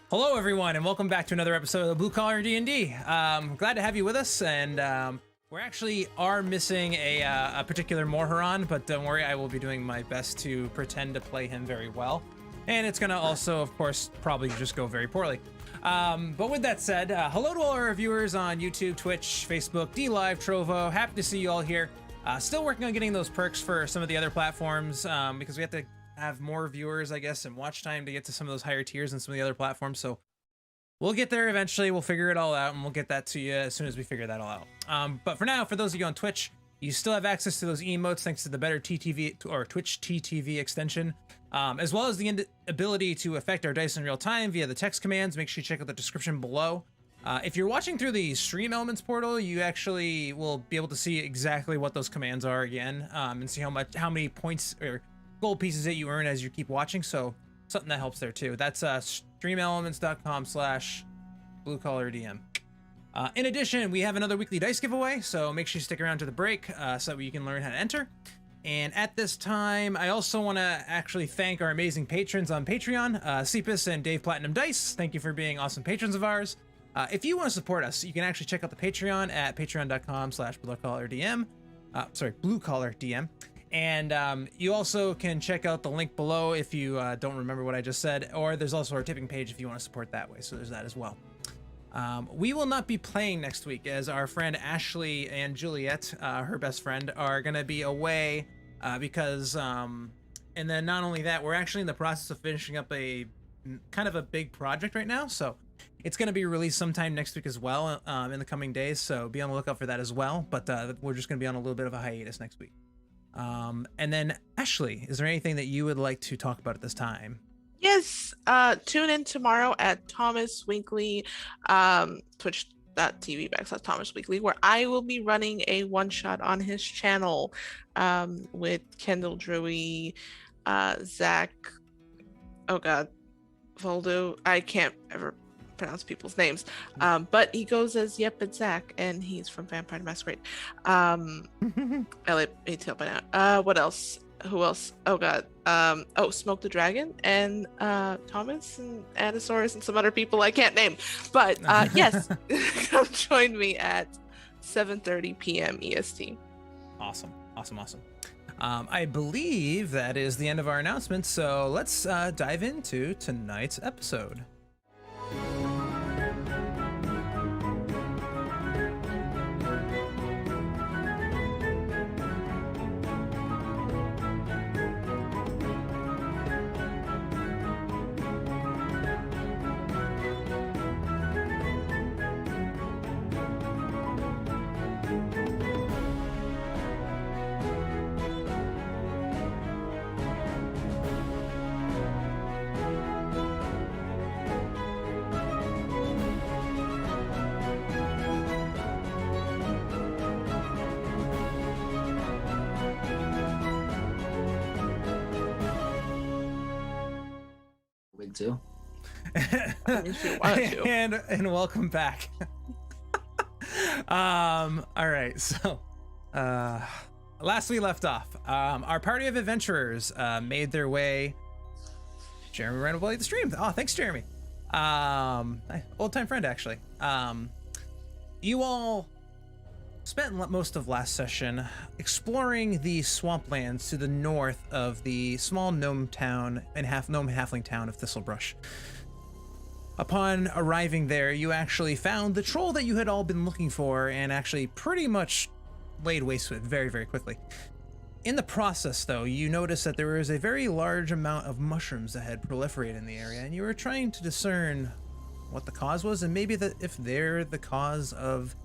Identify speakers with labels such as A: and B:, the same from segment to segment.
A: Hello, everyone, and welcome back to another episode of Blue Collar D&D. Glad to have you with us, and we're actually missing a particular Moharan, but don't worry, I will be doing my best to pretend to play him very well. And it's going to also, of course, probably just go very poorly. But with that said, hello to all our viewers on YouTube, Twitch, Facebook, DLive, Trovo. Happy to see you all here. Still working on getting those perks for some of the other platforms because we have to have more viewers, I guess, and watch time to get to some of those higher tiers and some of the other platforms. So we'll get there eventually. We'll figure it all out, and we'll get that to you as soon as we figure that all out. But for now, for those of you on Twitch, you still have access to those emotes thanks to the better TTV or Twitch TTV extension, as well as the ability to affect our dice in real time via the text commands. Make sure you check out the description below. If you're watching through the Stream Elements portal, you actually will be able to see exactly what those commands are again, and see how many points or gold pieces that you earn as you keep watching. So something that helps there too. That's streamelements.com/bluecollardm. In addition, we have another weekly dice giveaway, so make sure you stick around to the break so that you can learn how to enter. And at this time, I also want to actually thank our amazing patrons on Patreon, Ceepus and Dave Platinum Dice. Thank you for being awesome patrons of ours. If you want to support us, you can actually check out the Patreon at patreon.com/bluecollardm. bluecollardm. And you also can check out the link below if you don't remember what I just said, or there's also our tipping page if you want to support that way, so there's that as well. We will not be playing next week as our friend Ashley and Juliet, her best friend, are going to be away because, and then not only that, we're actually in the process of finishing up a kind of a big project right now, so it's going to be released sometime next week as well in the coming days, so be on the lookout for that as well, but we're just going to be on a little bit of a hiatus next week. And then Ashley, is there anything that you would like to talk about at this time?
B: Yes, tune in tomorrow at Thomas Winkley, twitch.tv/Thomas Winkley, where I will be running a one-shot on his channel with Kendall Drewy, Zach, oh god, Voldo, I can't ever pronounce people's names, but he goes as Yep and Zach, and he's from Vampire Masquerade. LA by now. What else? Who else? Oh god. Smoke the Dragon and Thomas and Anasaurus and some other people I can't name. But yes, come join me at 7:30 p.m. EST.
A: Awesome. I believe that is the end of our announcement, so let's dive into tonight's episode.
C: Too.
A: and welcome back. All right, so last we left off, our party of adventurers made their way. Jeremy ran away the stream. Oh, thanks, Jeremy. Old time friend, actually. You all spent most of last session exploring the swamplands to the north of the small gnome town and gnome halfling town of Thistlebrush. Upon arriving there, you actually found the troll that you had all been looking for and actually pretty much laid waste to it very, very quickly. In the process, though, you noticed that there was a very large amount of mushrooms that had proliferated in the area, and you were trying to discern what the cause was, and maybe if they're the cause of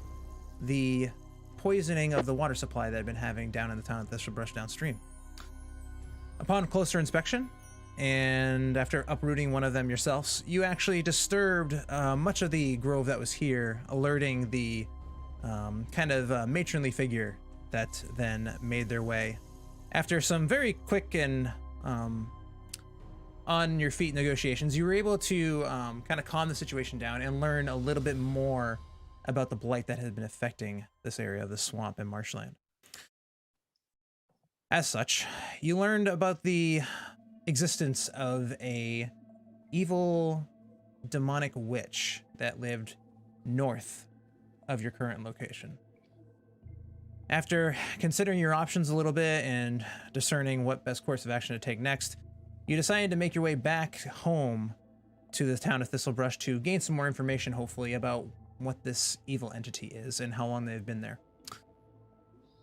A: the poisoning of the water supply that had been having down in the town of Thistlebrush downstream. Upon closer inspection, and after uprooting one of them yourselves, you actually disturbed much of the grove that was here, alerting the kind of matronly figure that then made their way. After some very quick and on your feet negotiations, you were able to kind of calm the situation down and learn a little bit more about the blight that had been affecting this area of the swamp and marshland. As such, you learned about the existence of a evil demonic witch that lived north of your current location. After considering your options a little bit and discerning what best course of action to take next, you decided to make your way back home to the town of Thistlebrush to gain some more information, hopefully, about what this evil entity is and how long they've been there.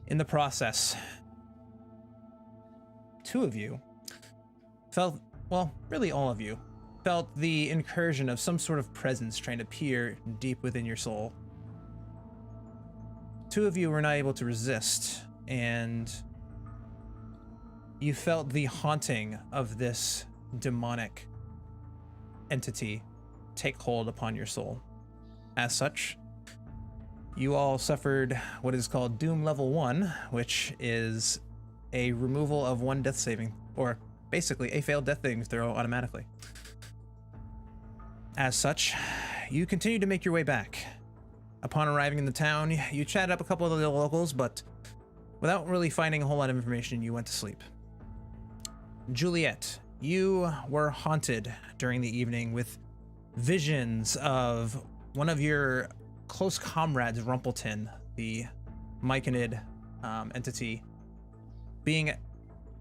A: In the process, two of you felt, well, really all of you, felt the incursion of some sort of presence trying to peer deep within your soul. Two of you were not able to resist, and you felt the haunting of this demonic entity take hold upon your soul. As such, you all suffered what is called Doom Level 1, which is a removal of one death saving, or basically a failed death saving throw automatically. As such, you continue to make your way back. Upon arriving in the town, you chatted up a couple of the locals, but without really finding a whole lot of information, you went to sleep. Juliet, you were haunted during the evening with visions of one of your close comrades, Rumpleton, the myconid entity, being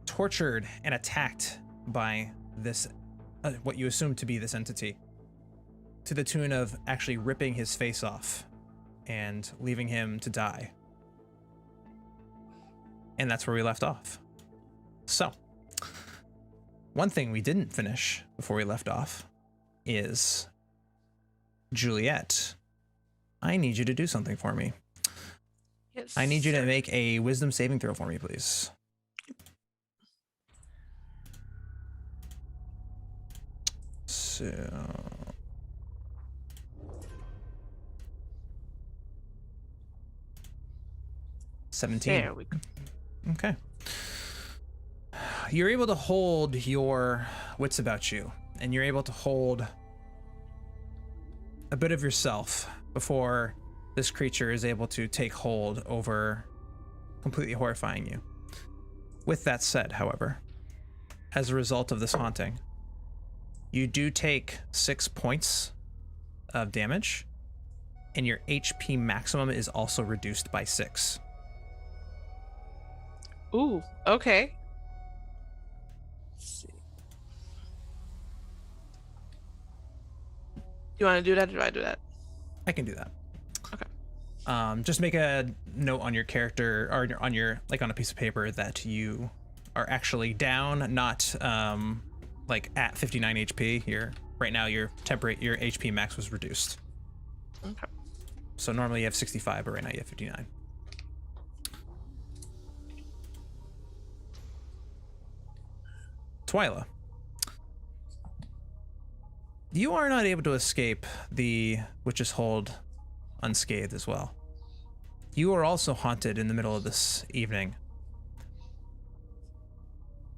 A: tortured and attacked by this, what you assume to be this entity, to the tune of actually ripping his face off and leaving him to die. And that's where we left off. So, one thing we didn't finish before we left off is, Juliet, I need you to do something for me.
B: Yes.
A: I need you to make a wisdom saving throw for me, please. So... 17.
B: There we go.
A: Okay. You're able to hold your wits about you, and you're able to hold a bit of yourself before this creature is able to take hold over, completely horrifying you. With that said, however, as a result of this haunting, you do take 6 points of damage, and your HP maximum is also reduced by 6.
B: Ooh, okay. Let's see. Do you want to do that, or do I do that?
A: I can do that.
B: Okay.
A: Just make a note on your character, or on your, like on a piece of paper, that you are actually down, not like at 59 HP. You're right now, your HP max was reduced.
B: Okay.
A: So normally you have 65, but right now you have 59. Twyla, you are not able to escape the Witch's Hold unscathed as well. You are also haunted in the middle of this evening.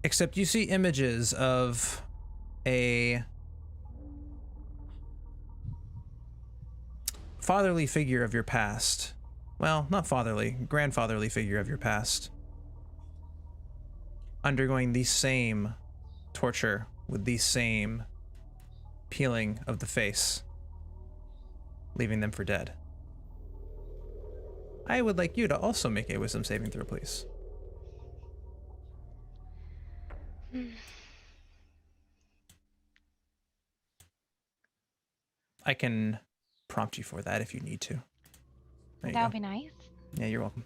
A: Except you see images of a fatherly figure of your past. Well, not fatherly, grandfatherly figure of your past, undergoing the same torture with the same peeling of the face, leaving them for dead. I would like you to also make a wisdom saving throw, please. I can prompt you for that if you need to. There you
C: That would
A: go.
C: be nice.
A: Yeah, you're welcome.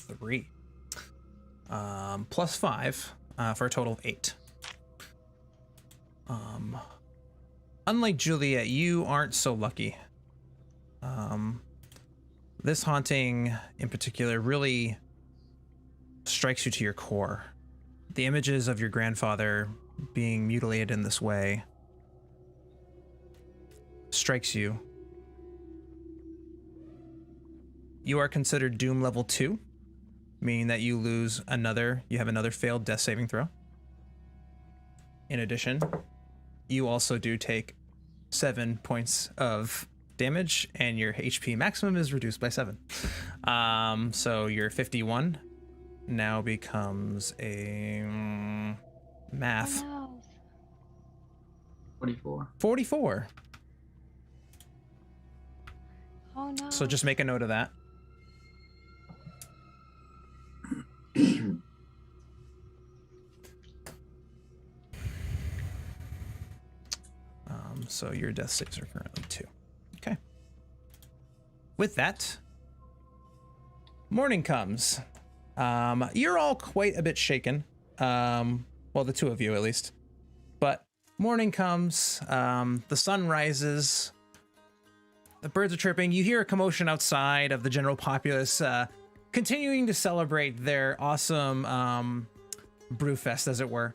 A: 3. Plus 5 for a total of 8. Unlike Juliet, you aren't so lucky. This haunting in particular really strikes you to your core. The images of your grandfather being mutilated in this way strikes you. You are considered Doom Level 2, meaning that you have another failed death saving throw. In addition, you also do take 7 points of damage, and your HP maximum is reduced by 7. So you're 51 now becomes a math.
C: Oh, no.
D: 44.
A: 44.
C: Oh no.
A: So just make a note of that. So your death saves are currently 2. Okay. With that, morning comes. You're all quite a bit shaken. Well, the two of you at least. But morning comes. The sun rises. The birds are chirping. You hear a commotion outside of the general populace, continuing to celebrate their awesome brewfest, as it were.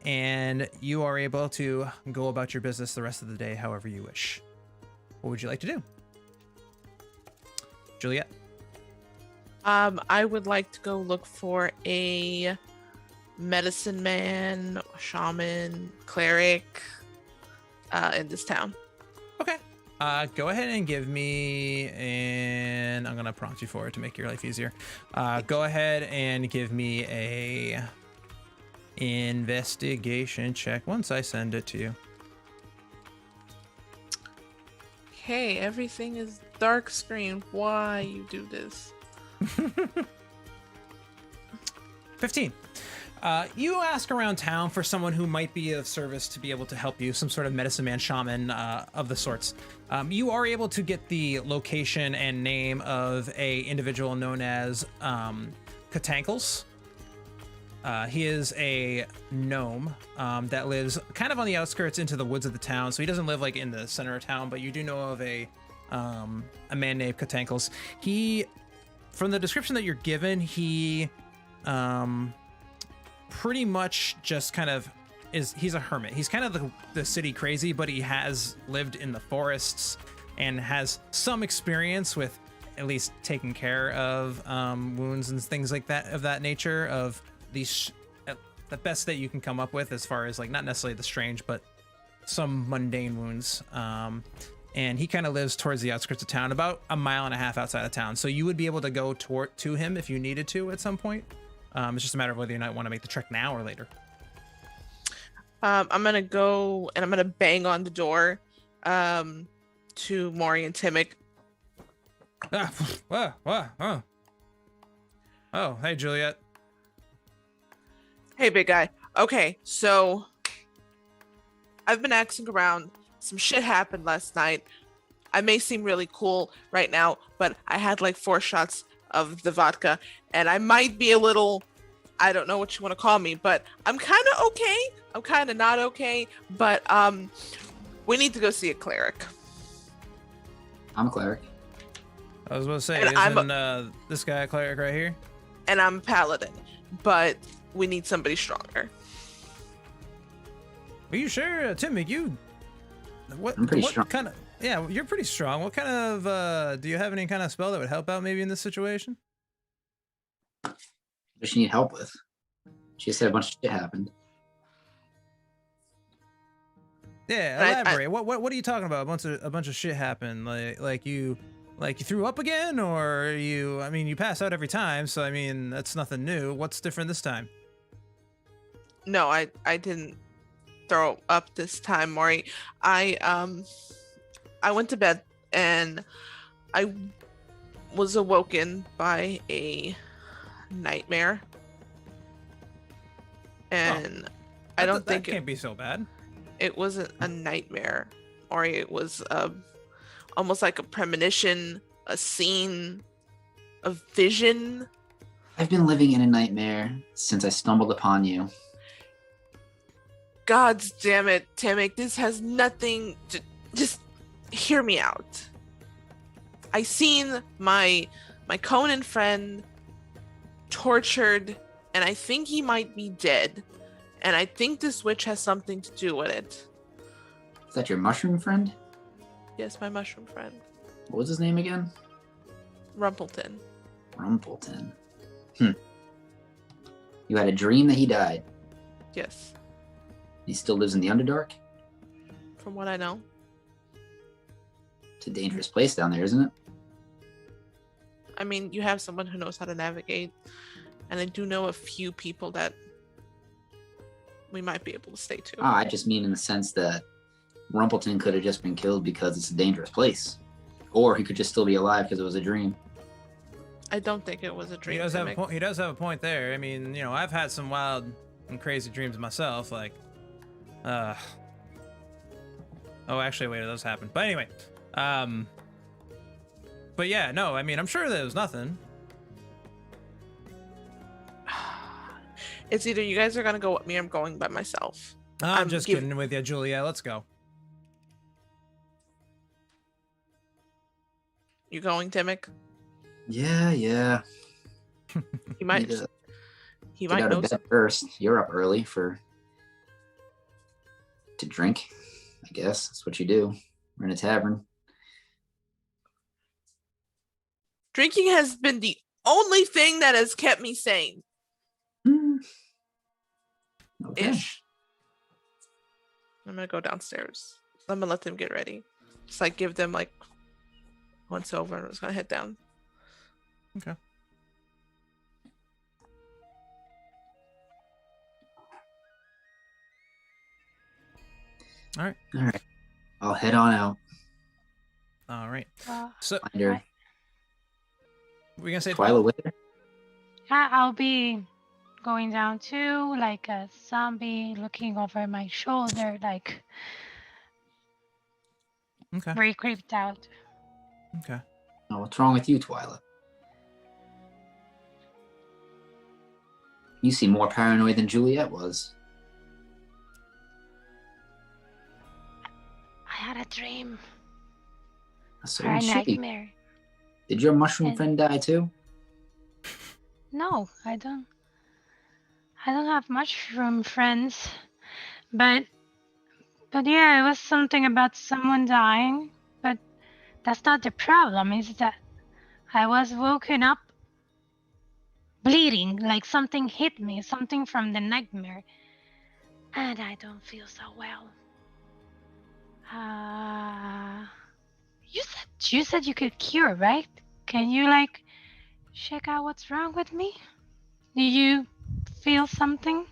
A: And you are able to go about your business the rest of the day however you wish. What would you like to do? Juliet?
B: I would like to go look for a medicine man, shaman, cleric in this town.
A: Okay. Go ahead and give me, and I'm going to prompt you for it to make your life easier. Go ahead and give me a investigation check once I send it to you.
B: Hey, everything is dark screen. Why you do this?
A: 15. You ask around town for someone who might be of service to be able to help you, some sort of medicine man, shaman of the sorts. You are able to get the location and name of a individual known as Katankles. He is a gnome that lives kind of on the outskirts into the woods of the town, so he doesn't live like in the center of town, but you do know of a man named Katankles. He, from the description that you're given, he pretty much just kind of he's a hermit. He's kind of the city crazy, but he has lived in the forests and has some experience with at least taking care of wounds and things like that of that nature, of these the best that you can come up with as far as like not necessarily the strange but some mundane wounds. And he kind of lives towards the outskirts of town, about 1.5 miles outside of town, so you would be able to go to him if you needed to at some point. It's just a matter of whether or not you want to make the trek now or later.
B: I'm gonna go and I'm gonna bang on the door to Maury and Timmick.
A: Oh, hey Juliet.
B: Hey, big guy. Okay, so I've been asking around. Some shit happened last night. I may seem really cool right now, but I had like 4 shots of the vodka, and I might be a little, I don't know what you want to call me, but I'm kind of okay. I'm kind of not okay, but we need to go see a cleric.
D: I'm a cleric.
A: I was about to say,
B: And
A: isn't this guy a cleric right here?
B: And I'm a paladin, but we need somebody stronger.
A: Are you sure, Timmy?
D: I'm pretty strong.
A: Kind of? Yeah, you're pretty strong. What kind of do you have any kind of spell that would help out maybe in this situation?
D: What does she need help with? She said a bunch of shit happened.
A: Yeah, elaborate. What are you talking about? A bunch of shit happened. Like you threw up again, or you? I mean, you pass out every time, so I mean that's nothing new. What's different this time?
B: No, I didn't throw up this time, Maury. I went to bed and I was awoken by a nightmare, and I don't think
A: that can't be so bad.
B: It wasn't a nightmare, or it was almost like a premonition, a scene, a vision.
D: I've been living in a nightmare since I stumbled upon you.
B: God damn it, Timmick, this has nothing to... Just hear me out. I seen my Conan friend tortured, and I think he might be dead. And I think this witch has something to do with it.
D: Is that your mushroom friend?
B: Yes, my mushroom friend.
D: What was his name again?
B: Rumpleton.
D: Rumpleton. You had a dream that he died.
B: Yes.
D: He still lives in the Underdark?
B: From what I know.
D: It's a dangerous place down there, isn't it?
B: I mean, you have someone who knows how to navigate, and I do know a few people that we might be able to stay to.
D: I just mean in the sense that Rumpleton could have just been killed because it's a dangerous place. Or he could just still be alive because it was a dream.
B: I don't think it was a dream.
A: He does have a point there. I mean, I've had some wild and crazy dreams myself, like oh, actually wait, those happened. But anyway, but yeah, no, I mean, I'm sure there was nothing.
B: It's either you guys are gonna go with me or I'm going by myself.
A: I'm just kidding with you, Juliet. Let's go.
B: You going, Timmick?
D: Yeah.
B: He might. He might
D: get out
B: know
D: of bed first. You're up early to drink. I guess that's what you do. We're in a tavern.
B: Drinking has been the only thing that has kept me sane.
D: Okay.
B: Ish. I'm gonna go downstairs. I'm gonna let them get ready. Just like give them like once over, and I'm just gonna head down.
A: Okay. All right.
D: I'll head on out.
A: All right. So
D: Find her.
A: we're gonna say
D: Twyla with her?
C: I'll be going down too, like a zombie, looking over my shoulder, like
A: Okay.
C: very creeped out.
A: Okay.
D: Oh, what's wrong with you, Twyla? You seem more paranoid than Juliet was.
C: I had a dream
D: So
C: or a
D: did she.
C: nightmare.
D: Did your mushroom
C: And-
D: friend die too?
C: No, I don't. I don't have mushroom friends, but yeah, it was something about someone dying. But that's not the problem. Is that I was woken up bleeding, like something hit me, something from the nightmare, and I don't feel so well. You said you could cure, right? Can you like check out what's wrong with me? Do you feel something?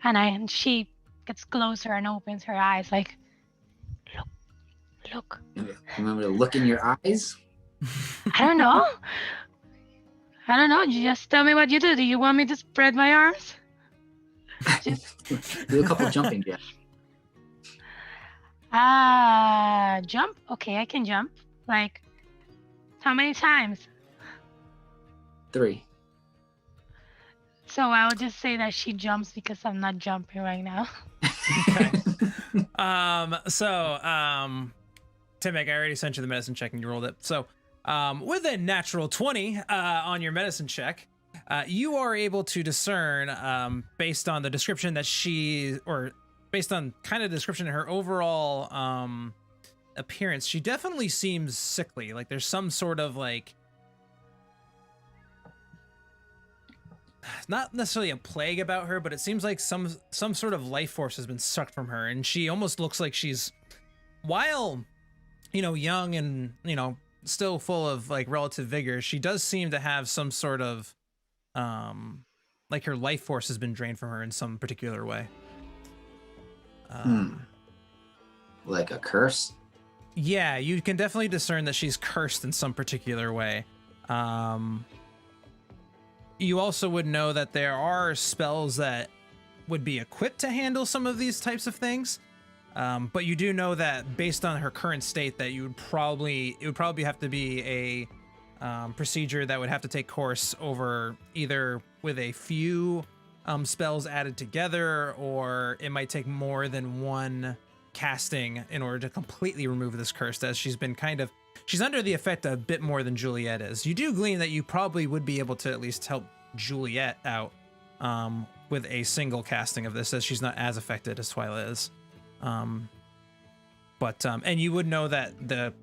C: And she gets closer and opens her eyes like, look.
D: Remember to look in your eyes?
C: I don't know. You just tell me what you do. Do you want me to spread my arms?
D: Do a couple jumping jacks.
C: Jump? Okay, I can jump. Like, how many times?
D: 3.
C: So I'll just say that she jumps because I'm not jumping right now.
A: Okay. Timmick, I already sent you the medicine check and you rolled it. So, with a natural 20 on your medicine check, you are able to discern, based on the description that based on kind of description of her overall appearance, she definitely seems sickly. Like there's some sort of like, not necessarily a plague about her, but it seems like some sort of life force has been sucked from her, and she almost looks like she's, while young and still full of like relative vigor, she does seem to have some sort of like her life force has been drained from her in some particular way.
D: Like a curse?
A: Yeah, you can definitely discern that she's cursed in some particular way. You also would know that there are spells that would be equipped to handle some of these types of things. But you do know that based on her current state, that it would probably have to be a procedure that would have to take course over either with a few spells added together, or it might take more than one casting in order to completely remove this curse, as she's under the effect a bit more than Juliet is. You do glean that you probably would be able to at least help Juliet out with a single casting of this, as she's not as affected as Twyla is. And you would know that the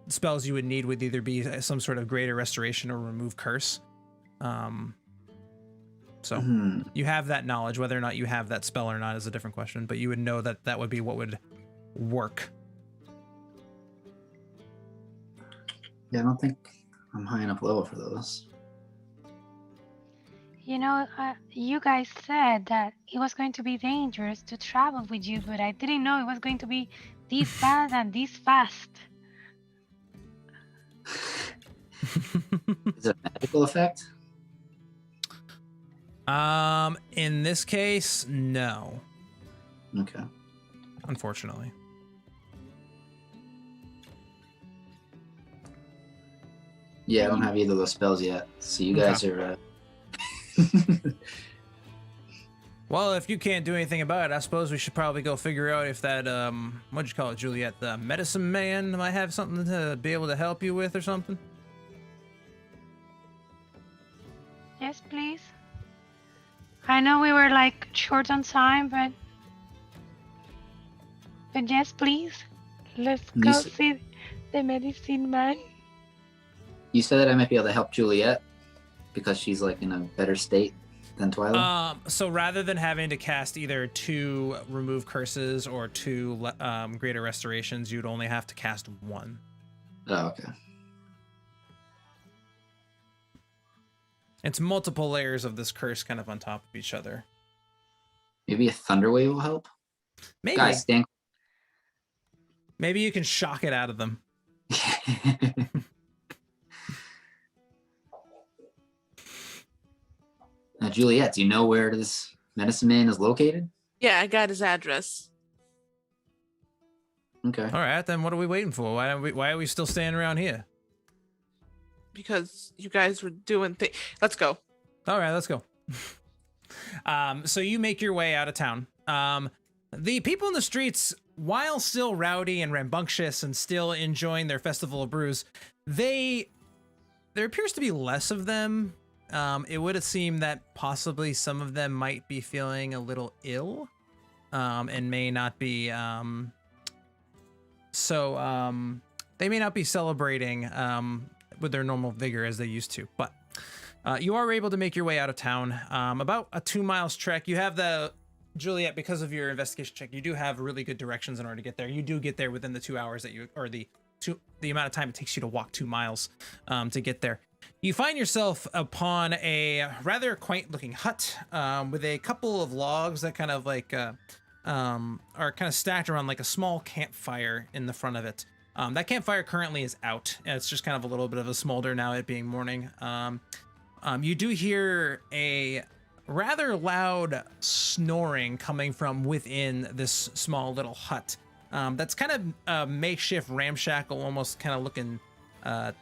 A: spells you would need would either be some sort of greater restoration or remove curse. So you have that knowledge. Whether or not you have that spell or not is a different question, but you would know that that would be what would work.
D: Yeah, I don't think I'm high enough level for those.
C: You know, you guys said that it was going to be dangerous to travel with you, but I didn't know it was going to be this bad and this fast.
D: Is it a magical effect?
A: In this case, no.
D: Okay.
A: Unfortunately.
D: Yeah, I don't have either of those spells yet. So you guys are.
A: Well, if you can't do anything about it, I suppose we should probably go figure out if that, what'd you call it, Juliet? The medicine man might have something to be able to help you with or something?
C: Yes, please. I know we were like short on time, but yes, please. Let's
D: You
C: go
D: s-
C: see the medicine man.
D: You said that I might be able to help Juliet because she's like in a better state than Twilight.
A: So rather than having to cast either 2 remove curses or 2 greater restorations, you'd only have to cast 1.
D: Oh, okay.
A: It's multiple layers of this curse kind of on top of each other.
D: Maybe a thunder wave will help.
A: Maybe.
D: Guys, stand.
A: Maybe you can shock it out of them.
D: Now, Juliet, do you know where this medicine man is located?
B: Yeah, I got his address.
D: Okay.
A: All right, then what are we waiting for? Why are we still staying around here?
B: Because you guys were doing things. Let's go.
A: All right, let's go. So you make your way out of town. The people in the streets, while still rowdy and rambunctious and still enjoying their festival of brews, there appears to be less of them. It would seem that possibly some of them might be feeling a little ill, and may not be, they may not be celebrating, with their normal vigor as they used to, but you are able to make your way out of town. About a 2 miles trek. You have Juliet, because of your investigation check, you do have really good directions in order to get there. You do get there within the 2 hours that the amount of time it takes you to walk 2 miles to get there. You find yourself upon a rather quaint looking hut with a couple of logs that kind of like are kind of stacked around like a small campfire in the front of it. That campfire currently is out. It's just kind of a little bit of a smolder now, it being morning. You do hear a rather loud snoring coming from within this small little hut. That's kind of a makeshift ramshackle, almost kind of looking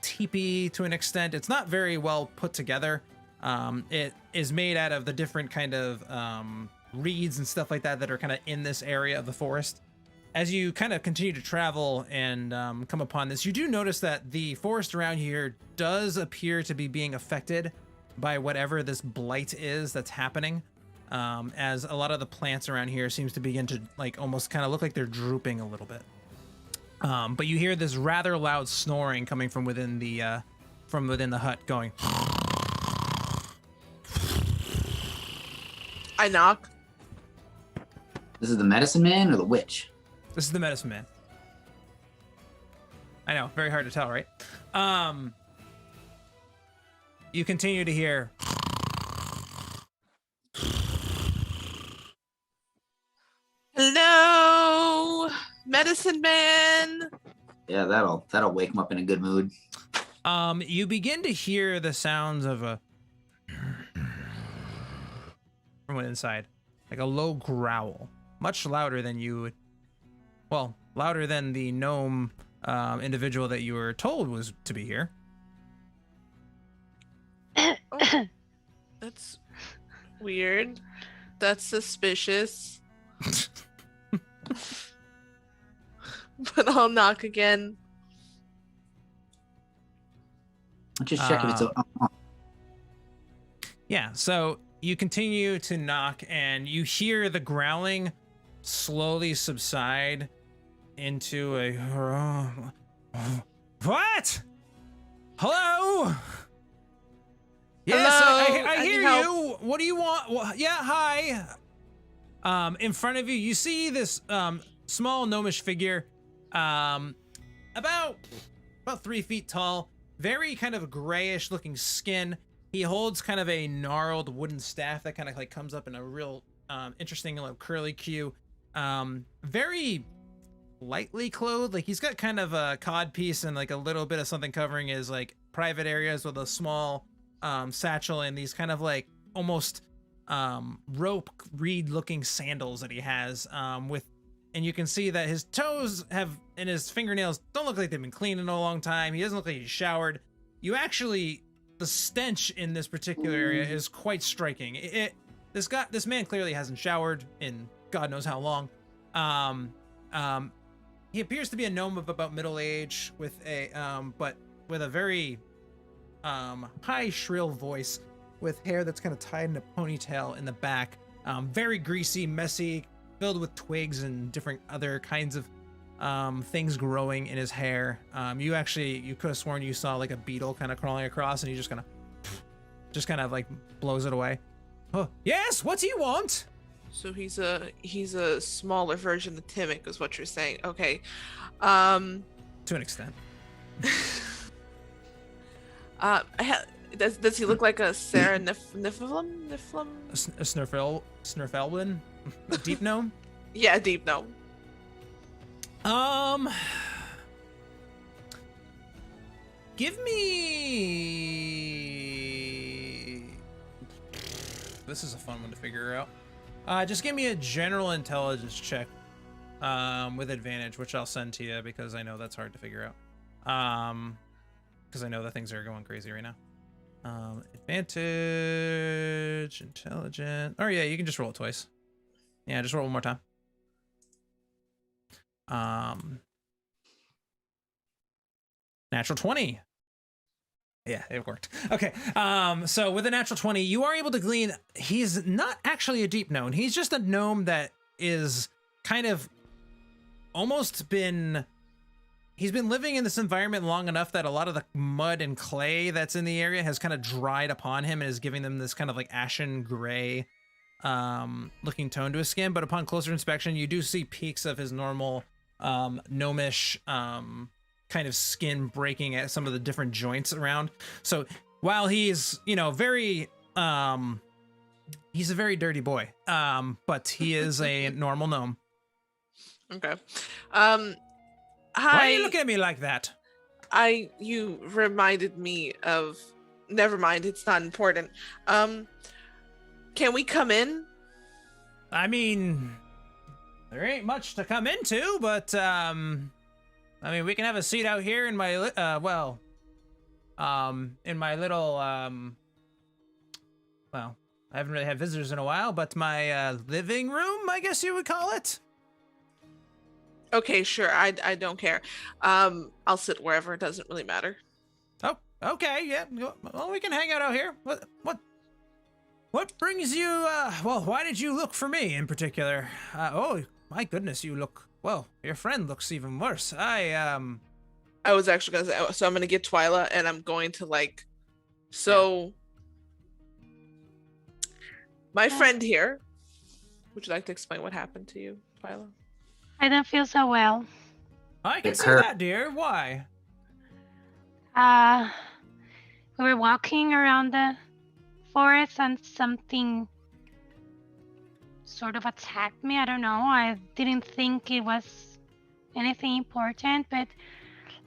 A: teepee to an extent. It's not very well put together. It is made out of the different kind of reeds and stuff like that are kind of in this area of the forest. As you kind of continue to travel and come upon this, you do notice that the forest around here does appear to be being affected by whatever this blight is that's happening, as a lot of the plants around here seems to begin to like almost kind of look like they're drooping a little bit. But you hear this rather loud snoring coming from within the hut, going.
B: I knock.
D: This is the medicine man or the witch?
A: This is the medicine man. I know, very hard to tell, right? You continue to hear.
B: Hello, medicine man.
D: Yeah, that'll wake him up in a good mood.
A: You begin to hear the sounds of a from inside, like a low growl, much louder than louder than the gnome individual that you were told was to be here.
B: Oh, that's weird. That's suspicious. But I'll knock again.
D: I'll just check if it's
A: Yeah, so you continue to knock and you hear the growling slowly subside into a what? Hello? Yes,
B: Hello?
A: I
B: I
A: hear
B: need help.
A: you. What do you want? Yeah, hi. In front of you, you see this small gnomish figure, about 3 feet tall, very kind of grayish looking skin, He holds kind of a gnarled wooden staff that kind of like comes up in a real interesting little curly Q. Very lightly clothed. Like he's got kind of a cod piece and like a little bit of something covering his like private areas with a small satchel and these kind of like almost rope reed looking sandals that he has and you can see that his toes have and his fingernails don't look like they've been cleaned in a long time. He doesn't look like he's showered. You actually, the stench in this particular area is quite striking. This man clearly hasn't showered in God knows how long. He appears to be a gnome of about middle age with a but with a very high shrill voice with hair that's kind of tied in a ponytail in the back. Very greasy, messy, filled with twigs and different other kinds of things growing in his hair. You could have sworn you saw like a beetle kind of crawling across and he just kind of like blows it away. Oh, yes, what do you want?
B: So he's a smaller version of Timic is what you're saying. Okay. To
A: an extent.
B: Does he look like a Sarah Niflum?
A: A Snurfelwin? A deep gnome?
B: Yeah, a deep gnome.
A: Give me... This is a fun one to figure out. Just give me a general intelligence check with advantage, which I'll send to you because I know that's hard to figure out. Because I know that things are going crazy right now. Advantage, intelligent. Oh yeah, you can just roll it twice. Yeah, just roll one more time. Natural 20. Yeah, it worked. Okay. So with a natural 20, you are able to glean he's not actually a deep gnome. He's just a gnome that is kind of almost been he's been living in this environment long enough that a lot of the mud and clay that's in the area has kind of dried upon him and is giving them this kind of like ashen gray looking tone to his skin. But upon closer inspection, you do see peaks of his normal gnomish kind of skin breaking at some of the different joints around. So while he's, very, he's a very dirty boy, but he is a normal gnome.
B: Okay.
A: Why are you looking at me like that?
B: You reminded me of, never mind, it's not important. Can we come in?
A: I mean, there ain't much to come into, but, we can have a seat out here in my, in my little, well, I haven't really had visitors in a while, but my, living room, I guess you would call it.
B: Okay, sure. I don't care. I'll sit wherever. It doesn't really matter.
A: Oh, okay. Yeah. Well, we can hang out here. What brings you, why did you look for me in particular? Oh, my goodness, you look, well, your friend looks even worse. I
B: was actually going to say, so I'm going to get Twyla and I'm going to my friend here, would you like to explain what happened to you, Twyla?
C: I don't feel so well.
A: I can see that, dear. Why?
C: We were walking around the forest and something sort of attacked me. I don't know. I didn't think it was anything important, but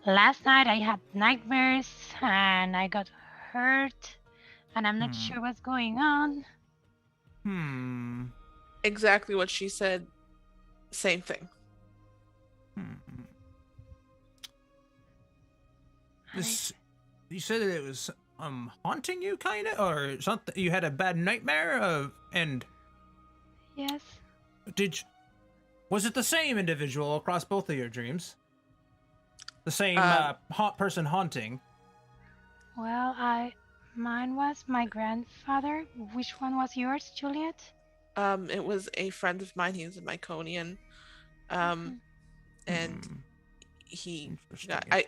C: last night I had nightmares and I got hurt and I'm not sure what's going on.
B: Exactly what she said. Same thing.
A: You said that it was haunting you, kind of, or something. You had a bad nightmare, and
C: yes.
A: Was it the same individual across both of your dreams? The same person haunting?
C: Well, mine was my grandfather. Which one was yours, Juliet?
B: It was a friend of mine. He's a Myconian. And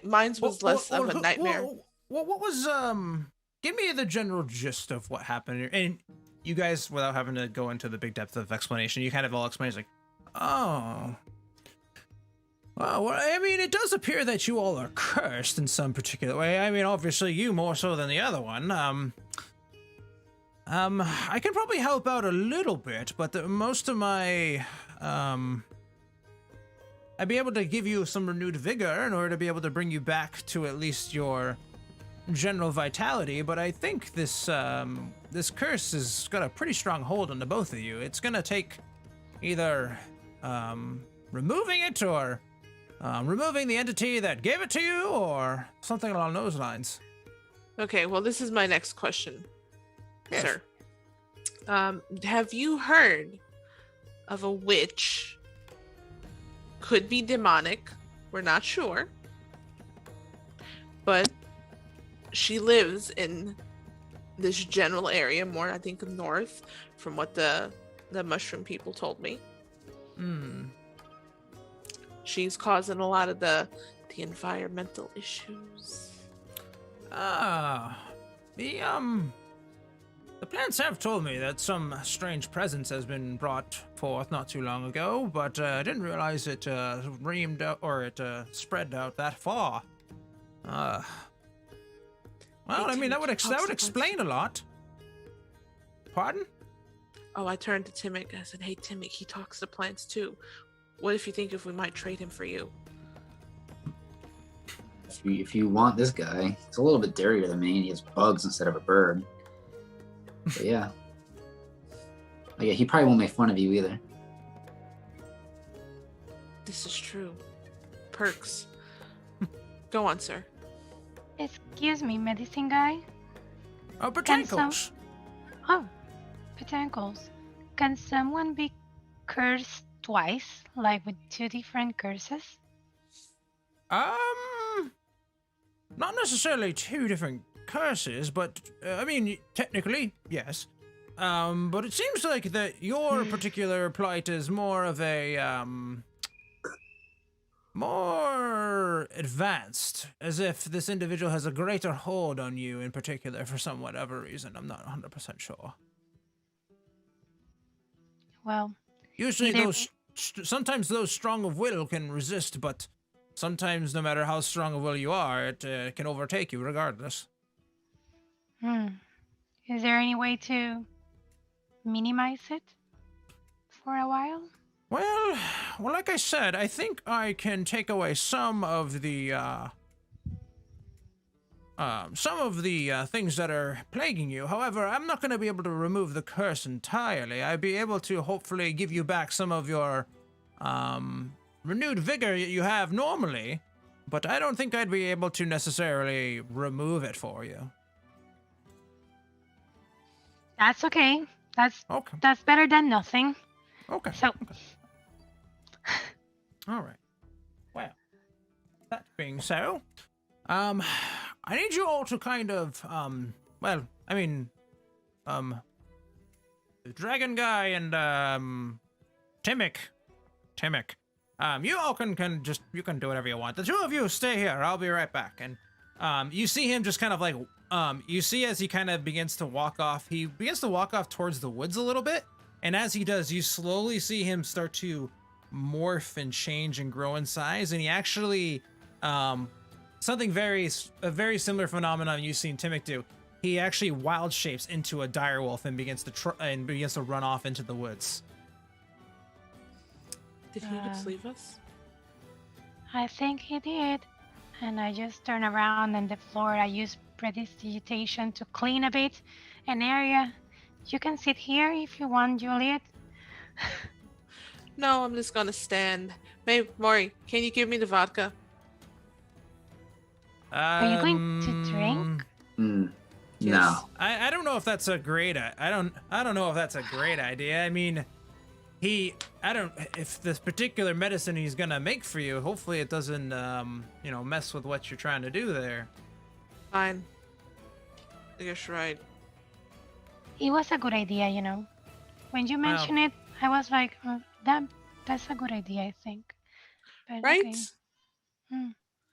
B: mine was less of a nightmare.
A: What was give me the general gist of what happened, and you guys, without having to go into the big depth of explanation, you kind of all explain. It's like, oh, well, it does appear that you all are cursed in some particular way. Obviously you more so than the other one. I can probably help out a little bit, but most of my, I'd be able to give you some renewed vigor in order to be able to bring you back to at least your general vitality, but I think this this curse has got a pretty strong hold on the both of you. It's gonna take either removing it or removing the entity that gave it to you or something along those lines.
B: Okay, well, this is my next question,
A: Yes.
B: sir. Have you heard of a witch? Could be demonic. We're not sure. But she lives in this general area, more, I think, north, from what the mushroom people told me. She's causing a lot of the environmental issues.
A: The plants have told me that some strange presence has been brought forth not too long ago, but I didn't realize it reamed out or it spread out that far. Well, I mean that would explain a lot. Pardon?
B: Oh, I turned to Timmick. I said, "Hey, Timmick, he talks to plants too. What if you think if we might trade him for you?"
D: If you want this guy, he's a little bit dirtier than me. He has bugs instead of a bird. But yeah. But yeah, he probably won't make fun of you either.
B: This is true. Perks. Go on, sir.
C: Excuse me, medicine guy.
A: Oh, potatoes.
C: Oh, botanicals. Can someone be cursed twice, like with two different curses?
A: Not necessarily two different curses, but I mean, technically, yes. But it seems like that your particular plight is more of a, more advanced, as if this individual has a greater hold on you in particular for some whatever reason. I'm not 100% sure.
C: Well,
A: Usually
C: either-
A: sometimes those strong of will can resist, but sometimes no matter how strong of will you are, it can overtake you regardless.
C: Is there any way to minimize it for a while?
A: Well, like I said, I think I can take away some of the things that are plaguing you. However, I'm not going to be able to remove the curse entirely. I'd be able to hopefully give you back some of your renewed vigor you have normally, but I don't think I'd be able to necessarily remove it for you.
C: That's okay.
A: Okay.
C: That's better than nothing.
A: Okay.
C: So,
A: All right. Well, that being so, I need you all to kind of, the dragon guy and, Timmick, you all can you can do whatever you want. The two of you stay here. I'll be right back. And, you see him just kind of like, you see as he kind of begins to walk off, he begins to walk off towards the woods a little bit. And as he does, you slowly see him start to morph and change and grow in size. And he actually, a very similar phenomenon you've seen Timmick do. He actually wild shapes into a direwolf and begins to run off into the woods.
B: Did he just leave us?
C: I think he did. And I just turn around on the floor. I use prestidigitation to clean a bit an area. You can sit here if you want, Juliet.
B: No, I'm just gonna stand. Hey, Maury, can you give me the vodka?
C: Are you going to drink?
B: Yes.
D: No.
A: I don't know if that's a great I don't know if that's a great idea. I mean, if this particular medicine he's gonna make for you, hopefully it doesn't mess with what you're trying to do there.
B: Fine. I guess you're right.
C: It was a good idea, you know. When you mentioned it, I was like, that's a good idea, I think. But,
B: Right?
C: okay.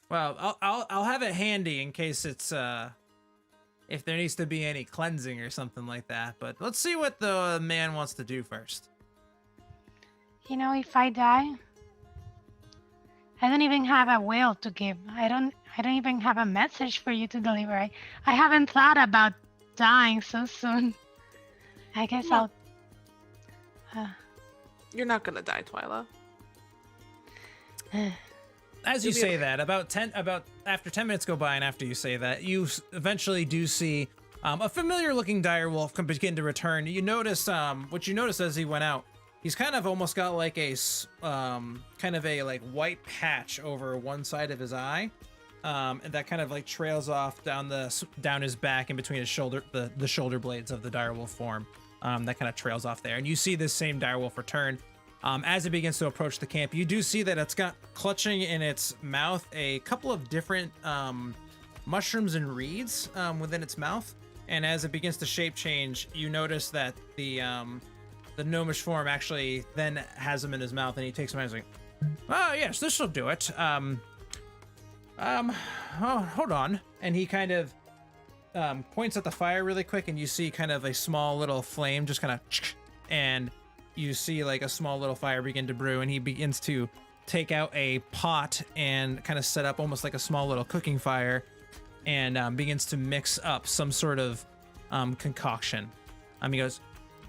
A: Well, I'll have it handy in case it's if there needs to be any cleansing or something like that. But let's see what the man wants to do first.
C: You know, if I die, I don't even have a will to give. I don't even have a message for you to deliver. I haven't thought about dying so soon. I guess
B: No.
C: I'll.
B: You're not gonna die, Twyla.
A: As you
B: You'll be
A: say
B: okay.
A: that, about after 10 minutes go by, and after you say that, you eventually do see a familiar-looking direwolf begin to return. You notice, what you noticed as he went out, he's kind of almost got like a kind of a like white patch over one side of his eye, and that kind of like trails off down his back in between his shoulder, the shoulder blades of the direwolf form. That kind of trails off there, and you see this same direwolf return. As it begins to approach the camp, you do see that it's got clutching in its mouth a couple of different mushrooms and reeds within its mouth. And as it begins to shape change, you notice that the gnomish form actually then has them in his mouth, and he takes them and he's like, "Oh yes, this will do it." Oh, hold on, and he kind of points at the fire really quick, and you see kind of a small little flame just kind of, and you see like a small little fire begin to brew, and he begins to take out a pot and kind of set up almost like a small little cooking fire, and begins to mix up some sort of concoction. He goes,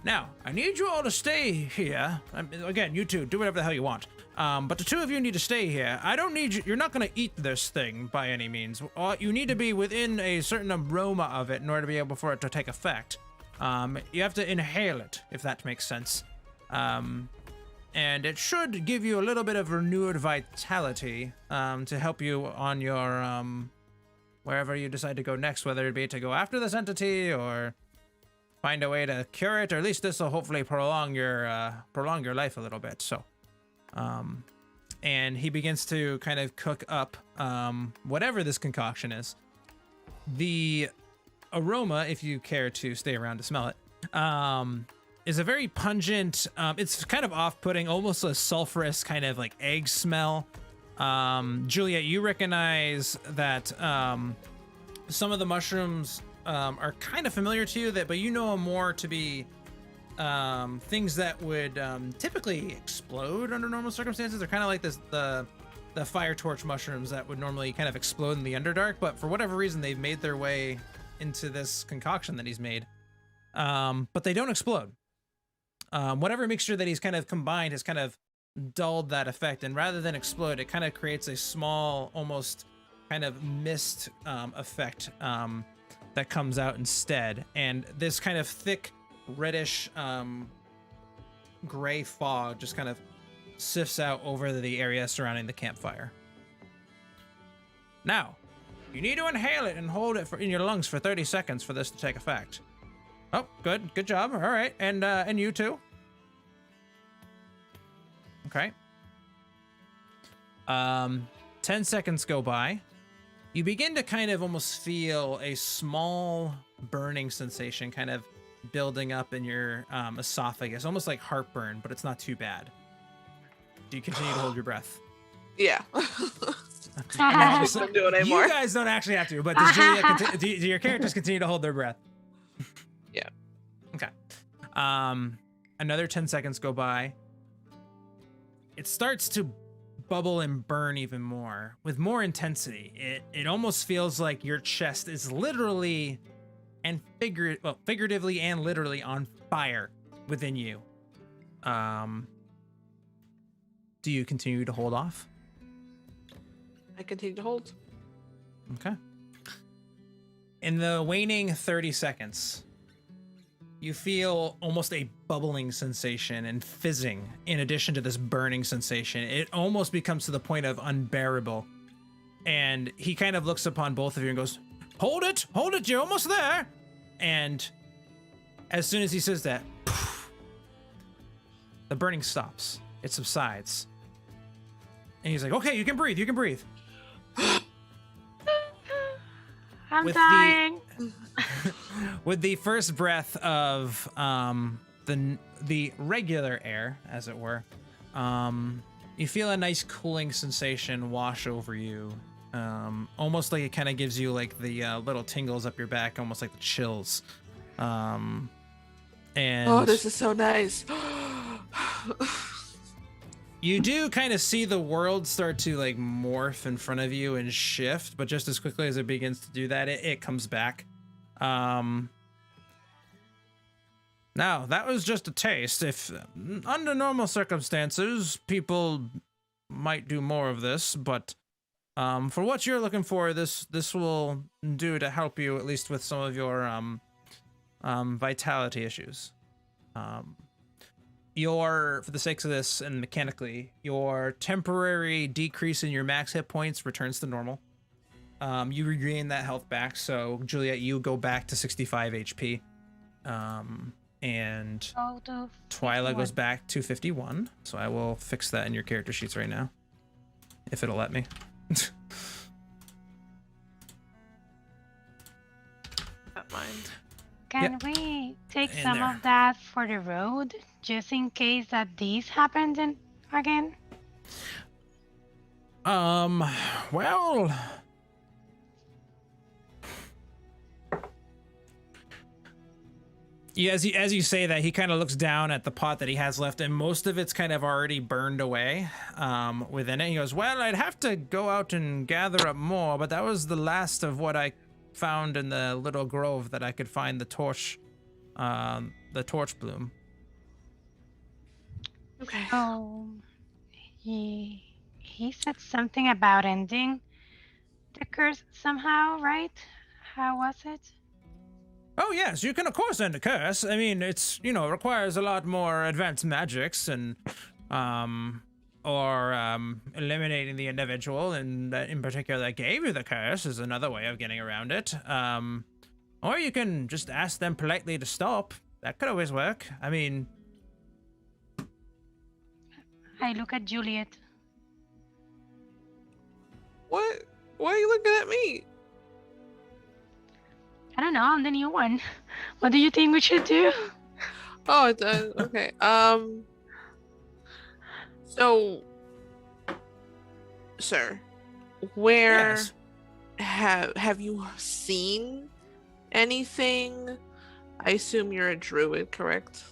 A: "Now, I need you all to stay here. Again, you two, do whatever the hell you want. But the two of you need to stay here. I don't need you. You're not going to eat this thing by any means. You need to be within a certain aroma of it in order to be able for it to take effect. You have to inhale it, if that makes sense. And it should give you a little bit of renewed vitality to help you on your wherever you decide to go next, whether it be to go after this entity or find a way to cure it, or at least this will hopefully prolong your life a little bit." So, and he begins to kind of cook up whatever this concoction is. The aroma, if you care to stay around to smell it, is a very pungent, it's kind of off-putting, almost a sulfurous kind of like egg smell. Juliet, you recognize that some of the mushrooms are kind of familiar to you, but you know them more to be things that would typically explode under normal circumstances. They're kind of like the fire torch mushrooms that would normally kind of explode in the Underdark, but for whatever reason they've made their way into this concoction that he's made. But they don't explode. Whatever mixture that he's kind of combined has kind of dulled that effect, and rather than explode, it kind of creates a small, almost kind of mist effect that comes out instead. And this kind of thick, reddish, gray fog just kind of sifts out over the area surrounding the campfire. Now, you need to inhale it and hold it in your lungs for 30 seconds for this to take effect. Oh, good job. All right, and you too. Okay. 10 seconds go by. You begin to kind of almost feel a small burning sensation kind of building up in your esophagus, almost like heartburn, but it's not too bad. Do you continue to hold your breath?
B: Yeah.
C: Ah.
B: Don't do it anymore.
A: You guys don't actually have to, but does Julia do your characters continue to hold their breath?
B: Yeah.
A: Okay. Another 10 seconds go by. It starts to bubble and burn even more, with more intensity. It almost feels like your chest is literally and figuratively and literally on fire within you. Do you continue to hold off?
B: I continue to hold.
A: Okay. In the waning 30 seconds, you feel almost a bubbling sensation and fizzing in addition to this burning sensation. It almost becomes to the point of unbearable. And he kind of looks upon both of you and goes, hold it, you're almost there. And as soon as he says that, poof, the burning stops. It subsides. And he's like, okay, you can breathe.
C: I'm
A: With
C: dying.
A: With the first breath of the regular air, as it were, you feel a nice cooling sensation wash over you. Almost like it kind of gives you like the little tingles up your back, almost like the chills. And
B: Oh, this is so nice.
A: you do kind of see the world start to like morph in front of you and shift, but just as quickly as it begins to do that, it comes back. Now, that was just a taste. If under normal circumstances, people might do more of this, but for what you're looking for, this will do to help you at least with some of your vitality issues. For the sakes of this and mechanically, your temporary decrease in your max hit points returns to normal. You regain that health back, so Juliet, you go back to 65 HP. And Twyla goes back to 51. So I will fix that in your character sheets right now, if it'll let me.
B: Not mine.
C: Can we take some of that for the road, just in case that these happened again?
A: Well, yeah, as you say that, he kind of looks down at the pot that he has left, and most of it's kind of already burned away within it. He goes, well, I'd have to go out and gather up more, but that was the last of what I found in the little grove that I could find the torch bloom.
B: Okay.
C: Oh, he said something about ending the curse somehow, right? How was it?
A: Oh yes, you can of course end a curse. I mean, it's, requires a lot more advanced magics and eliminating the individual and that in particular that gave you the curse is another way of getting around it. Or you can just ask them politely to stop. That could always work. I mean,
C: I look at Juliet.
B: What? Why are you looking at me?
C: I don't know, I'm the new one. What do you think we should do?
B: Oh, okay. So, sir, where
A: yes.
B: have you seen anything? I assume you're a druid, correct?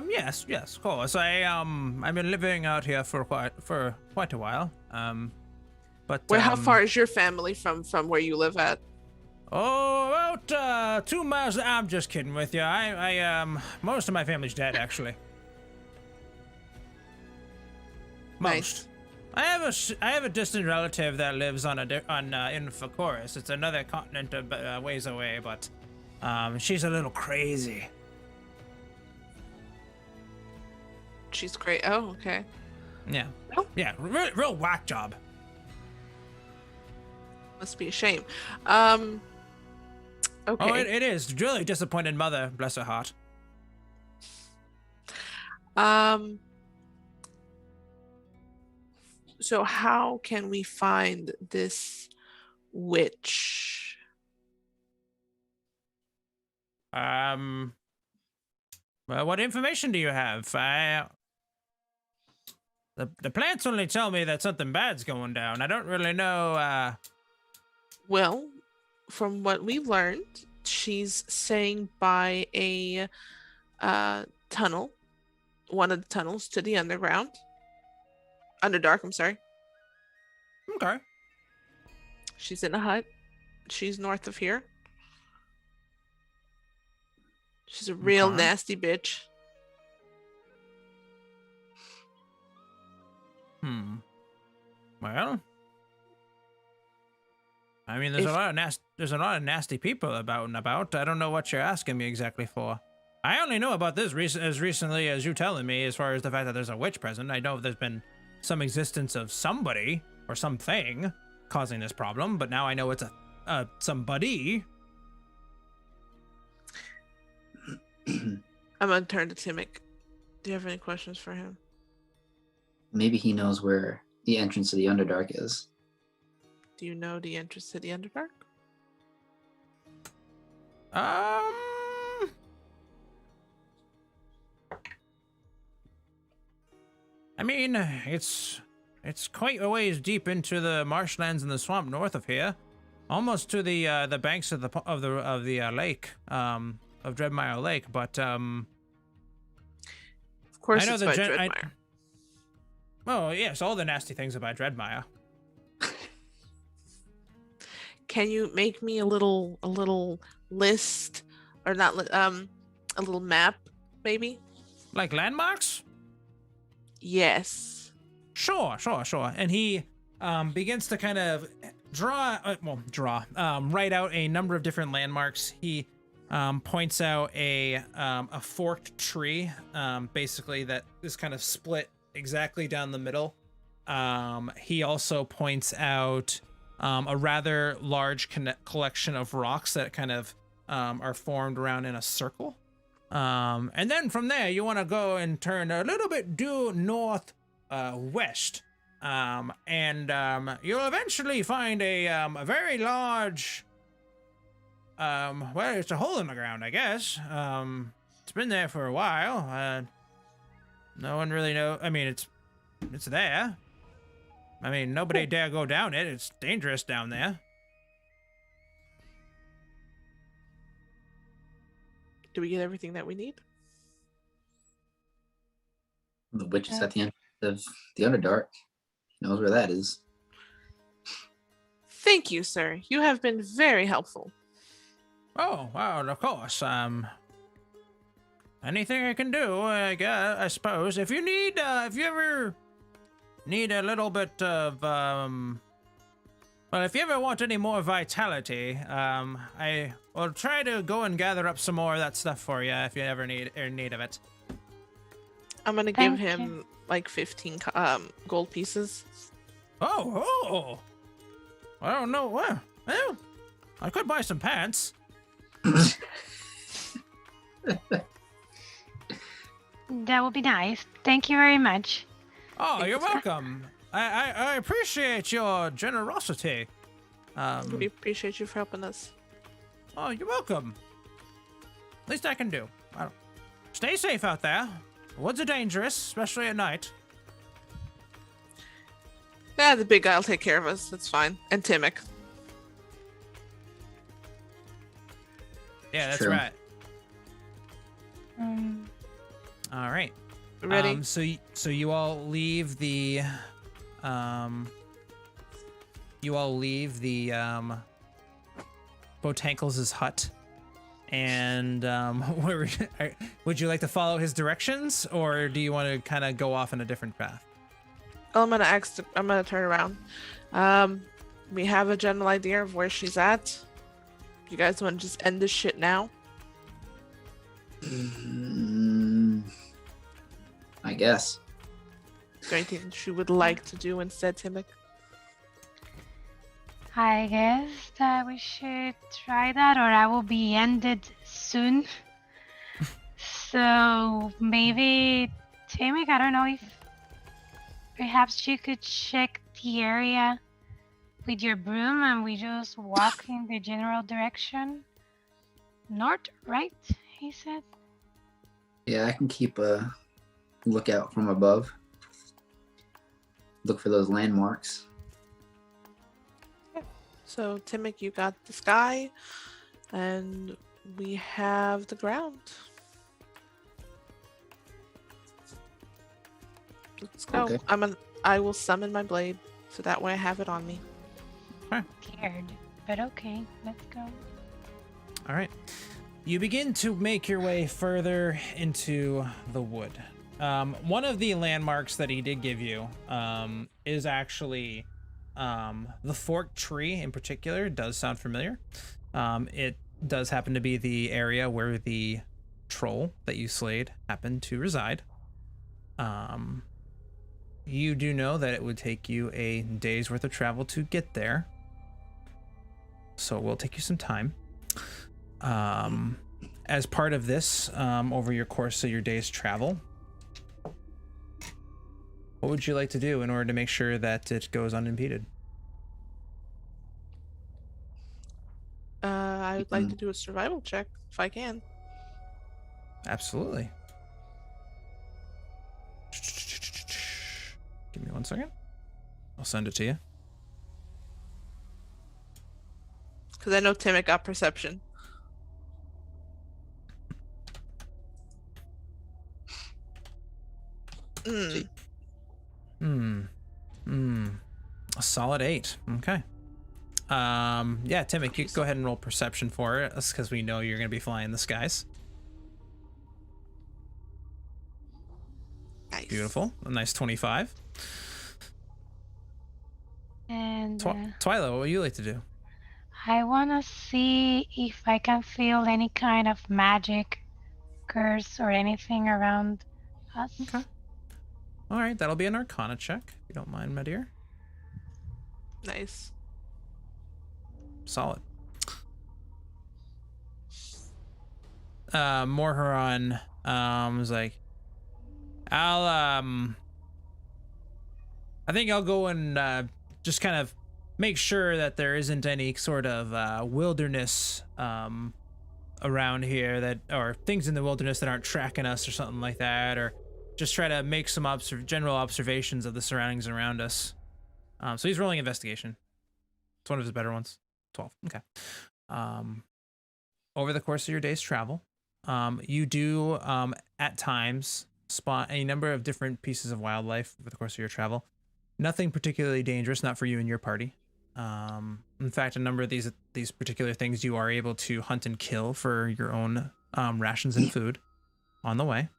A: Yes, of course. I've been living out here for quite a while. But
B: how far is your family from where you live at?
A: Oh, about 2 miles. I'm just kidding with you. I most of my family's dead, actually. Most.
B: Nice.
A: I have a distant relative that lives in Facoris. It's another continent a ways away, but she's a little crazy.
B: She's great. Oh, okay.
A: Yeah.
B: Oh.
A: Yeah, real whack job.
B: Must be a shame. Okay.
A: Oh, it is. Really disappointed mother, bless her heart.
B: So how can we find this witch?
A: Well, what information do you have? The plants only tell me that something bad's going down. I don't really know.
B: Well, from what we've learned, she's staying by a tunnel, one of the tunnels to the Underdark, I'm sorry.
A: Okay.
B: She's in a hut. She's north of here. She's a real nasty bitch.
A: Well, I mean, there's a lot of nasty people about and about. I don't know what you're asking me exactly for. I only know about this as recently as you telling me, as far as the fact that there's a witch present. I know there's been some existence of somebody or something causing this problem, but now I know it's a somebody.
B: I'm gonna turn to Timic. Do you have any questions for him?
D: Maybe he knows where the entrance to the Underdark is.
B: Do you know the entrance to the Underdark?
A: I mean, it's quite a ways deep into the marshlands and the swamp north of here, almost to the banks of the lake, of Dreadmire Lake. But
B: of course,
A: I know
B: it's
A: the
B: by Dreadmire.
A: Oh yes, all the nasty things about Dreadmire.
B: Can you make me a little list, or not? A a little map, maybe?
A: Like landmarks?
B: Yes.
A: Sure. And he begins to kind of write out a number of different landmarks. He points out a forked tree, basically that is kind of split exactly down the middle. He also points out a rather large collection of rocks that kind of are formed around in a circle. And then from there, you want to go and turn a little bit due north west. And you'll eventually find a very large, well, it's a hole in the ground, I guess. It's been there for a while. No one really knows. I mean, it's there. I mean, nobody dare go down it. It's dangerous down there.
B: Do we get everything that we need?
D: The witch is at the end of the Underdark. He knows where that is.
B: Thank you, sir. You have been very helpful.
A: Oh, well, of course. Anything I can do, I guess, I suppose. If you need, if you ever need a little bit of, well, if you ever want any more vitality, I will try to go and gather up some more of that stuff for you if you ever need of it.
B: I'm gonna give him like 15 gold pieces.
A: Oh! I don't know. Well, I could buy some pants.
C: That would be nice. Thank you very much.
A: Oh, you're welcome. I appreciate your generosity.
B: We appreciate you for helping us.
A: Oh, you're welcome. Least I can do. Stay safe out there. Woods are dangerous, especially at night.
B: Yeah, the big guy will take care of us. That's fine. And Timmick.
A: Yeah, that's
D: True.
A: right. All right.
B: Ready?
A: So you all leave the Botankles' hut, and would you like to follow his directions, or do you want to kind of go off in a different path?
B: I'm gonna turn around. We have a general idea of where she's at. You guys want to just end this shit now?
D: I guess.
B: Is there anything she would like to do instead, Timmick?
C: I guess that we should try that, or I will be ended soon. So maybe, Timmick, I don't know if perhaps you could check the area with your broom and we just walk in the general direction. North, right? He said.
D: Yeah, I can keep a lookout from above. Look for those landmarks.
B: So, Timmick, you got the sky, and we have the ground. Let's go.
D: Okay.
B: I will summon my blade, so that way I have it on me.
C: Scared, but okay, let's go.
A: All right. You begin to make your way further into the wood. One of the landmarks that he did give you is actually the forked tree in particular. It does sound familiar. It does happen to be the area where the troll that you slayed happened to reside. You do know that it would take you a day's worth of travel to get there. So it will take you some time. As part of this, over your course of your day's travel, what would you like to do in order to make sure that it goes unimpeded?
B: I would like to do a survival check, if I can.
A: Absolutely. Give me 1 second. I'll send it to you.
B: Because I know Timmick got perception.
A: A solid 8. Okay. Yeah, Timmick, you go ahead and roll perception for it, because we know you're going to be flying the skies. Beautiful. A nice 25.
C: And
A: Twyla, what would you like to do?
C: I want to see if I can feel any kind of magic, curse, or anything around us.
A: Okay. All right, that'll be an Arcana check, if you don't mind, my dear.
B: Nice.
A: Solid. Morharon was like, I think I'll go and just kind of make sure that there isn't any sort of wilderness around here, that, or things in the wilderness that aren't tracking us or something like that, or just try to make some general observations of the surroundings around us. So he's rolling investigation. It's one of his better ones. 12. Okay. Over the course of your day's travel, you do at times spot a number of different pieces of wildlife over the course of your travel. Nothing particularly dangerous, not for you and your party. In fact, a number of these particular things you are able to hunt and kill for your own rations and food on the way.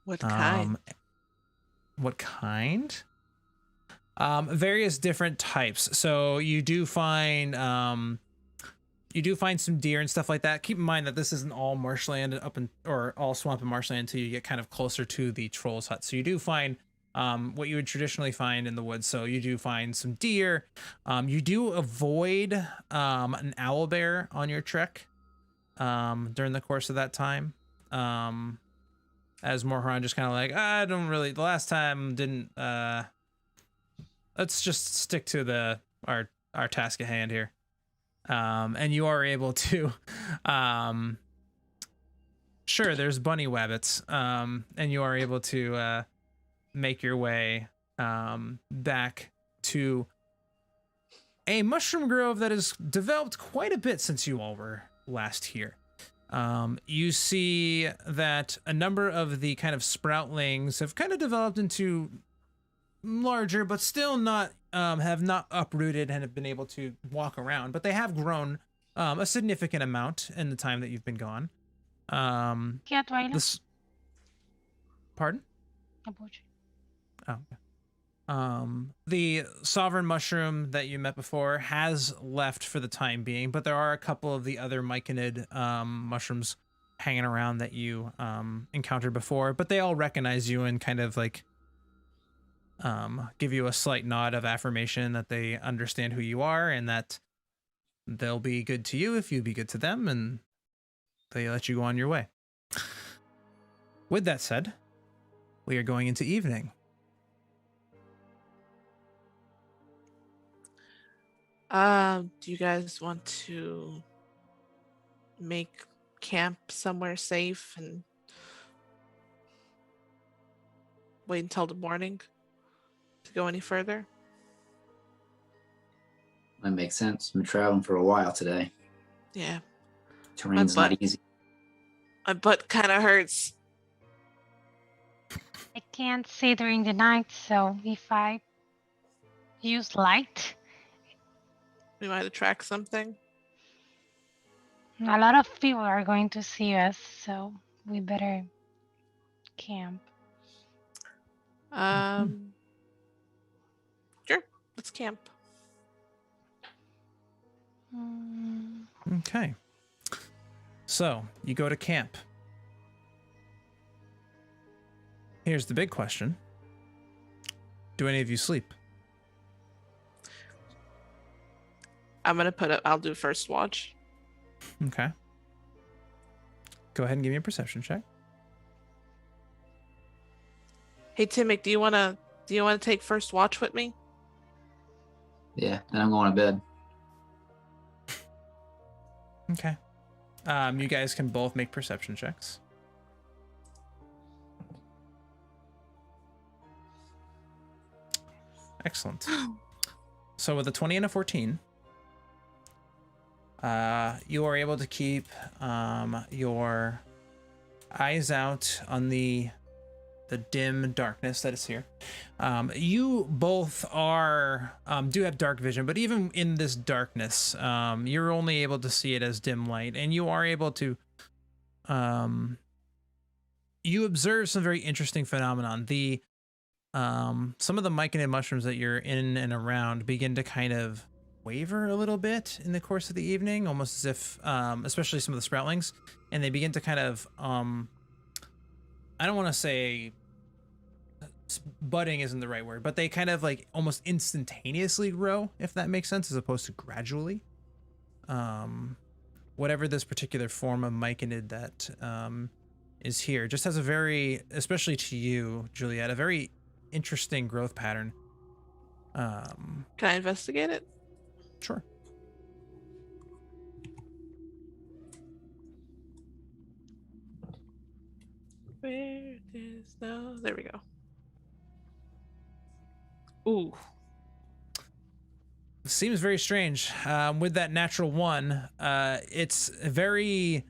B: What kind?
A: What kind? Various different types. So you do find some deer and stuff like that. Keep in mind that this isn't all marshland or all swamp and marshland until you get kind of closer to the troll's hut. So you do find what you would traditionally find in the woods. So you do find some deer. You do avoid an owl bear on your trek during the course of that time. As Morharon just kind of like, I don't really, the last time didn't, let's just stick to our task at hand here. And you are able to, sure, there's bunny wabbits, and you are able to make your way back to a mushroom grove that has developed quite a bit since you all were last here. You see that a number of the kind of sproutlings have kind of developed into larger, but still not have not uprooted and have been able to walk around, but they have grown a significant amount in the time that you've been gone. Pardon? Oh. Okay. The sovereign mushroom that you met before has left for the time being, but there are a couple of the other myconid mushrooms hanging around that you encountered before, but they all recognize you and kind of like give you a slight nod of affirmation that they understand who you are and that they'll be good to you if you be good to them, and they let you go on your way. With that said, we are going into evening.
B: Do you guys want to make camp somewhere safe and wait until the morning to go any further?
D: That makes sense. I've been traveling for a while today.
B: Yeah.
D: Terrain's not easy.
B: My butt kind of hurts.
C: I can't see during the night, so if I use light,
B: We might attract something.
C: a lot of people are going to see us, so we better camp.
B: Sure. Let's camp.
A: Okay. So, you go to camp. Here's the big question. Do any of you sleep?
B: I'll do first watch.
A: Okay. Go ahead and give me a perception check.
B: Hey Timmick, do you wanna take first watch with me?
D: Yeah, and I'm going to bed.
A: Okay. You guys can both make perception checks. Excellent. So with a 20 and a 14, you are able to keep your eyes out on the dim darkness that is here. You both do have dark vision, but even in this darkness, you're only able to see it as dim light, and you are able to you observe some very interesting phenomenon. The some of the myconid mushrooms that you're in and around begin to kind of waver a little bit in the course of the evening, almost as if, especially some of the sproutlings, and they begin to kind of, I don't want to say budding isn't the right word, but they kind of like almost instantaneously grow, if that makes sense, as opposed to gradually. Whatever this particular form of myconid that is here just has a very, especially to you, Juliet, a very interesting growth pattern.
B: Can I investigate it?
A: Sure.
B: Where is the... There we go. Ooh.
A: Seems very strange. With that natural one, it's very...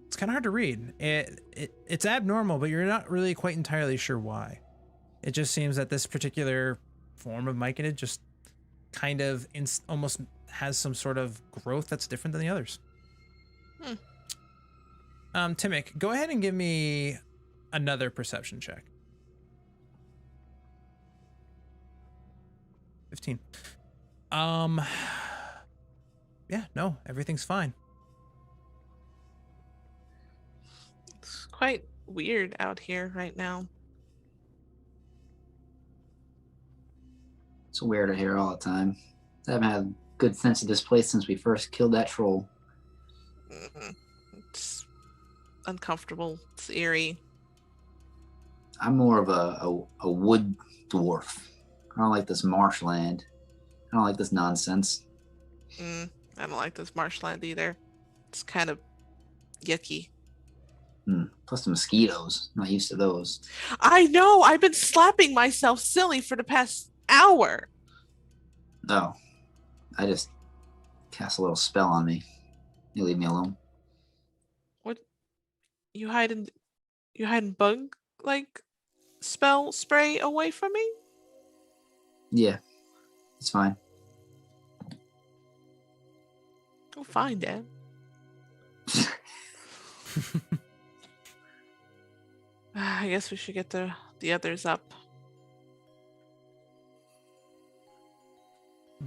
A: It's kind of hard to read. It's abnormal, but you're not really quite entirely sure why. It just seems that this particular form of myconid just kind of almost has some sort of growth that's different than the others. Timmick, go ahead and give me another perception check. 15. Yeah, no, everything's fine.
B: It's quite weird out here right now.
D: It's weird out here all the time. I haven't had a good sense of this place since we first killed that troll.
B: It's uncomfortable. It's eerie.
D: I'm more of a wood dwarf. I don't like this marshland. I don't like this nonsense.
B: I don't like this marshland either. It's kind of yucky.
D: Plus the mosquitoes. I'm not used to those.
B: I know. I've been slapping myself silly for the past hour.
D: Oh. I just cast a little spell on me. You leave me alone.
B: What? You hiding bug like spell spray away from me?
D: Yeah. It's fine.
B: Oh, fine, Dad. I guess we should get the others up.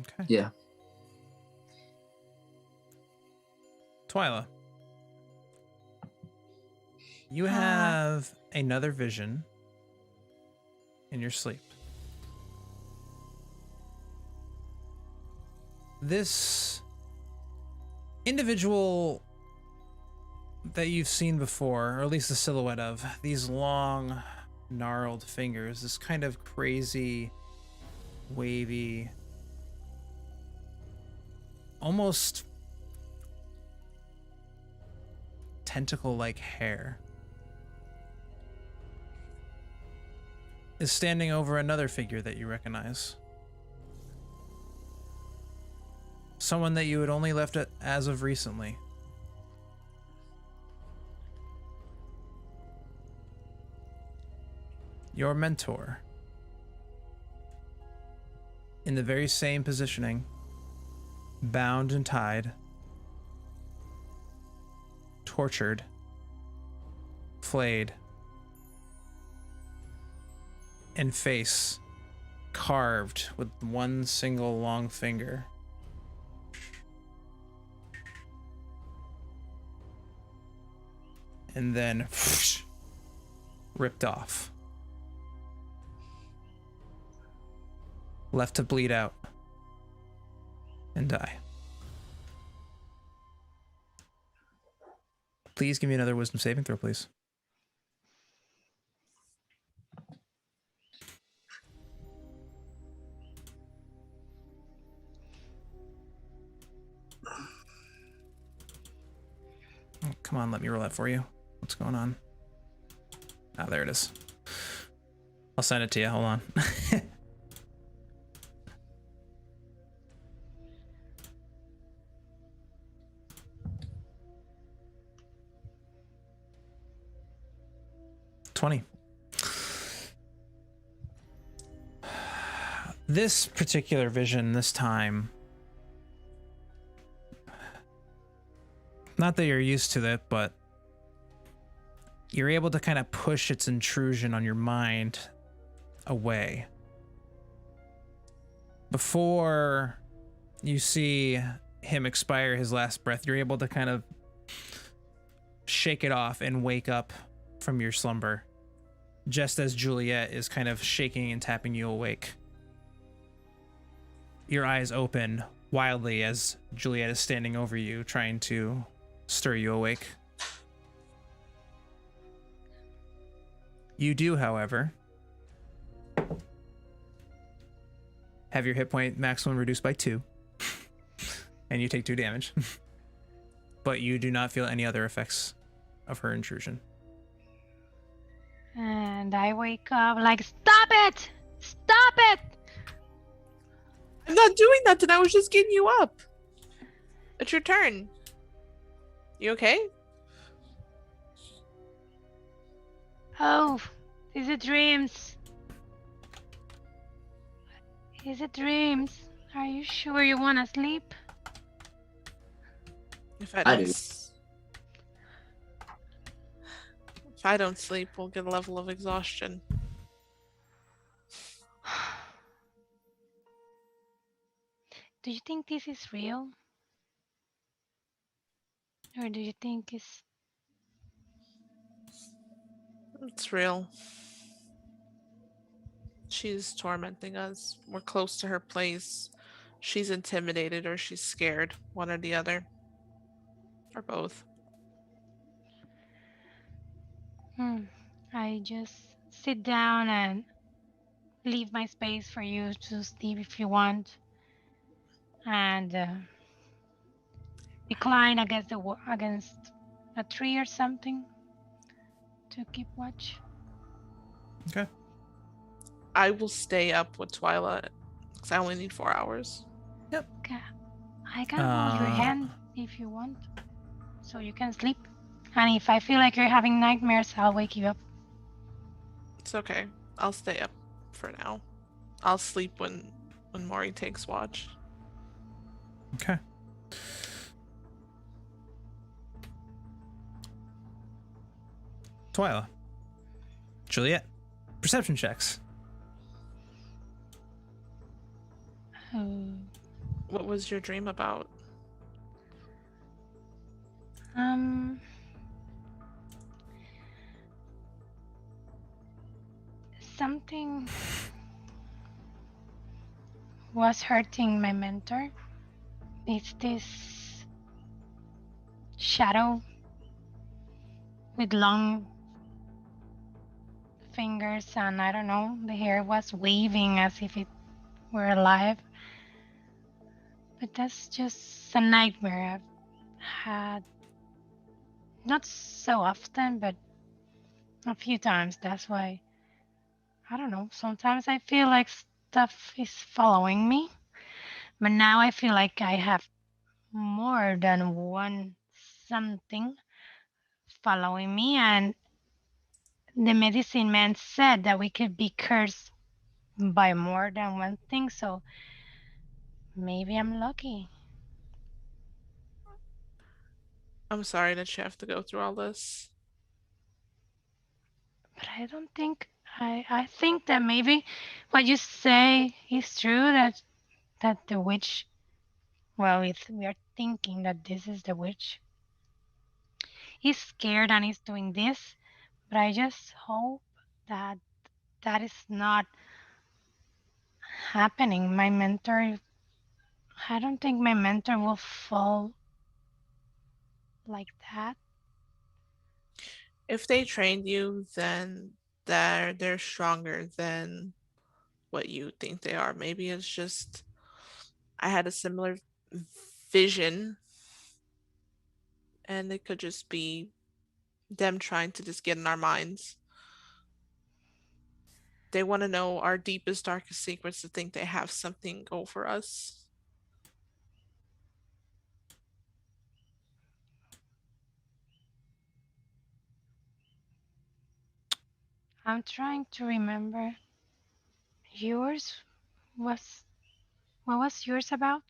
A: Okay.
D: Yeah.
A: Twyla, you have another vision in your sleep. This individual that you've seen before, or at least the silhouette of, these long, gnarled fingers, this kind of crazy, wavy, almost tentacle-like hair, is standing over another figure that you recognize. Someone that you had only left as of recently. Your mentor. In the very same positioning, bound and tied, tortured, flayed, and face carved with one single long finger. And then whoosh, ripped off. Left to bleed out and die. Please give me another wisdom saving throw, please. Oh, come on, let me roll that for you. What's going on? Ah, there it is. I'll send it to you. Hold on. $20. This particular vision, this time, not that you're used to it, but you're able to kind of push its intrusion on your mind away. Before you see him expire his last breath, you're able to kind of shake it off and wake up from your slumber, just as Juliet is kind of shaking and tapping you awake. Your eyes open wildly as Juliet is standing over you, trying to stir you awake. You do, however, have your hit point maximum reduced by 2, and you take 2 damage. But you do not feel any other effects of her intrusion.
C: And I wake up like, stop it! Stop it!
B: I'm not doing nothing. I was just getting you up. It's your turn. You okay?
C: Oh, is it dreams? Is it dreams? Are you sure you want to sleep?
B: If I
D: I
B: don't,
D: do.
B: if I don't sleep, we'll get a level of exhaustion.
C: Do you think this is real? Or do you think it's...
B: It's real. She's tormenting us. We're close to her place. She's intimidated or she's scared. One or the other. Or both.
C: I just sit down and leave my space for you to sleep if you want. And recline against against a tree or something to keep watch.
A: Okay.
B: I will stay up with Twyla because I only need 4 hours.
C: Okay. I can hold your hand if you want, so you can sleep. And if I feel like you're having nightmares, I'll wake you up.
B: It's okay. I'll stay up for now. I'll sleep when Maury takes watch.
A: Okay. Twyla. Juliet. Perception checks.
B: What was your dream about?
C: Something was hurting my mentor. It's this shadow with long fingers, and I don't know, the hair was waving as if it were alive. But that's just a nightmare I've had, not so often, but a few times. That's why, I don't know, sometimes I feel like stuff is following me, but now I feel like I have more than one something following me, and the medicine man said that we could be cursed by more than one thing, so maybe I'm lucky.
B: I'm sorry that you have to go through all this.
C: But I don't think I think that maybe what you say is true, that the witch, well, if we are thinking that this is the witch, he's scared and he's doing this, but I just hope that that is not happening. My mentor, I don't think my mentor will fall like that.
B: If they trained you, then they're stronger than what you think they are. Maybe it's just I had a similar vision, and it could just be them trying to just get in our minds. They want to know our deepest, darkest secrets to think they have something over us.
C: I'm trying to remember. Yours was, what was yours about?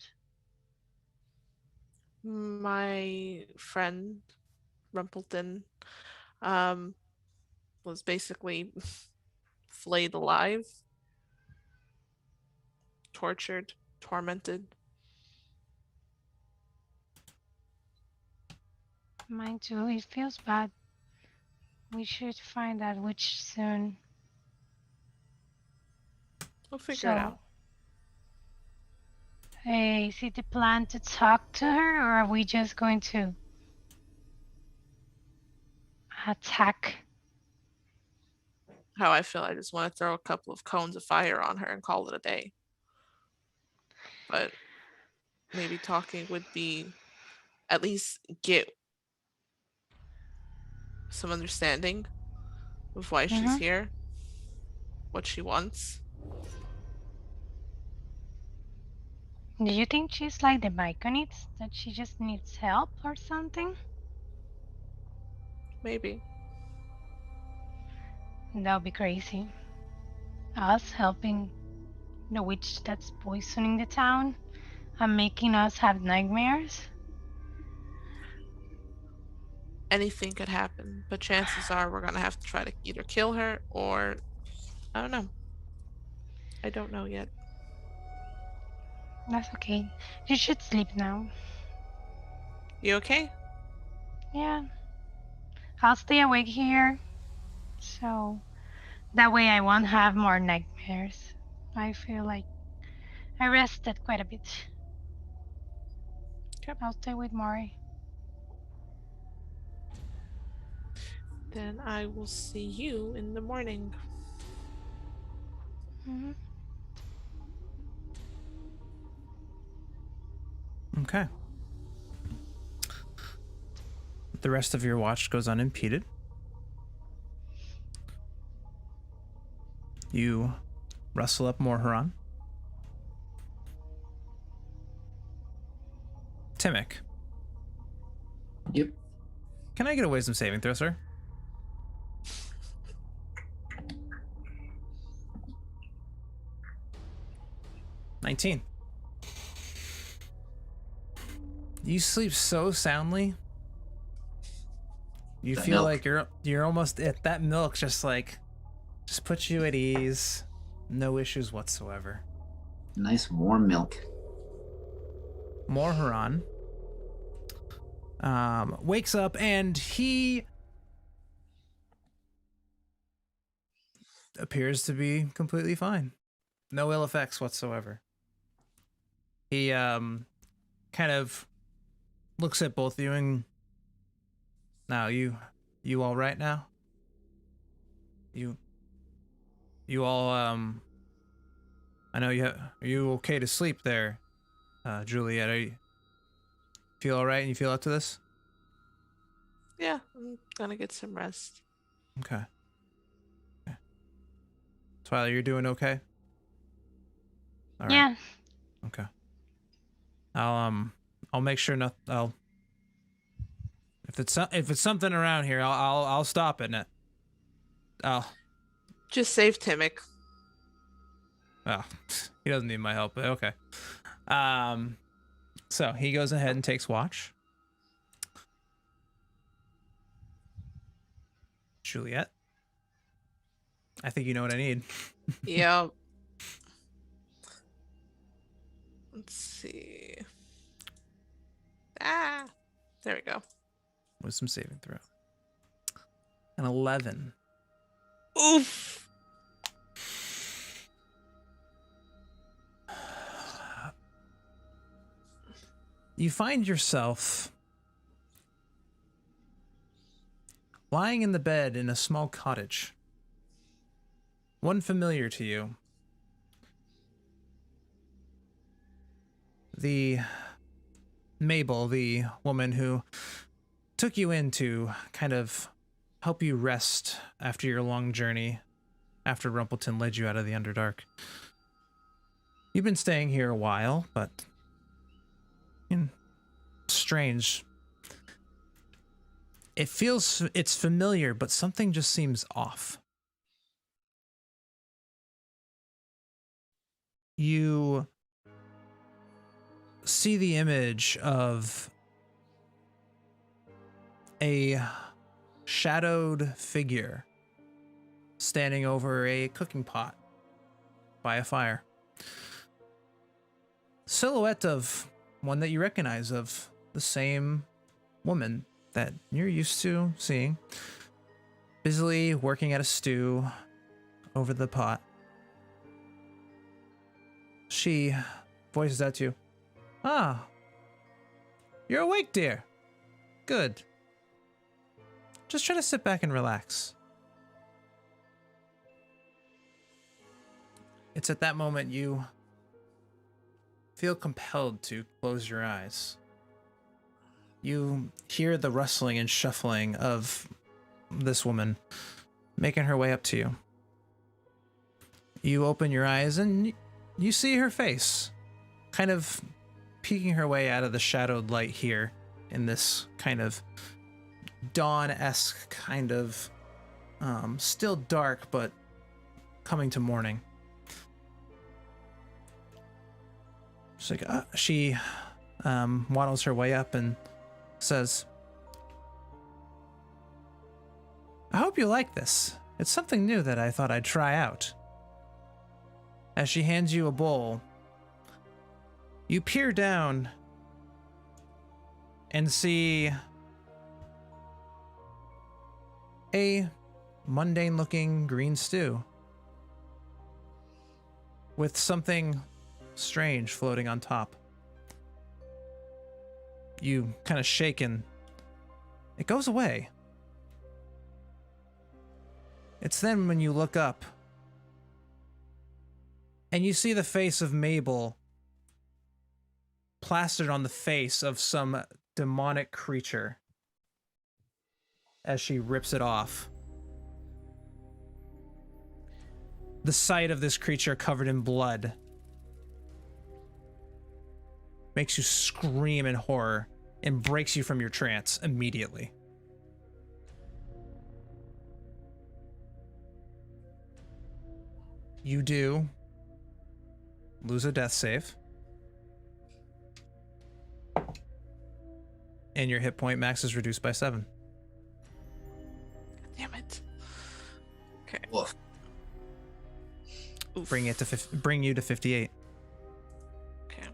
B: My friend Rumpleton, um, was basically flayed alive, tortured, tormented.
C: Mine too. It feels bad. We should find that witch soon.
B: We'll figure it
C: So,
B: out.
C: hey, is it the plan to talk to her, or are we just going to attack?
B: How I feel, I just want to throw a couple of cones of fire on her and call it a day. But maybe talking would be at least get some understanding of why she's here, what she wants.
C: Do you think she's like the Myconids, that she just needs help or something?
B: Maybe.
C: That would be crazy. Us helping the witch that's poisoning the town and making us have nightmares?
B: Anything could happen, but chances are we're gonna have to try to either kill her or I don't know. I don't know yet.
C: That's okay. You should sleep now.
B: You okay?
C: Yeah. I'll stay awake here. So that way I won't have more nightmares. I feel like I rested quite a bit.
B: Yep.
C: I'll stay with Mori.
B: Then I will see you in the morning.
C: Mm-hmm.
A: Okay. The rest of your watch goes unimpeded. You rustle up more Huron. Timic.
D: Yep.
A: Can I get a wisdom saving throw, sir? $19. You sleep so soundly. You
D: That
A: feel
D: milk.
A: like you're almost at that milk, just puts you at ease. No issues whatsoever.
D: Nice warm milk.
A: More Huron wakes up and he appears to be completely fine. No ill effects whatsoever. He kind of looks at both of you and now you all right now? You all I know are you okay to sleep there, Juliet? Are you feel all right and you feel up to this?
B: Yeah, I'm gonna get some rest.
A: Okay. Twilight, you're doing okay? All right.
C: Yeah.
A: Okay. I'll make sure I'll if it's something around here, I'll stop it.
B: Just save Timic.
A: Oh, he doesn't need my help, but okay. So he goes ahead and takes watch. Juliet, I think you know what I need.
B: Yep. Let's see. There we go.
A: Wisdom saving throw. An 11.
B: Oof.
A: You find yourself lying in the bed in a small cottage. One familiar to you. The Mabel, the woman who took you in to kind of help you rest after your long journey, after Rumpleton led you out of the Underdark. You've been staying here a while, but strange. It's familiar, but something just seems off. You see the image of a shadowed figure standing over a cooking pot by a fire. Silhouette of one that you recognize, of the same woman that you're used to seeing, busily working at a stew over the pot. She voices out to you. Ah, you're awake, dear. Good. Just try to sit back and relax. It's at that moment you feel compelled to close your eyes. You hear the rustling and shuffling of this woman making her way up to you. You open your eyes and you see her face, kind of peeking her way out of the shadowed light here in this kind of dawn-esque kind of still dark but coming to morning. She's like, she waddles her way up and says, I hope you like this. It's something new that I thought I'd try out. As she hands you a bowl, you peer down and see a mundane-looking green stew with something strange floating on top. You kind of shaken. It goes away. It's then when you look up and you see the face of Mabel plastered on the face of some demonic creature as she rips it off. The sight of this creature covered in blood makes you scream in horror and breaks you from your trance immediately. You do lose a death save, and your hit point max is reduced by 7.
B: Damn it. Okay.
D: Woof.
B: Oof.
A: Bring you to 58.
B: Okay.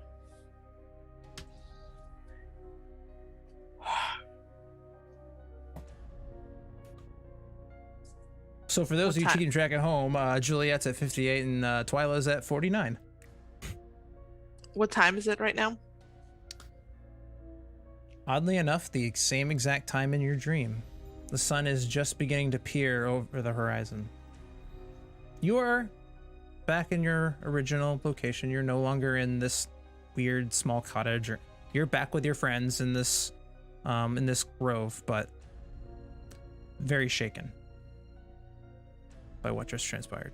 A: So for those
B: What
A: of you
B: time?
A: keeping track at home, Juliet's at 58 and Twyla's at 49.
B: What time is it right now?
A: Oddly enough, the same exact time in your dream. The sun is just beginning to peer over the horizon. You are back in your original location. You're no longer in this weird small cottage. You're back with your friends in this grove, but very shaken by what just transpired.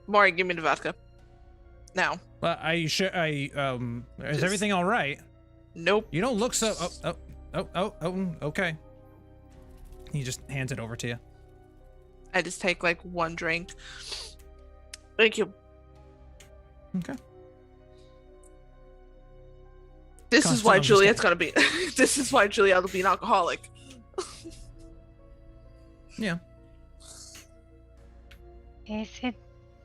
B: Maury, give me the vodka. Now.
A: Is
B: Just-
A: everything all right?
B: Nope.
A: You don't look so. Okay. He just hands it over to you.
B: I just take like one drink. Thank you.
A: Okay.
B: This is why
A: I'm just
B: Juliet's gonna be. This is why Juliet will be an alcoholic.
A: Yeah.
C: Is it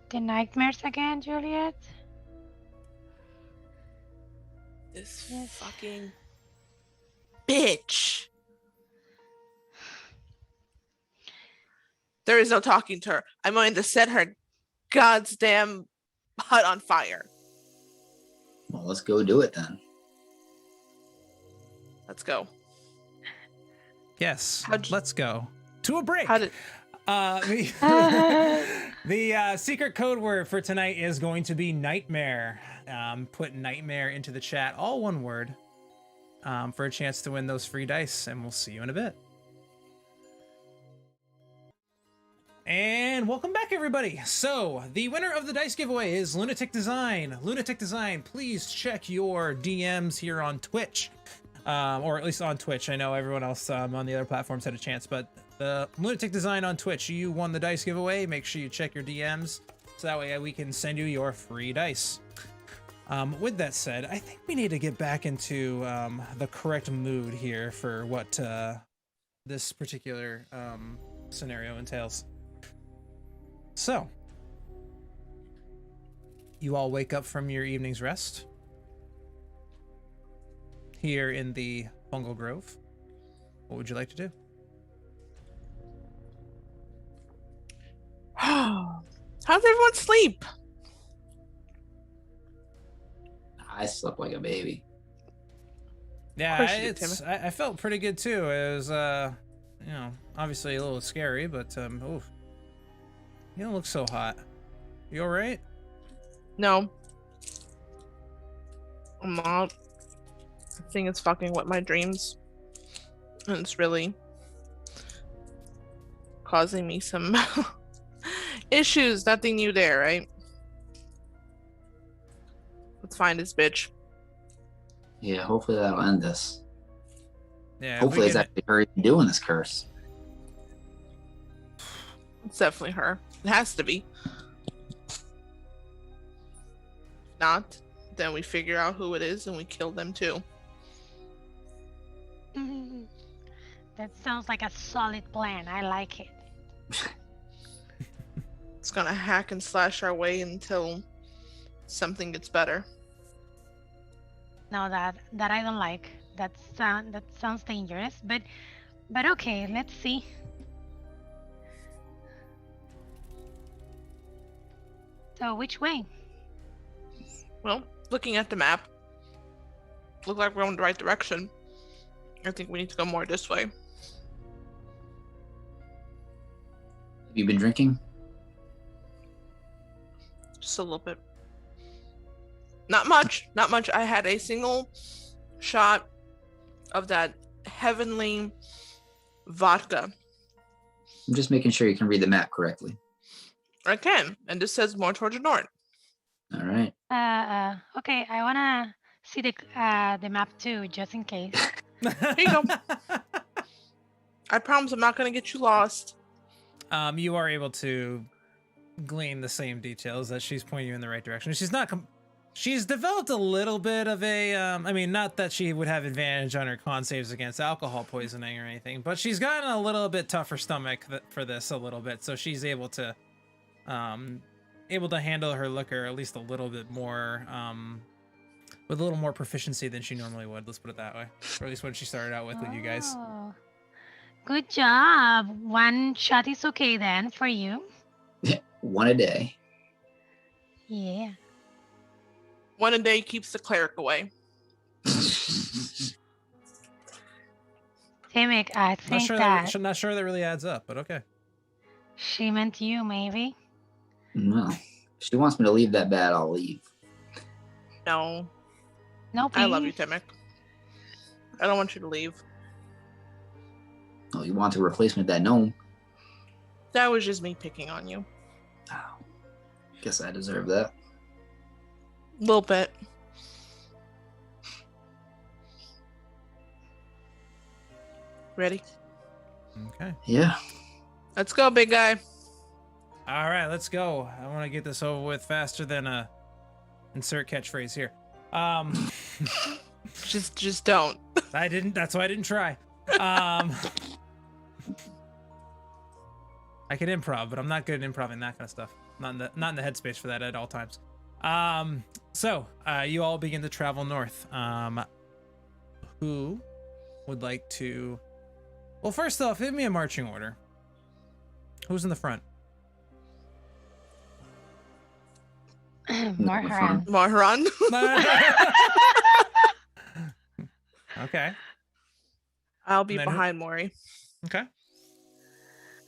C: the nightmares again, Juliet?
B: This
C: Yes.
B: fucking bitch. There is no talking to her. I'm going to set her goddamn hut on fire.
D: Well, let's go do it then.
B: Let's go.
A: Yes.
B: How'd you-
A: Let's go to a break.
B: How did
A: The secret code word for tonight is going to be nightmare. Put nightmare into the chat, all one word, for a chance to win those free dice, and we'll see you in a bit. And welcome back, everybody. So the winner of the dice giveaway is Lunatic Design. Lunatic Design, please check your DMs here on Twitch, or at least on Twitch. I know everyone else on the other platforms had a chance, but the Lunatic Design on Twitch, you won the dice giveaway. Make sure you check your DMs so that way we can send you your free dice. With that said, I think we need to get back into the correct mood here for what this particular scenario entails. So, you all wake up from your evening's rest here in the Fungal Grove. What would you like to do?
B: How does everyone sleep?
D: I slept like a baby.
A: Yeah,
B: course you did,
A: it's
B: Timmy.
A: I felt pretty good too. It was you know, obviously a little scary, but oof. You don't look so hot. You all right?
B: No. I'm not. I think it's fucking with my dreams. And it's really causing me some issues. Nothing new there, right? Let's find this bitch.
D: Yeah, hopefully that'll end this.
A: Yeah.
D: Hopefully it's actually her even doing this curse.
B: It's definitely her. It has to be. If not, then we figure out who it is and we kill them too.
C: That sounds like a solid plan. I like it.
B: It's gonna hack and slash our way until something gets better.
C: No, that I don't like. That sounds dangerous. But okay, let's see. So which way?
B: Well, looking at the map, look like we're going the right direction. I think we need to go more this way.
D: Have you been drinking?
B: Just a little bit. Not much. Not much. I had a single shot of that heavenly vodka.
D: I'm just making sure you can read the map correctly.
B: I can. And this says more towards the north.
D: All right.
C: Okay, I wanna see the map too, just in case.
B: Here you go. I promise I'm not going to get you lost.
A: You are able to glean the same details that she's pointing you in the right direction. She's not. She's developed a little bit of a. I mean, not that she would have advantage on her con saves against alcohol poisoning or anything, but she's gotten a little bit tougher stomach for this a little bit, so she's able to handle her liquor at least a little bit more. With a little more proficiency than she normally would. Let's put it that way. Or at least when she started out with you guys.
C: Oh, good job. One shot is okay then for you.
D: One a day.
C: Yeah.
B: One a day keeps the cleric away.
C: Timmick, I
A: Not
C: think
A: sure
C: that
A: not sure that really adds up, but okay.
C: she meant you, maybe.
D: No. If she wants me to leave that bad, I'll leave.
B: No.
C: No, please.
B: I love you, Timmick. I don't want you to leave.
D: Oh, you want to replace me with that gnome?
B: That was just me picking on you.
D: Oh, guess I deserve that.
B: A little bit. Ready?
A: Okay.
D: Yeah.
B: Let's go, big guy.
A: All right, let's go. I want to get this over with faster than a insert catchphrase here.
B: Just don't.
A: I didn't. That's why I didn't try. I can improv, but I'm not good at improving that kind of stuff. Not in the headspace for that at all times. So you all begin to travel north. Who would like to? Well, first off, give me a marching order. Who's in the front?
C: Marharan.
B: Marharan.
A: Okay.
B: I'll be
A: And then who-
B: behind Maury.
A: Okay.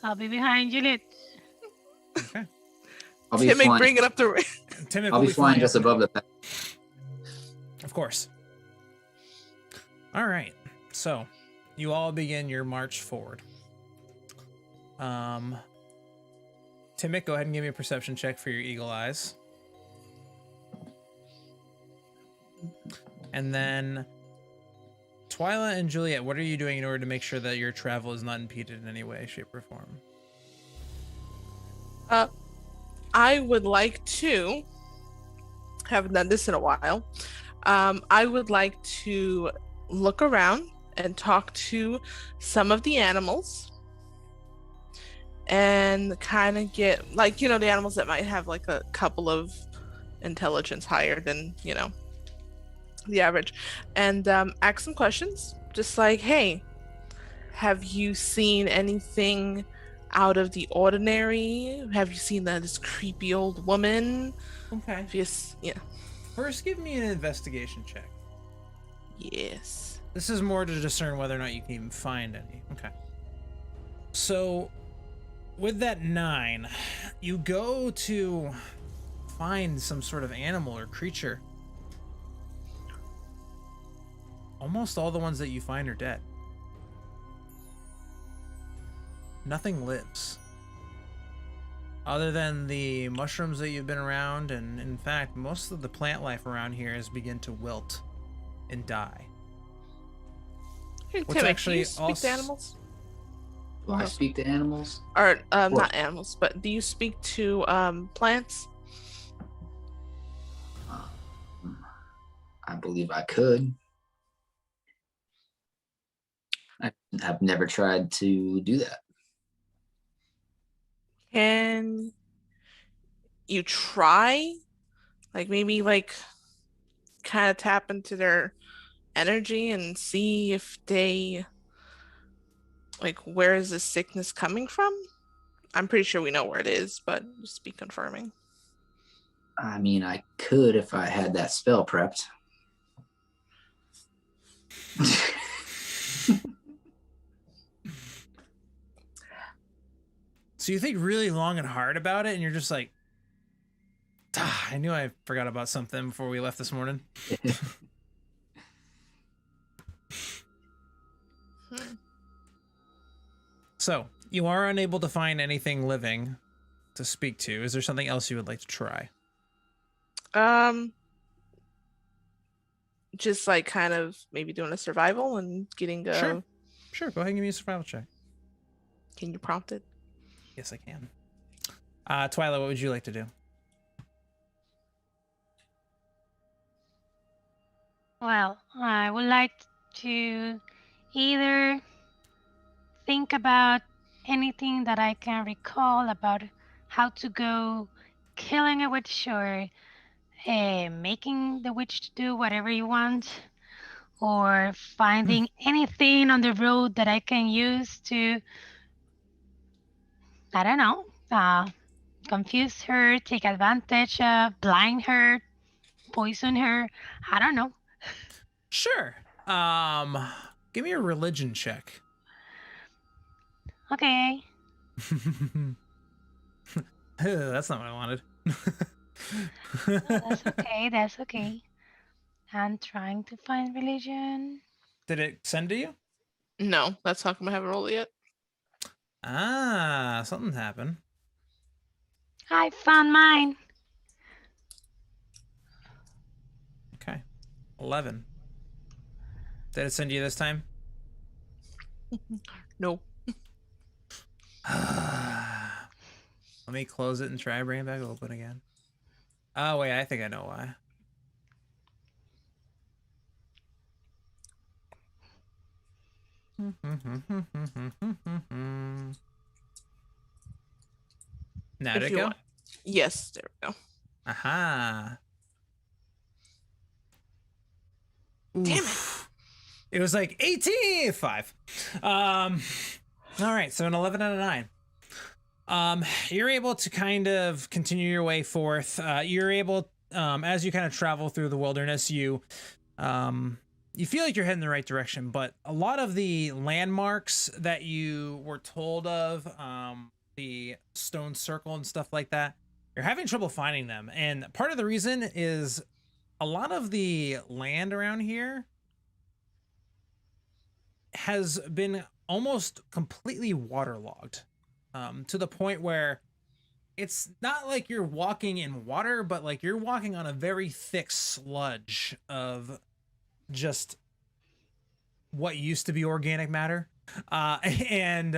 C: I'll be behind Juliet.
A: Okay.
D: I'll be
B: Timmick,
D: flying.
B: bring it up the.
A: Timmick
D: I'll
A: will
D: be flying just
A: up.
D: above the.
A: Of course. All right. So, you all begin your march forward. Timmick, go ahead and give me a perception check for your eagle eyes. And then Twyla and Juliet, what are you doing in order to make sure that your travel is not impeded in any way, shape, or form?
B: I would like to. Haven't done this in a while. I would like to look around and talk to some of the animals and kind of get, like, the animals that might have like a couple of intelligence higher than, the average, and ask some questions. Just like, hey, have you seen anything out of the ordinary? Have you seen this creepy old woman?
A: Okay.
B: Yeah.
A: First, give me an investigation check.
B: Yes.
A: This is more to discern whether or not you can even find any. Okay. So, with that 9, you go to find some sort of animal or creature. Almost all the ones that you find are dead. Nothing lives. Other than the mushrooms that you've been around, and in fact, most of the plant life around here has begun to wilt and die.
B: Hey,
A: What's
B: Timmy,
A: actually
B: do you speak
A: also-
B: to animals?
D: Do I speak to animals?
B: Or
D: What?
B: not animals, but do you speak to plants?
D: I believe I could. I've never tried to do that.
B: Can you try? Like, maybe, like, kind of tap into their energy and see if they, like, where is this sickness coming from? I'm pretty sure we know where it is, but just be confirming.
D: I mean, I could if I had that spell prepped.
A: So you think really long and hard about it, and you're just like, I knew I forgot about something before we left this morning. So, you are unable to find anything living to speak to. Is there something else you would like to try?
B: Just like kind of maybe doing a survival and getting a.
A: Sure. Sure, go ahead and give me a survival check.
B: Can you prompt it?
A: Yes, I can. Twyla, what would you like to do?
C: Well, I would like to either think about anything that I can recall about how to go killing a witch or making the witch do whatever you want, or finding anything on the road that I can use to, I don't know, confuse her, take advantage of, blind her, poison her. I don't know.
A: Sure. Give me a religion check.
C: Okay.
A: That's not what I wanted.
C: Oh, that's okay. That's okay. I'm trying to find religion.
A: Did it send to you?
B: No, that's how come I haven't rolled it yet.
A: Ah, something happened.
C: I found mine.
A: Okay. 11. Did it send you this time?
B: No.
A: Let me close it and try and bring it back open again. Oh, wait, I think I know why. Now did
B: If
A: it
B: you
A: go?
B: want. Yes, there we go.
A: Aha.
B: Damn
A: Oof. It was like 18, 5. All right, so an 11 and a 9. You're able to kind of continue your way forth. You're able, as you kind of travel through the wilderness, you feel like you're heading the right direction, but a lot of the landmarks that you were told of, the stone circle and stuff like that, you're having trouble finding them. And part of the reason is a lot of the land around here has been almost completely waterlogged, to the point where it's not like you're walking in water, but like you're walking on a very thick sludge of just what used to be organic matter. And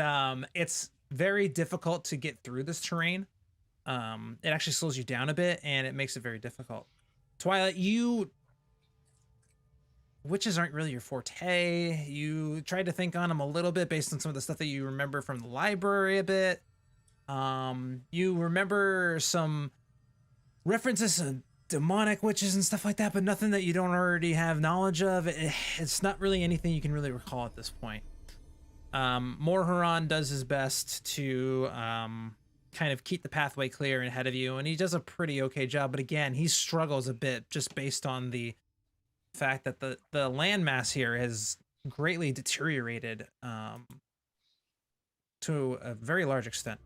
A: it's very difficult to get through this terrain. It actually slows you down a bit and it makes it very difficult. Twilight, you witches aren't really your forte. You tried to think on them a little bit based on some of the stuff that you remember from the library a bit. You remember some references to demonic witches and stuff like that, but nothing that you don't already have knowledge of. It's not really anything you can really recall at this point. Morharon does his best to kind of keep the pathway clear ahead of you, and he does a pretty okay job, but again, he struggles a bit just based on the fact that the landmass here has greatly deteriorated to a very large extent.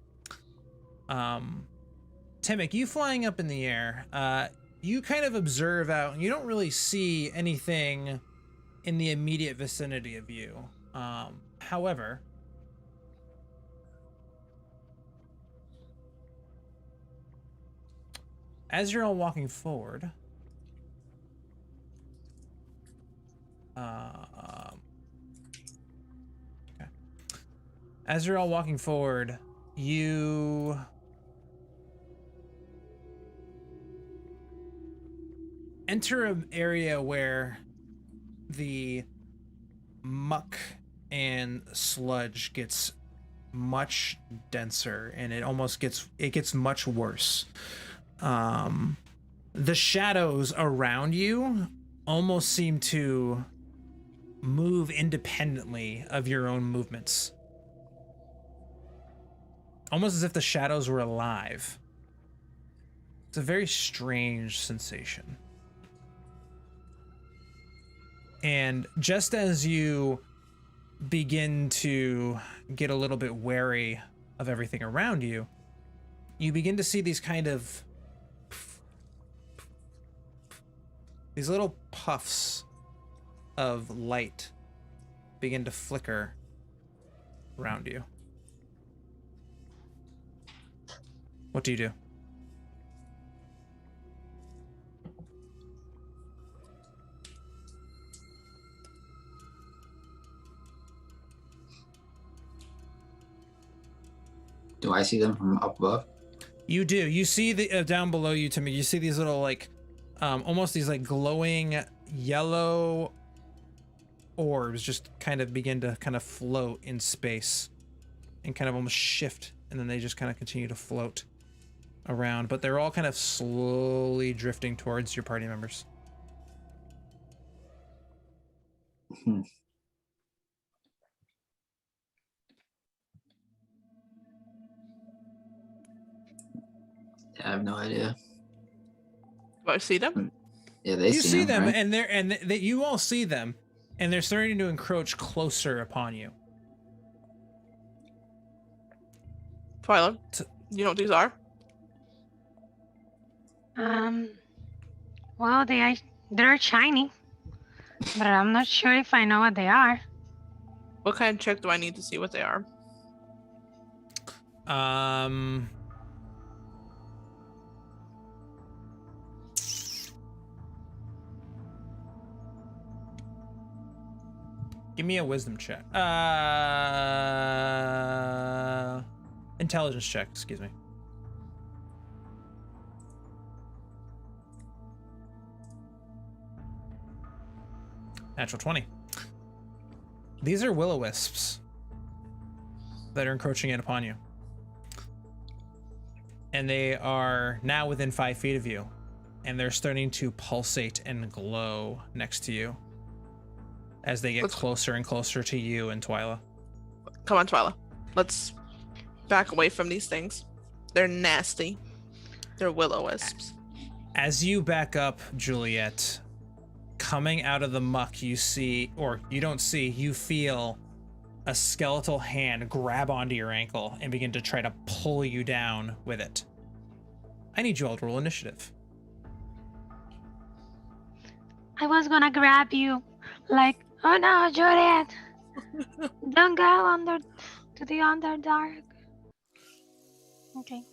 A: Timmick, you flying up in the air, you kind of observe out, and you don't really see anything in the immediate vicinity of you. However, as you're all walking forward, okay. As you're all walking forward, you enter an area where the muck and sludge gets much denser, and it gets much worse. The shadows around you almost seem to move independently of your own movements, almost as if the shadows were alive. It's a very strange sensation. And just as you begin to get a little bit wary of everything around you, you begin to see these kind of these little puffs of light begin to flicker around you. What do you do?
D: Do I see them from up above?
A: You do. You see the down below you, Timmy. You see these little like, almost these like glowing yellow orbs just kind of begin to kind of float in space and kind of almost shift, and then they just kind of continue to float around. But they're all kind of slowly drifting towards your party members.
D: I have no idea.
B: Do I see them?
D: Yeah, they
A: You see them,
D: right?
A: and you all see them, and they're starting to encroach closer upon you.
B: Twyla, you know what these are?
C: Well, they're shiny, but I'm not sure if I know what they are.
B: What kind of check do I need to see what they are?
A: Give me a wisdom check. Intelligence check, excuse me. Natural 20. These are Willow Wisps that are encroaching in upon you. And they are now within 5 feet of you. And they're starting to pulsate and glow next to you as they get closer and closer to you and Twyla.
B: Come on, Twyla. Let's back away from these things. They're nasty. They're Willow Wisps.
A: As you back up, Juliet, coming out of the muck, you see, or you don't see, you feel a skeletal hand grab onto your ankle and begin to try to pull you down with it. I need you all to roll initiative.
C: I was gonna grab you, like, oh no, Juliet, don't go to the Underdark. Okay.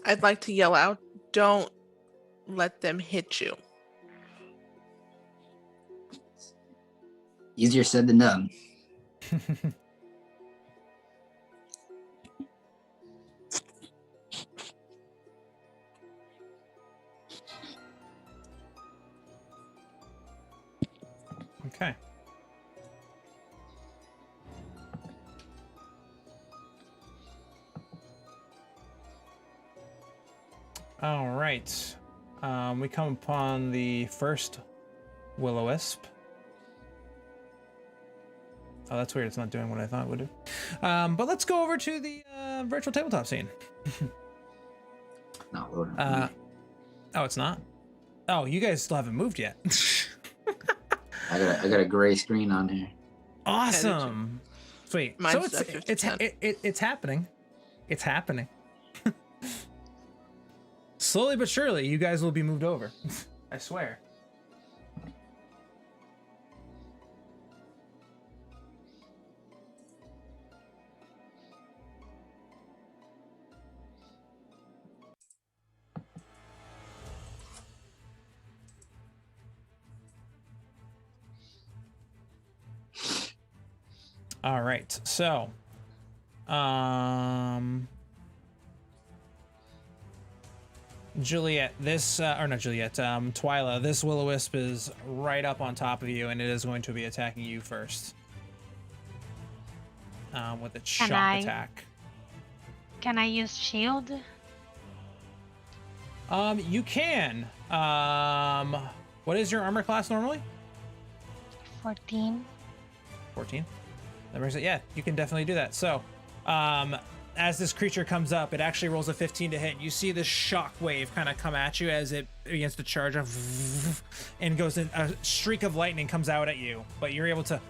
B: I'd like to yell out, don't let them hit you.
D: Easier said than done.
A: Okay. All right. We come upon the first Willow Wisp. Oh, that's weird. It's not doing what I thought it would do. But let's go over to the virtual tabletop scene.
D: Not loading.
A: Oh, it's not? Oh, you guys still haven't moved yet.
D: I got a gray screen on here.
A: Awesome. Sweet.
B: Mine's
A: So it's happening. It's happening. Slowly but surely, you guys will be moved over. I swear. All right, so, Juliet, or not Juliet, Twyla, this Will-O-Wisp is right up on top of you, and it is going to be attacking you first. With its shock attack.
C: Can I use shield?
A: You can. What is your armor class normally?
C: 14.
A: 14. That brings it. Yeah, you can definitely do that. So, as this creature comes up, it actually rolls a 15 to hit. You see this shock wave kind of come at you as it begins to charge, and goes in. A streak of lightning comes out at you, but you're able to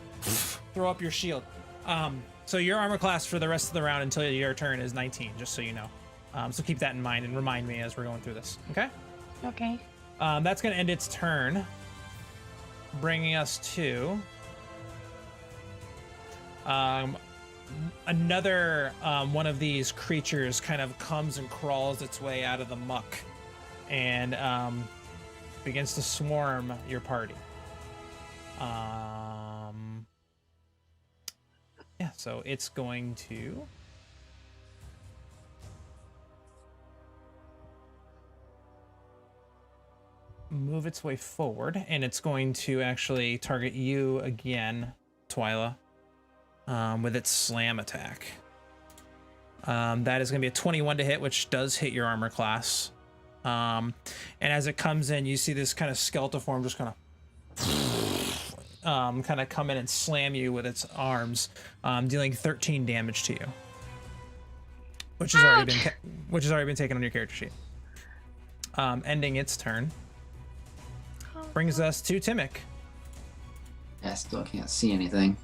A: throw up your shield. So your armor class for the rest of the round until your turn is 19, just so you know. So keep that in mind and remind me as we're going through this. Okay.
C: Okay.
A: That's going to end its turn, bringing us to another one of these creatures kind of comes and crawls its way out of the muck and begins to swarm your party. Yeah, so it's going to move its way forward, and it's going to actually target you again, Twyla. With its slam attack. That is going to be a 21 to hit, which does hit your armor class. And as it comes in, you see this kind of skeletal form just kind of come in and slam you with its arms, dealing 13 damage to you, which has already been taken on your character sheet. Ending its turn. Brings us to Timic.
D: Yeah, I still can't see anything.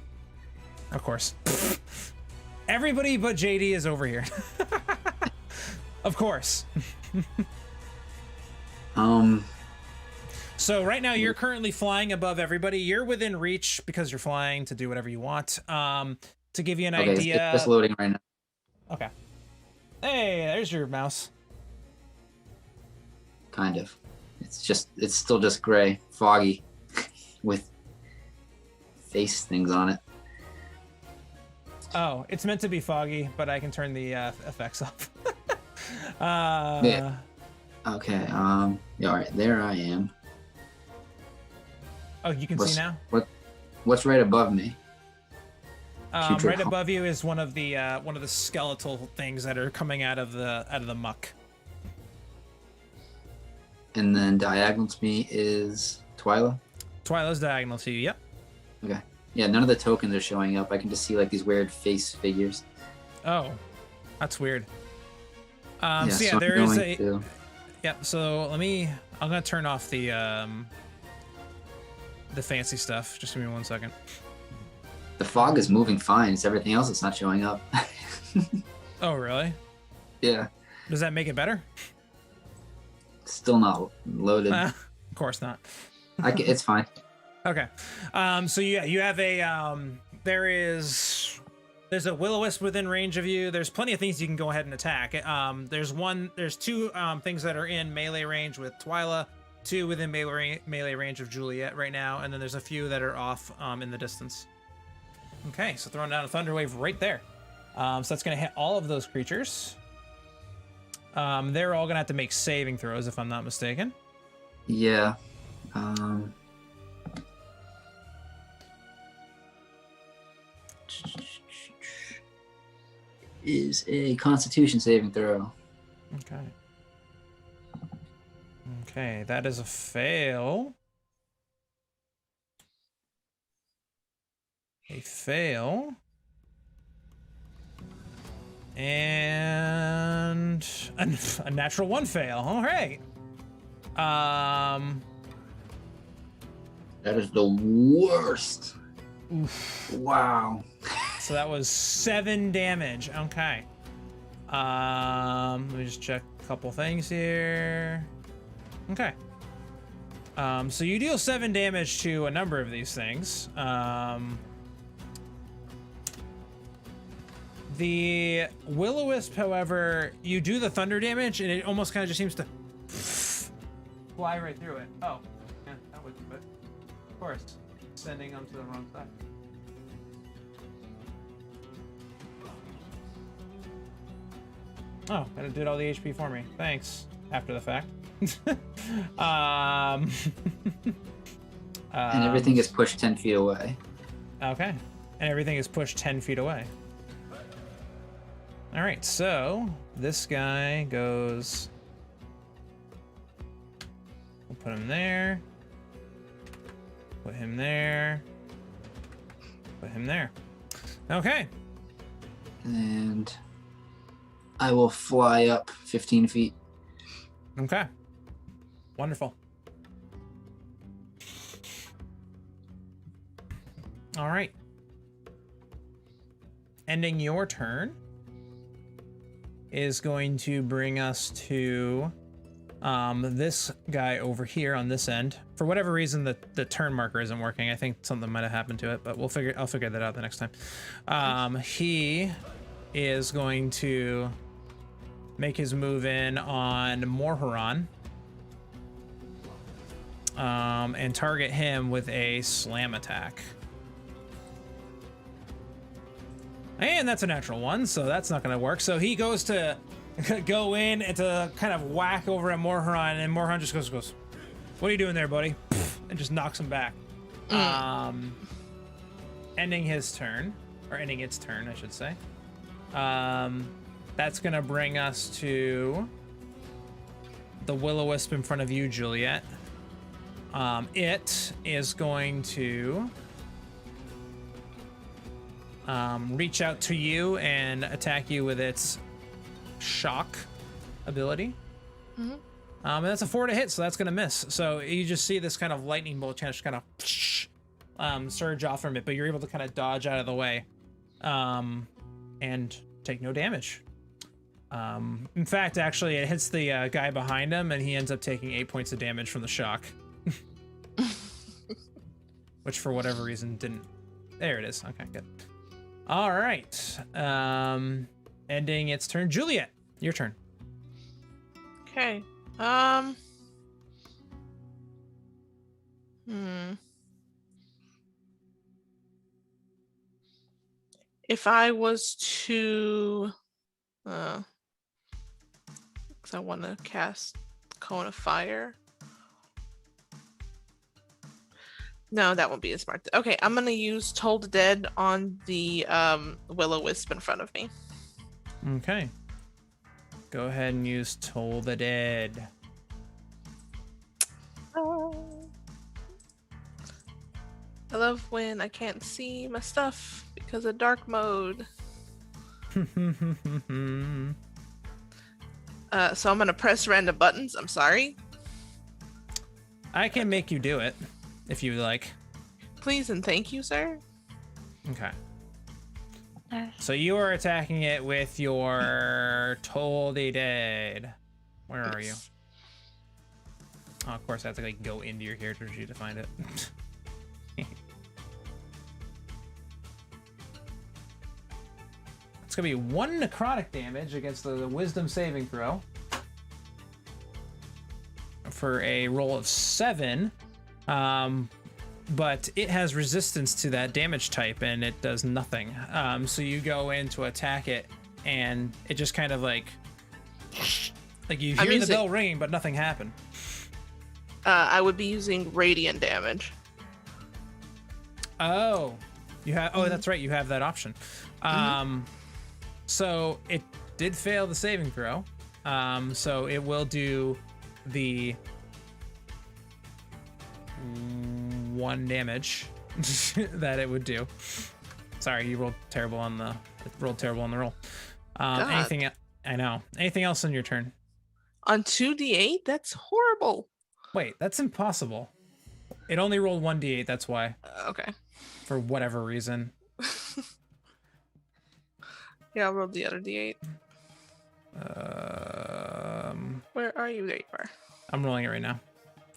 A: Of course. Everybody but JD is over here. Of course. So right now you're currently flying above everybody. You're within reach because you're flying to do whatever you want. To give you an idea.
D: It's just loading right now.
A: Okay. Hey, there's your mouse.
D: Kind of. It's still just gray, foggy, with face things on it.
A: Oh, it's meant to be foggy, but I can turn the effects off.
D: Yeah. Okay. Yeah. All right. There I am.
A: Oh, you can see now.
D: What's right above me?
A: Right above you is one of the skeletal things that are coming out of the muck.
D: And then diagonal to me is Twyla.
A: Twyla's diagonal to you. Yep.
D: Okay. Yeah, none of the tokens are showing up. I can just see like these weird face figures.
A: Oh, that's weird.
D: Yeah,
A: so yeah,
D: so
A: there is a.
D: to...
A: Yep. So I'm gonna turn off the fancy stuff. Just give me 1 second.
D: The fog is moving fine. It's everything else that's not showing up.
A: Oh, really?
D: Yeah.
A: Does that make it better?
D: Still not loaded.
A: Of course not.
D: It's fine.
A: Okay. So yeah, you have a there is There's a Willow Wisp within range of you. There's plenty of things you can go ahead and attack. There's two things that are in melee range with Twyla, 2 within melee range of Juliet right now, and then there's a few that are off in the distance. Okay, so throwing down a Thunder Wave right there. So that's going to hit all of those creatures. They're all going to have to make saving throws, if I'm not mistaken.
D: Yeah. Is a Constitution saving throw.
A: Okay. Okay, that is a fail. A fail. And a natural 1 fail. All right.
D: That is the worst.
A: Oof.
D: Wow.
A: So that was 7 damage. Okay. Let me just check a couple things here. Okay. So you deal 7 damage to a number of these things. The Will-O-Wisp, however, you do the thunder damage, and it almost kind of just seems to fly right through it. Oh, yeah, that would do it. Of course, sending them to the wrong side. Oh, and it did all the HP for me. Thanks. After the fact.
D: And everything is pushed 10 feet away.
A: Okay. And everything is pushed 10 feet away. All right, so this guy goes... We'll put him there. Put him there. Put him there. Okay.
D: And I will fly up 15 feet.
A: Okay. Wonderful. All right. Ending your turn is going to bring us to this guy over here on this end. For whatever reason, the turn marker isn't working. I think something might have happened to it, but I'll figure that out the next time. He is going to make his move in on Morharon. And target him with a slam attack. And that's a natural 1, so that's not going to work. So he goes to go in and to kind of whack over at Morharon, and Morharon just goes, "What are you doing there, buddy?" And just knocks him back. Ending his turn, or ending its turn, I should say. That's going to bring us to the Will-O-Wisp in front of you, Juliet. It is going to reach out to you and attack you with its shock ability.
B: Mm-hmm.
A: And that's a 4 to hit, so that's going to miss. So you just see this kind of lightning bolt just kind of surge off from it, but you're able to kind of dodge out of the way and take no damage. In fact, actually, it hits the guy behind him, and he ends up taking 8 points of damage from the shock. Which, for whatever reason, didn't... There it is. Okay, good. All right. Ending its turn. Juliet, your turn.
B: Okay. If I was to... because I want to cast Cone of Fire. No, that won't be as smart. Okay, I'm gonna use Toll the Dead on the Will-O-Wisp in front of me.
A: Okay. Go ahead and use Toll the Dead.
B: I love when I can't see my stuff because of dark mode. So I'm gonna press random buttons. I'm sorry.
A: I can make you do it if you like.
B: Please and thank you, sir.
A: Okay. So you are attacking it with your Toll the Dead. Where are you? Oh, of course, I have to like go into your character sheet to find it. It's gonna be 1 necrotic damage against the wisdom saving throw for a roll of 7. But it has resistance to that damage type and it does nothing. So you go in to attack it and it just kind of like you hear the bell ringing, but nothing happened.
B: I would be using radiant damage.
A: Oh, you have. Oh, that's right. You have that option. So it did fail the saving throw. So it will do the 1 damage that it would do. Sorry, you rolled terrible on the roll. Anything? I know. Anything else on your turn?
B: On 2d8? That's horrible.
A: Wait, that's impossible. It only rolled 1d8. That's why.
B: Okay.
A: For whatever reason.
B: Yeah, I'll roll the other d8. Where are you? There you are.
A: I'm rolling it right now.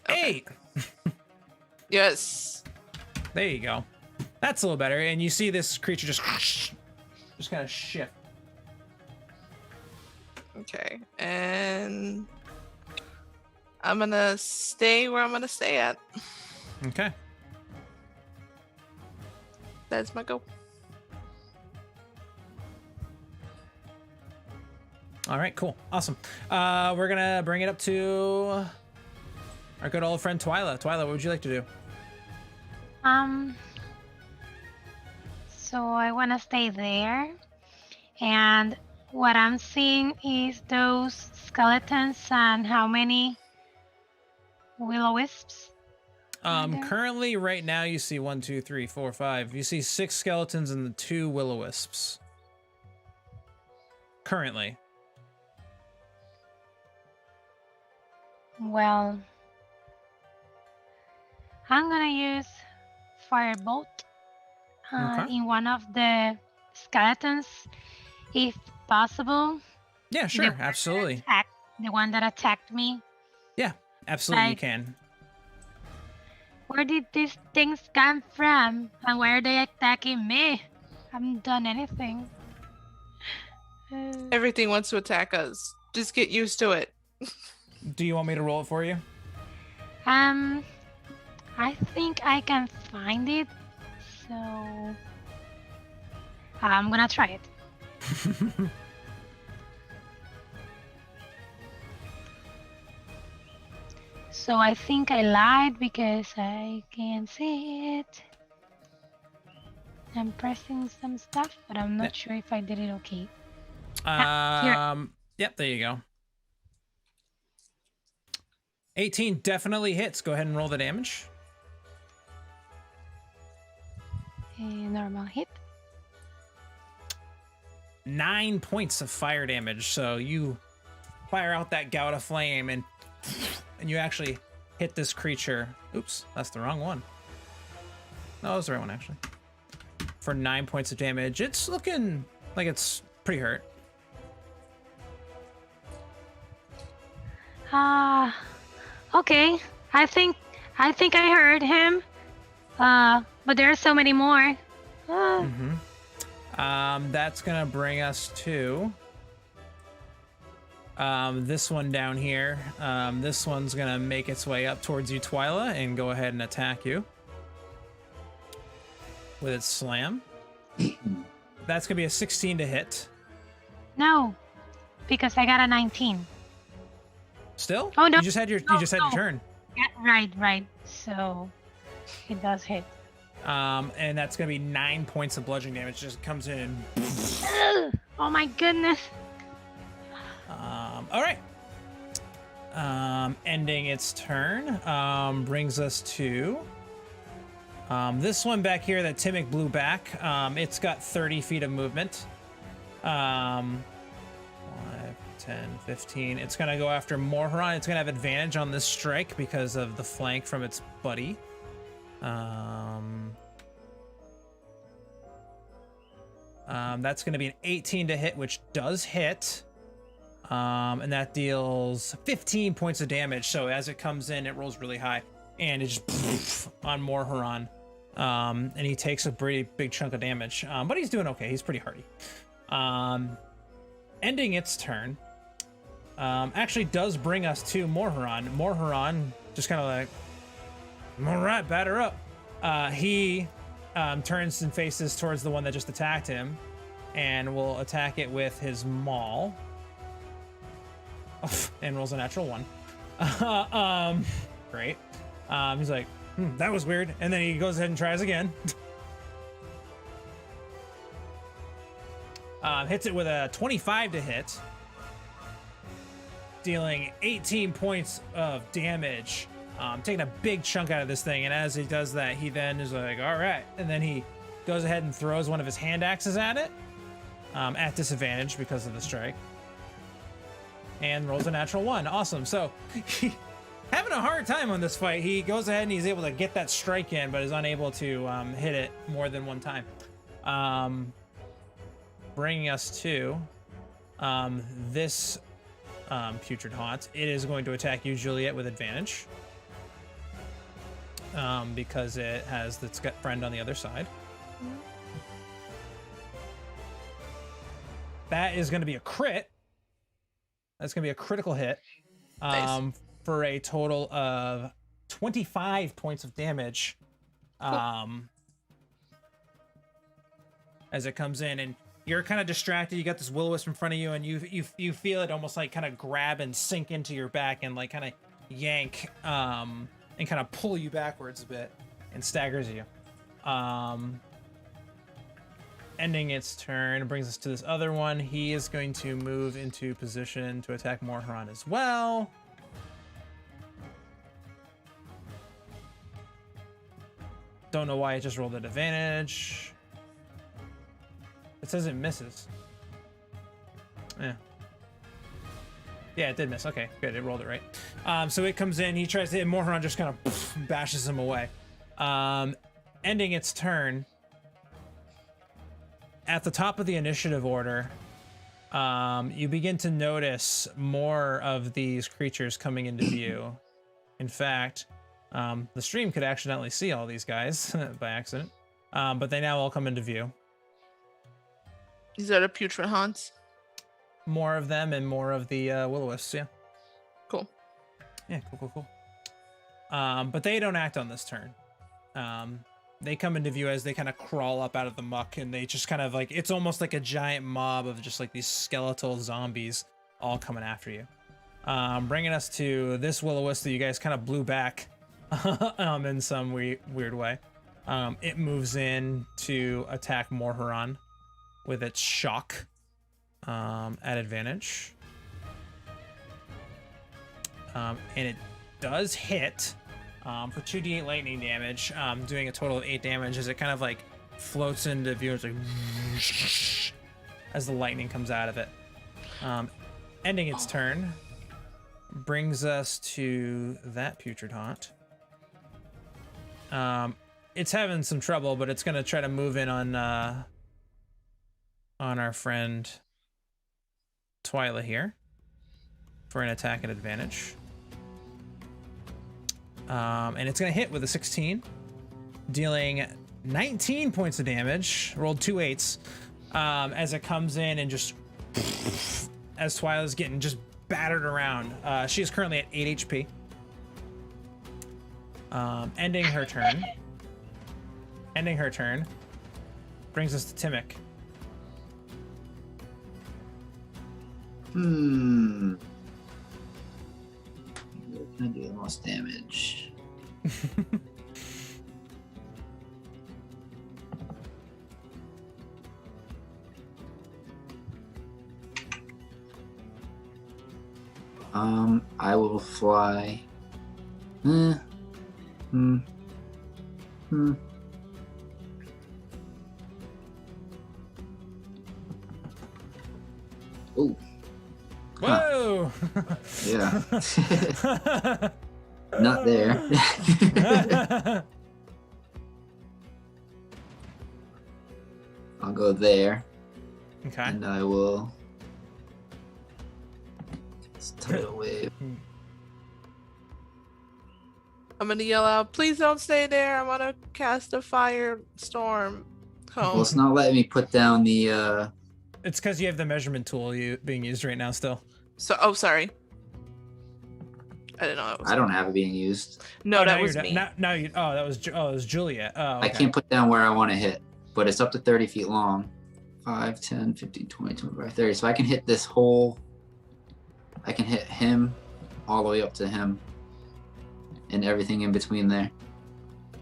B: Okay.
A: 8.
B: Yes.
A: There you go. That's a little better. And you see this creature just kind of shift.
B: Okay, and I'm gonna stay where I'm gonna stay at.
A: Okay.
B: That's my go.
A: All right, cool. Awesome. We're gonna bring it up to our good old friend Twyla. Twyla, what would you like to do?
C: So I want to stay there, and what I'm seeing is those skeletons and how many Willow Wisps?
A: Currently, right now, you see 1, 2, 3, 4, 5. You see 6 skeletons and the 2 Willow Wisps. Currently.
C: Well, I'm gonna use Firebolt
A: Okay.
C: in one of the skeletons, if possible.
A: Yeah, sure. Absolutely.
C: The one that attacked me.
A: Yeah, absolutely you
C: Like-
A: can.
C: Where did these things come from? And why are they attacking me? I haven't done anything.
B: Everything wants to attack us. Just get used to it.
A: Do you want me to roll it for you?
C: I think I can find it, so I'm gonna try it. So I think I lied because I can't see it. I'm pressing some stuff, but I'm not sure if I did it okay. Here.
A: Yep, there you go. 18 definitely hits. Go ahead and roll the damage.
C: A normal hit.
A: 9 points of fire damage. So you fire out that gout of flame and you actually hit this creature. Oops, that's the wrong one. No, that was the right one actually. For 9 points of damage. It's looking like it's pretty hurt.
C: Okay. I think I heard him. But there are so many more.
A: That's gonna bring us to this one down here. This one's gonna make its way up towards you, Twyla, and go ahead and attack you with its slam. That's gonna be a 16 to hit.
C: No, because I got a 19.
A: Still?
C: Oh, no.
A: You just had your
C: No.
A: turn.
C: Yeah, right. So it does hit.
A: And that's gonna be 9 points of bludgeoning damage. Just comes in and
C: Ugh, oh my goodness.
A: all right. Ending its turn. Brings us to this one back here that Timic blew back. It's got 30 feet of movement. 5, 10, 15. It's gonna go after Morharon. It's gonna have advantage on this strike because of the flank from its buddy. That's gonna be an 18 to hit, which does hit. And that deals 15 points of damage. So as it comes in, it rolls really high, and it just on Morharon. And he takes a pretty big chunk of damage. But he's doing okay. He's pretty hardy. Ending its turn. Actually does bring us to Morharon. Morharon just kind of like, all right, batter up. He turns and faces towards the one that just attacked him and will attack it with his maul. And rolls a natural 1. Great. He's like, that was weird. And then he goes ahead and tries again. Hits it with a 25 to hit, dealing 18 points of damage, taking a big chunk out of this thing. And as he does that, he then is like, all right. And then he goes ahead and throws one of his hand axes at it, at disadvantage because of the strike, and rolls a natural 1. Awesome. So having a hard time on this fight. He goes ahead and he's able to get that strike in, but is unable to hit it more than one time. Bringing us to this Putrid Haunt. It is going to attack you, Juliet, with advantage, because it has its friend on the other side. That is going to be a crit. That's going to be a critical hit,
B: Nice.
A: for a total of 25 points of damage. As it comes in, and you're kind of distracted. You got this Willow Wisp in front of you, and you feel it almost like kind of grab and sink into your back and like kind of yank and kind of pull you backwards a bit and staggers you. Ending its turn brings us to this other one. He is going to move into position to attack Morharon as well. Don't know why it just rolled at advantage. It says it misses. Yeah, it did miss. Okay, good. It rolled it right. So it comes in. He tries to hit Morharon, just kind of bashes him away. Ending its turn. At the top of the initiative order, you begin to notice more of these creatures coming into view. In fact, the stream could accidentally see all these guys by accident, but they now all come into view.
B: These are the Putrid Haunts.
A: More of them and more of the Willow Wisps, yeah.
B: Cool.
A: Yeah, cool. But they don't act on this turn. They come into view as they kind of crawl up out of the muck, and they just kind of like, it's almost like a giant mob of just like these skeletal zombies all coming after you. Bringing us to this Willow Wisp that you guys kind of blew back in some weird way. It moves in to attack Morharon with its shock at advantage. And it does hit for 2d8 lightning damage, doing a total of 8 damage as it kind of like floats into view. It's like as the lightning comes out of it. Ending its turn brings us to that Putrid Haunt. It's having some trouble, but it's going to try to move in on our friend Twyla here for an attack at advantage. And it's going to hit with a 16, dealing 19 points of damage. Rolled 2 8s as it comes in and just as Twyla's getting just battered around. She is currently at 8 HP. Ending her turn. Brings us to Timic.
D: Where can I do the most damage? I will fly. Oh.
A: Whoa!
D: Yeah. Not there. I'll go there.
A: Okay.
D: And I will tidal wave.
B: I'm gonna yell out, please don't stay there. I want to cast a firestorm.
D: Well, it's not letting me put down the
A: It's because you have the measurement tool being used right now still.
B: So, oh, sorry. I didn't know that was.
D: I don't have it being used.
B: No,
A: Oh,
B: that
A: now
B: was
A: you're
B: me.
A: Now you. Oh, that was. Oh, it was Juliet. Oh, okay.
D: I can't put down where I want to hit, but it's up to 30 feet long. 5, 10, 15, 20, 25, 30. So I can hit this whole. I can hit him all the way up to him and everything in between there.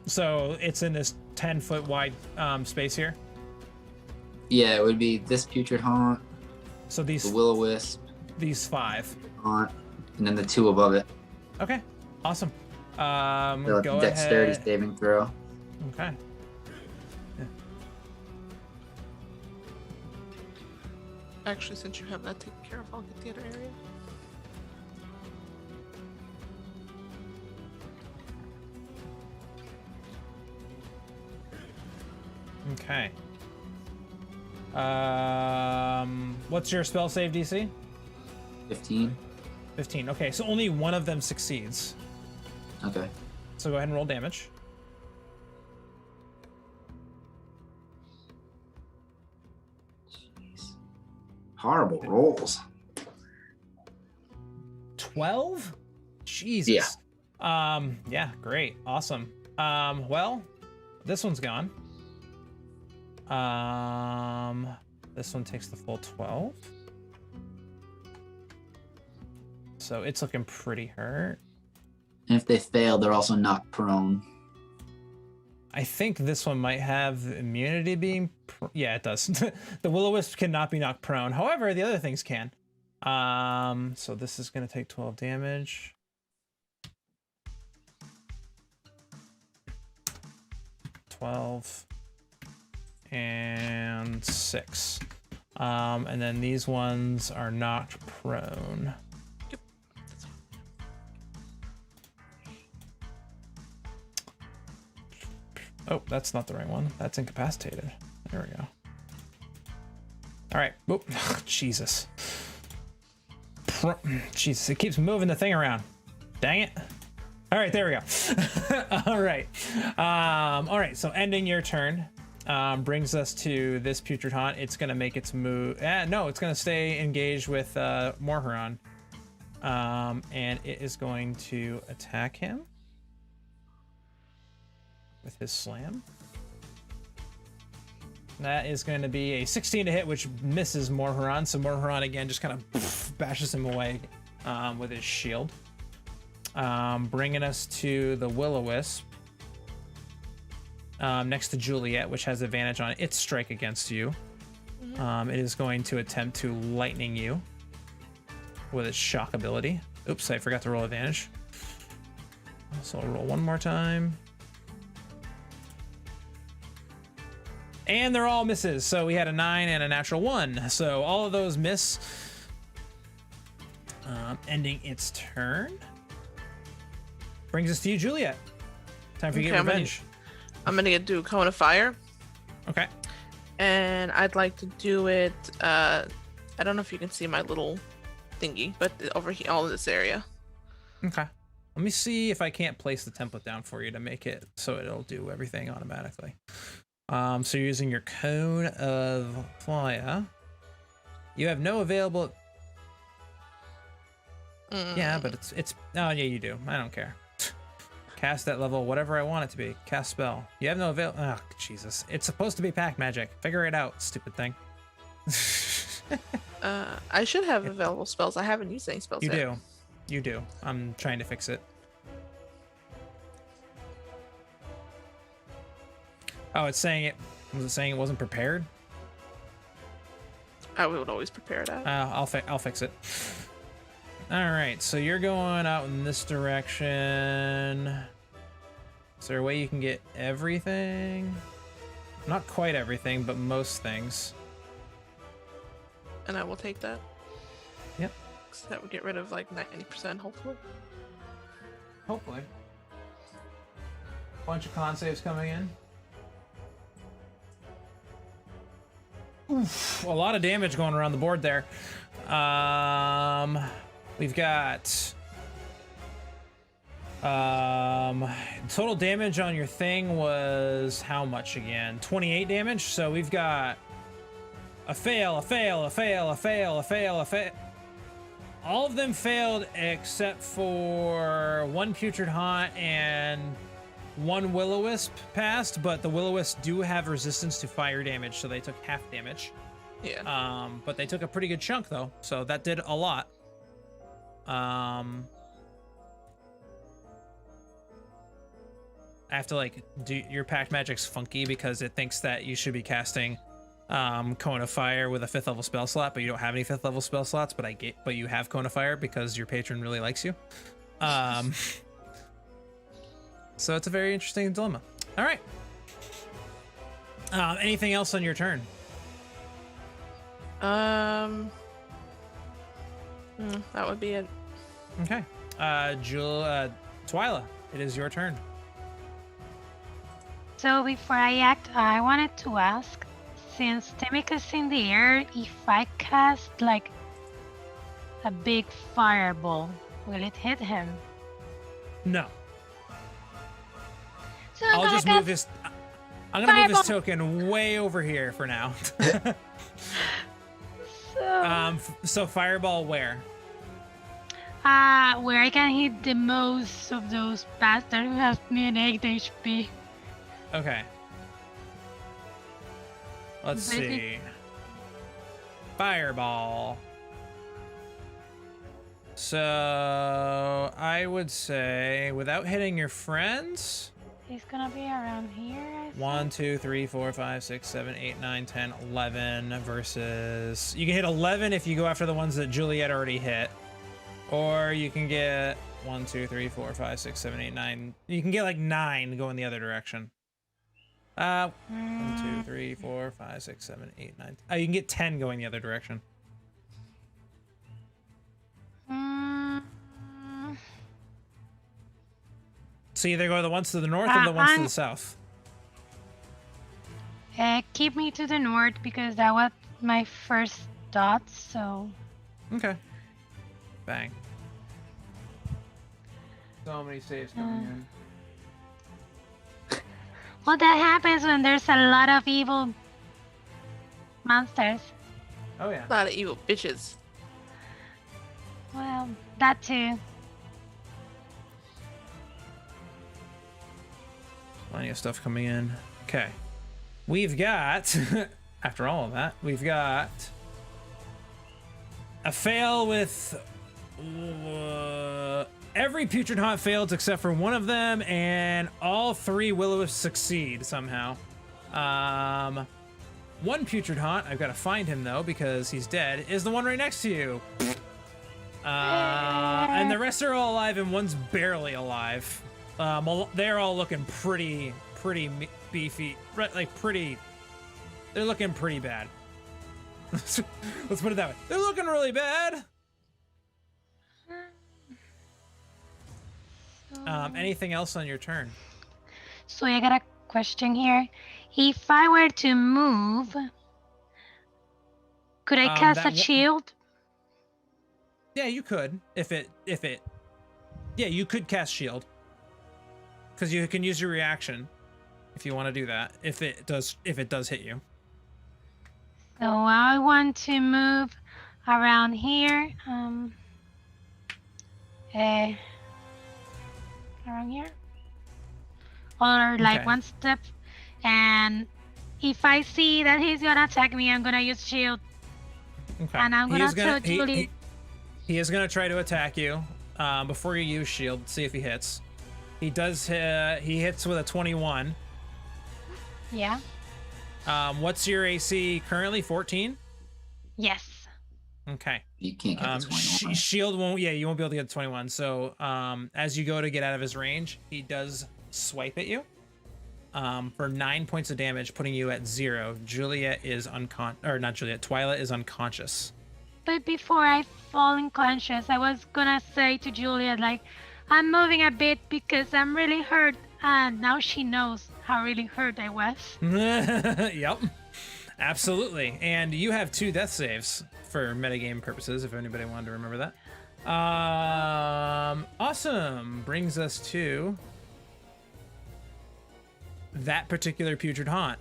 A: So it's in this 10-foot wide space here.
D: Yeah, it would be this Putrid Haunt,
A: So these
D: the Willow Wisp,
A: these 5.
D: Haunt, and then the 2 above it.
A: Okay, awesome.
D: They'll have
A: Go
D: dexterity
A: ahead.
D: saving throw.
A: Okay. Yeah.
B: Actually, since you have that taken care of, I'll get the other area.
A: Okay. What's your spell save DC?
D: 15.
A: 15. Okay, so only one of them succeeds.
D: Okay.
A: So go ahead and roll damage.
D: Jeez. Horrible rolls.
A: 12? Jesus. Yeah, great. Awesome. Well, this one's gone. This one takes the full 12. So it's looking pretty hurt.
D: And if they fail, they're also knocked prone.
A: I think this one might have immunity being... yeah, it does. The Will-O-Wisp cannot be knocked prone. However, the other things can. So this is going to take 12 damage. And 6. And then these ones are knocked prone.
B: Yep.
A: Oh, that's not the right one. That's incapacitated. There we go. All right. Oh, Jesus. Jesus, it keeps moving the thing around. Dang it. All right, there we go. All right. All right, so ending your turn brings us to this Putrid Haunt. It's going to make its move. No, it's going to stay engaged with Morharon. And it is going to attack him with his slam. That is going to be a 16 to hit, which misses Morharon. So Morharon again just kind of bashes him away with his shield. Bringing us to the Will-O-Wisp. Next to Juliet, which has advantage on its strike against you. It is going to attempt to lightning you with its shock ability. Oops, I forgot to roll advantage. So I'll roll one more time. And they're all misses. So we had a 9 and a natural 1. So all of those miss. Ending its turn. Brings us to you, Juliet. Time for you to get revenge.
B: I'm gonna do a cone of fire.
A: Okay.
B: And I'd like to do it. I don't know if you can see my little thingy, but over here, all of this area.
A: Okay. Let me see if I can't place the template down for you to make it so it'll do everything automatically. So you're using your cone of fire. You have no available. Yeah, but it's. Oh yeah, you do. I don't care. Cast at level whatever I want it to be. Cast spell. You have no avail. Oh Jesus! It's supposed to be pack magic. Figure it out, stupid thing.
B: I should have available spells. I haven't used any spells
A: You
B: yet.
A: do. You do. I'm trying to fix it. Oh, it's saying it. Was it saying it wasn't prepared?
B: I would always prepare that.
A: I'll fix it. All right, so you're going out in this direction. Is there a way you can get everything? Not quite everything, but most things.
B: And I will take that.
A: Yep.
B: So that would get rid of like 90%, hopefully.
A: Hopefully. Bunch of con saves coming in. Oof, a lot of damage going around the board there. We've got total damage on your thing was how much again? 28 damage. So we've got A fail, a fail, a fail, a fail, a fail, a fail. All of them failed except for one Putrid Haunt and one Willow Wisp passed, but the Willow Wisp do have resistance to fire damage, so they took half damage.
B: Yeah.
A: But they took a pretty good chunk though, so that did a lot. I have to like do your pact magic's funky because it thinks that you should be casting Cone of Fire with a 5th level spell slot, but you don't have any 5th level spell slots, but you have Cone of Fire because your patron really likes you. So it's a very interesting dilemma. All right. Anything else on your turn?
B: That would be it.
A: Okay. Twyla, it is your turn.
C: So before I act, I wanted to ask, since Timika's in the air, if I cast like a big fireball, will it hit him?
A: No.
C: So I'm
A: I'll
C: gonna
A: just move
C: cast
A: this. I'm gonna move this
C: Fireball.
A: token way over here for now. So fireball where?
C: Where I can hit the most of those bastards who have me an 8 HP.
A: Okay. Let's
C: But I
A: see.
C: think-
A: Fireball. So I would say, without hitting your friends,
C: He's gonna be around here. I think.
A: 1, 2, 3, 4, 5, 6, 7, 8, 9, 10, 11 versus... You can hit 11 if you go after the ones that Juliet already hit. Or you can get 1, 2, 3, 4, 5, 6, 7, 8, 9. You can get like 9 going the other direction. 1, 2, 3, 4, 5, 6, 7, 8, 9. Oh, you can get 10 going the other direction. So either go the ones to the north or the ones to the south.
C: Keep me to the north because that was my first thought, so...
A: Okay. Bang. So many saves coming in.
C: Well, that happens when there's a lot of evil monsters.
A: Oh yeah.
B: A lot of evil bitches.
C: Well, that too.
A: Plenty of stuff coming in. Okay. We've got, after all of that, we've got a fail with every Putrid Haunt failed except for one of them, and all 3 Will-O-Wisps succeed somehow. One Putrid Haunt, I've got to find him though because he's dead, is the one right next to you. And the rest are all alive and one's barely alive. They're all looking pretty beefy, like pretty. They're looking pretty bad. Let's put it that way. They're looking really bad. Anything else on your turn?
C: So I got a question here. If I were to move, could I cast a
A: that
C: shield?
A: Yeah, you could. Yeah, you could cast shield. Because you can use your reaction if you want to do that. If it does hit you.
C: So I want to move around here. Around here. Or like
A: Okay.
C: one step. And if I see that he's gonna attack me, I'm gonna use shield.
A: Okay.
C: And I'm
A: He
C: gonna
A: is
C: tell Julie.
A: He is gonna try to attack you. Before you use shield, see if he hits. He does hit. He hits with a 21.
C: Yeah.
A: What's your AC currently? 14?
C: Yes.
A: Okay.
D: You can't get the 21.
A: Shield won't. Yeah, you won't be able to get the 21. So, as you go to get out of his range, he does swipe at you. For 9 points of damage, putting you at 0. Juliet is Twyla is unconscious.
C: But before I fall unconscious, I was gonna say to Juliet, like, I'm moving a bit because I'm really hurt. And now she knows how really hurt I was.
A: Yep. Absolutely. And you have 2 death saves for metagame purposes, if anybody wanted to remember that. Awesome. Brings us to that particular Putrid Haunt.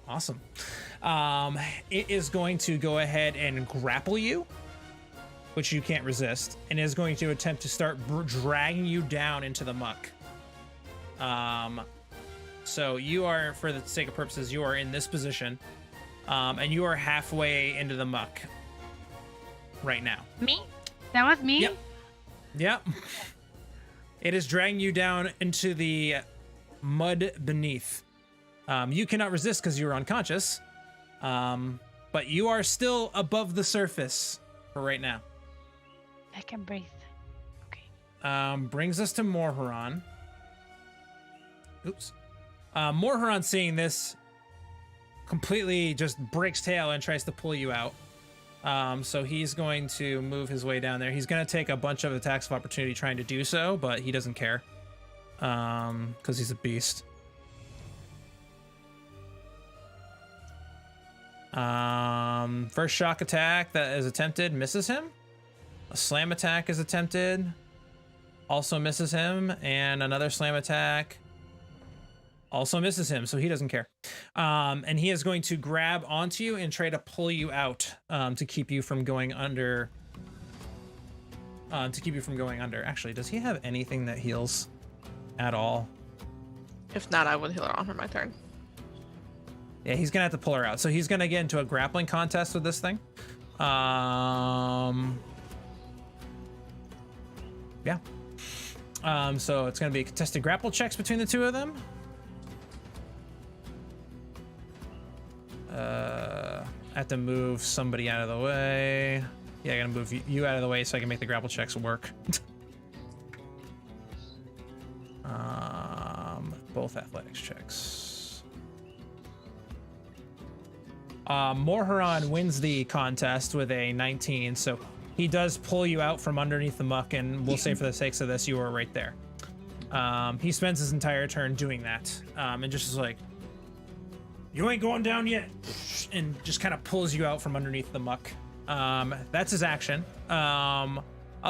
A: Awesome. It is going to go ahead and grapple you, which you can't resist, and is going to attempt to start dragging you down into the muck. So you are, for the sake of purposes, you are in this position, and you are halfway into the muck right now.
C: Me? That was me?
A: Yep. It is dragging you down into the mud beneath. You cannot resist because you're unconscious, but you are still above the surface for right now.
C: I can breathe. Okay.
A: Brings us to Morharon. Oops. Morharon, seeing this, completely just breaks tail and tries to pull you out. So he's going to move his way down there. He's going to take a bunch of attacks of opportunity trying to do so, but he doesn't care because he's a beast. First shock attack that is attempted misses him. A slam attack is attempted, also misses him, and another slam attack also misses him, so he doesn't care. And he is going to grab onto you and try to pull you out to keep you from going under. Actually, does he have anything that heals at all?
B: If not, I would heal her on my turn.
A: Yeah, he's gonna have to pull her out. So he's gonna get into a grappling contest with this thing. Yeah. So it's gonna be contested grapple checks between the two of them. I have to move somebody out of the way. Yeah, I gotta move you out of the way so I can make the grapple checks work. Both athletics checks. Morharon wins the contest with a 19, so he does pull you out from underneath the muck, and we'll say for the sakes of this, you were right there. He spends his entire turn doing that, and just is like, you ain't going down yet, and just kind of pulls you out from underneath the muck. That's his action. I'll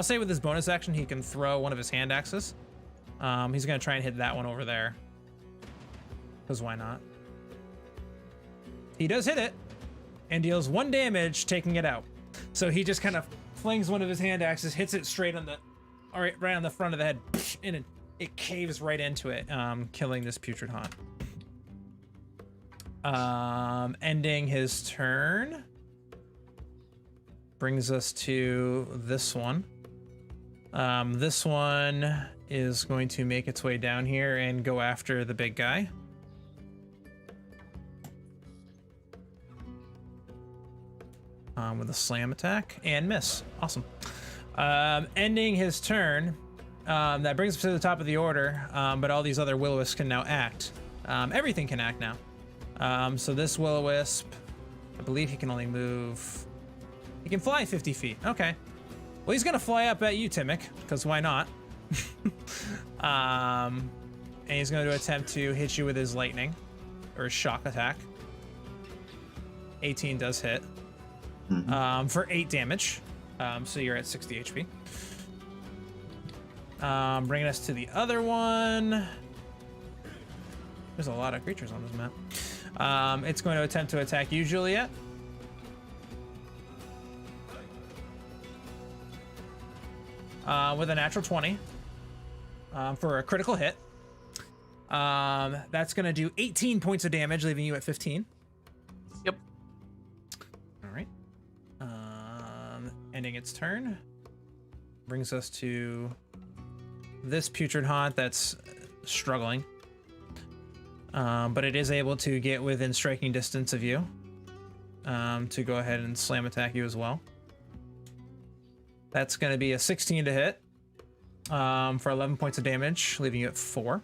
A: say with his bonus action, he can throw one of his hand axes. He's gonna try and hit that one over there, because why not? He does hit it and deals 1 damage, taking it out. So he just kind of flings one of his hand axes, hits it straight on the, right on the front of the head, and it caves right into it, killing this Putrid Haunt. Ending his turn. Brings us to this one. This one is going to make its way down here and go after the big guy. With a slam attack and miss. Awesome. Ending his turn. That brings us to the top of the order, but all these other Will-O-Wisps can now act. Everything can act now. So this Will-O-Wisp, I believe he can only move... He can fly 50 feet. Okay. Well, he's going to fly up at you, Timic, because why not? And he's going to attempt to hit you with his lightning, or his shock attack. 18 does hit. For 8 damage. So you're at 60 HP. Bringing us to the other one. There's a lot of creatures on this map. It's going to attempt to attack you, Juliet. With a natural 20. For a critical hit. That's going to do 18 points of damage, leaving you at 15.
B: Yep.
A: All right. Ending its turn. Brings us to this Putrid Haunt that's struggling. But it is able to get within striking distance of you. To go ahead and slam attack you as well. That's going to be a 16 to hit. For 11 points of damage, leaving you at 4.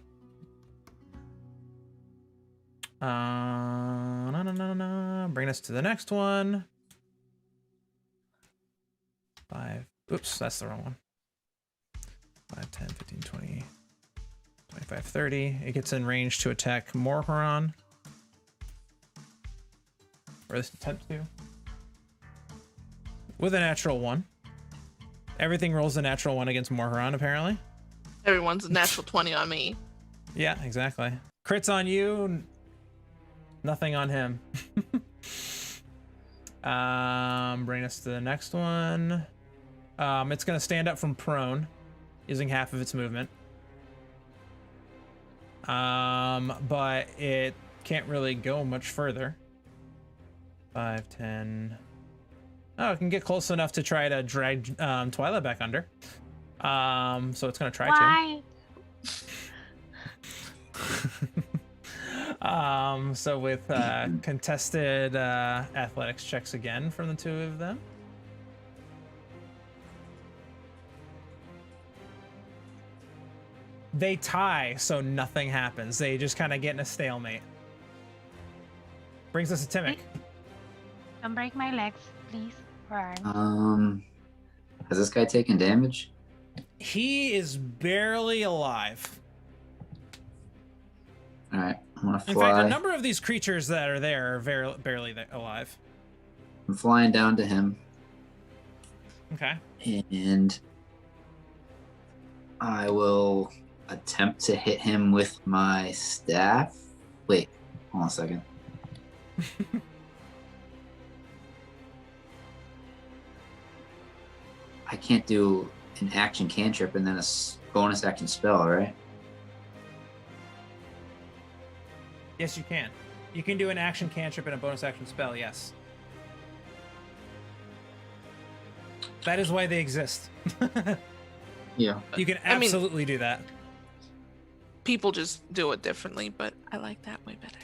A: Bring us to the next one. 5. Oops, that's the wrong one. 5, 10, 15, 20, 25, 30. It gets in range to attack Morharon. Or this attempt to. With a natural 1. Everything rolls a natural 1 against Morharon, apparently.
B: Everyone's a natural 20 on me.
A: Yeah, exactly. Crits on you. Nothing on him. Bring us to the next one. It's gonna stand up from prone, using half of its movement. But it can't really go much further. 5, 10. Oh, it can get close enough to try to drag Twyla back under. So it's gonna try
C: Why?
A: to. So with contested athletics checks again from the two of them. They tie, so nothing happens. They just kind of get in a stalemate. Brings us to Timic.
C: Don't break my legs, please. Or
D: Has this guy taken damage?
A: He is barely alive.
D: All right, I'm gonna
A: In
D: fly.
A: fact, a number of these creatures that are there are barely alive.
D: I'm flying down to him,
A: Okay.
D: and I will attempt to hit him with my staff. Wait, hold on a second. I can't do an action cantrip and then a bonus action spell, right?
A: Yes, you can. You can do an action cantrip and a bonus action spell, yes. That is why they exist.
D: Yeah.
A: You can
B: I mean-
A: absolutely do that.
B: People just do it differently, but I like that way better.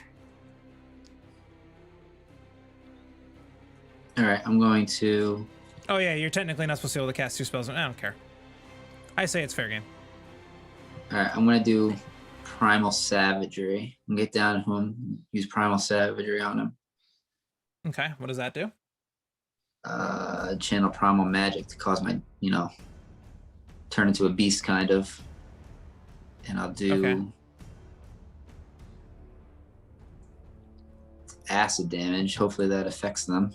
D: All right, I'm going to.
A: Oh yeah, you're technically not supposed to be able to cast 2 spells. I don't care. I say it's fair game.
D: All right, I'm gonna do Primal Savagery. I'm gonna get down to him. Use Primal Savagery on him.
A: Okay, what does that do?
D: Channel Primal Magic to cause my, turn into a beast kind of. And I'll do
A: Okay.
D: acid damage. Hopefully that affects them.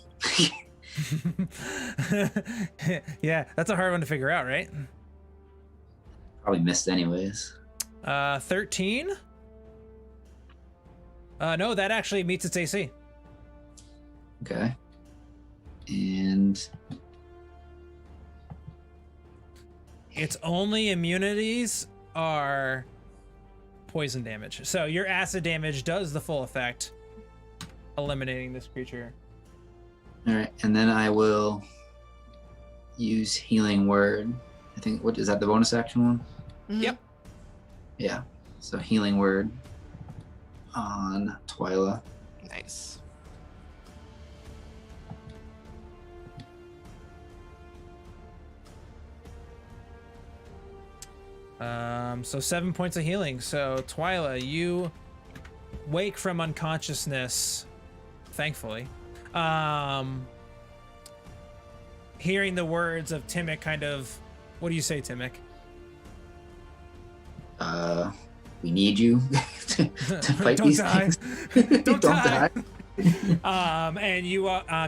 A: Yeah, that's a hard one to figure out, right?
D: Probably missed anyways.
A: 13? No, that actually meets its AC.
D: Okay. And
A: Its only immunities are poison damage. So your acid damage does the full effect, eliminating this creature.
D: all right, and then I will use Healing Word. I think what is that, the bonus action one?
B: Mhm.
A: Yep.
D: Yeah. So Healing Word on Twyla.
B: Nice.
A: So 7 points of healing. So Twyla, you wake from unconsciousness, thankfully. Hearing the words of Timic kind of, what do you say, Timic?
D: We need you to fight
A: Don't
D: these
A: die.
D: things.
A: Don't die. And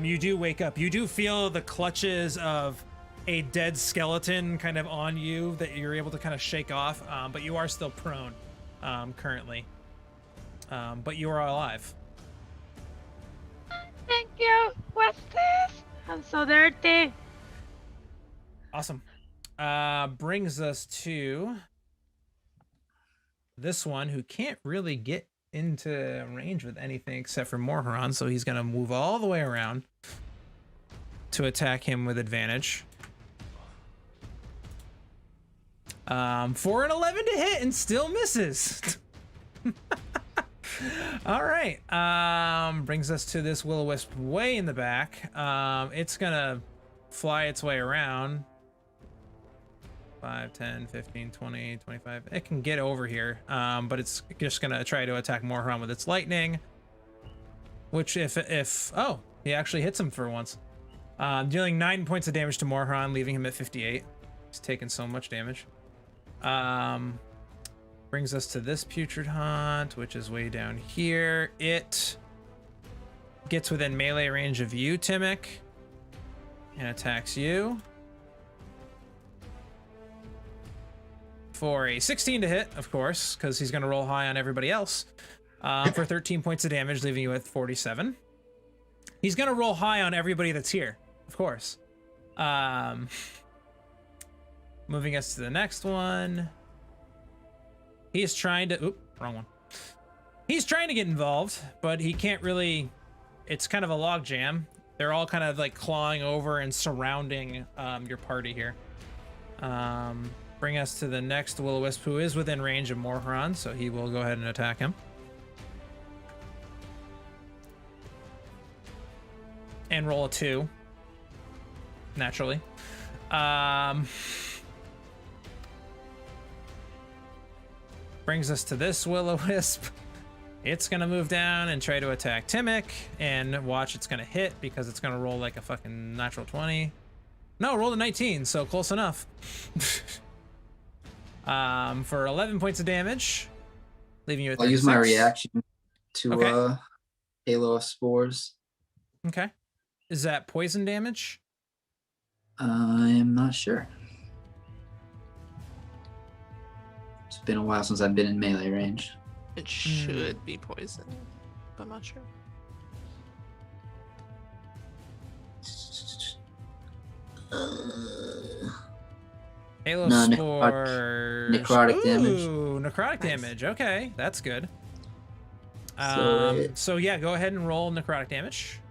A: you do wake up. You do feel the clutches of a dead skeleton kind of on you that you're able to kind of shake off, but you are still prone currently. But you are alive.
C: Thank you. What's this? I'm so dirty.
A: Awesome. Brings us to this one who can't really get into range with anything except for Morharon, so he's going to move all the way around to attack him with advantage. 4 and 11 to hit and still misses. All right. Brings us to this Willow Wisp way in the back. It's gonna fly its way around. 5, 10, 15, 20, 25. It can get over here, but it's just gonna try to attack Morharon with its lightning. Which oh, he actually hits him for once. Dealing 9 points of damage to Morharon, leaving him at 58. He's taken so much damage. Brings us to this Putrid Haunt, which is way down here. It gets within melee range of you, Timic, and attacks you for a 16 to hit, of course, because he's going to roll high on everybody else. for 13 points of damage, leaving you at 47. He's gonna roll high on everybody that's here, of course. Moving us to the next one. He's trying to, oop, wrong one. He's trying to get involved, but he can't really, it's kind of a log jam. They're all kind of like clawing over and surrounding your party here. Bring us to the next Willow Wisp, who is within range of Morharon, so he will go ahead and attack him. And roll a 2. Naturally. Brings us to this Willow Wisp. It's gonna move down and try to attack Timic, and watch, it's gonna hit because it's gonna roll like a fucking natural 20. No, rolled a 19, so close enough. For 11 points of damage, leaving you at 36.
D: I'll use my reaction to Halo of Spores.
A: Okay. Is that poison damage?
D: I'm not sure. It's been a while since I've been in melee range.
B: It should be poison, but I'm not sure.
A: Halo
D: No,
A: Spores.
D: necrotic damage.
A: Ooh, necrotic
B: Nice.
A: damage. Okay, that's good.
D: So
A: So yeah, go ahead and roll necrotic damage.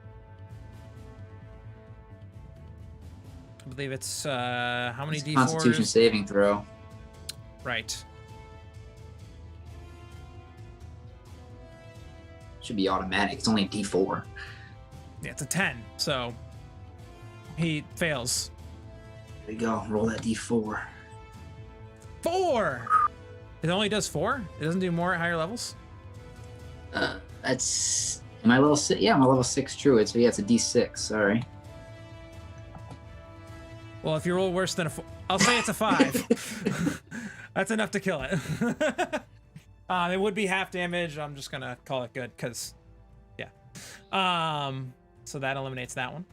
A: I believe it's how many
D: It's a
A: d4s?
D: Constitution saving throw.
A: Right.
D: Should be automatic. It's only D4.
A: Yeah, it's a 10, so he fails.
D: There you go. Roll that D4.
A: 4. It only does 4. It doesn't do more at higher levels.
D: That's. Am I level 6? Yeah, I'm a level 6 druid, so yeah, it's a D6. Sorry.
A: Well, if you roll worse than a 4, I'll say it's a 5. That's enough to kill it. It would be half damage. I'm just gonna call it good because, yeah. So that eliminates that one.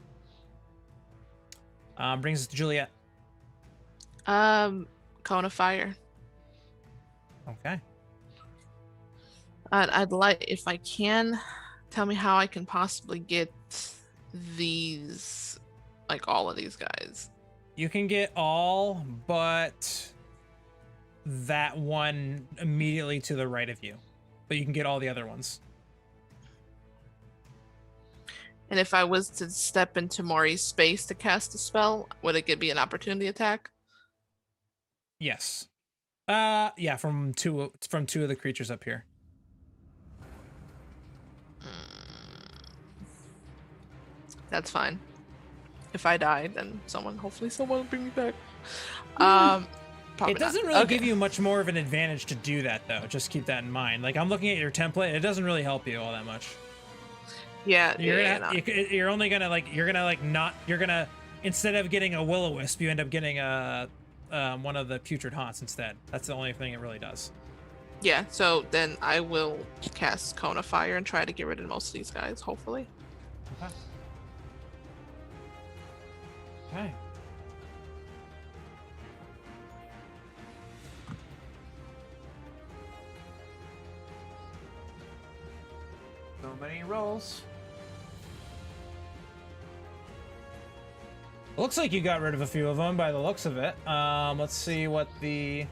A: Brings us to Juliet.
B: Cone of Fire.
A: Okay.
B: I'd like, if I can, tell me how I can possibly get these, like all of these guys.
A: You can get all but that one immediately to the right of you, but you can get all the other ones.
B: And if I was to step into Maury's space to cast a spell, would it be an opportunity attack?
A: Yes. Yeah, from two of the creatures up here.
B: That's fine. If I die, then hopefully someone will bring me back. Probably
A: It doesn't
B: not.
A: really
B: Okay.
A: give you much more of an advantage to do that, though. Just keep that in mind. Like, I'm looking at your template. It doesn't really help you all that much.
B: Yeah,
A: You're only gonna instead of getting a Willow Wisp, you end up getting one of the Putrid Haunts instead. That's the only thing it really does.
B: Yeah, so then I will cast Cone of Fire and try to get rid of most of these guys, hopefully.
A: Okay. Okay. So many rolls. Looks like you got rid of a few of them by the looks of it. Let's see what the...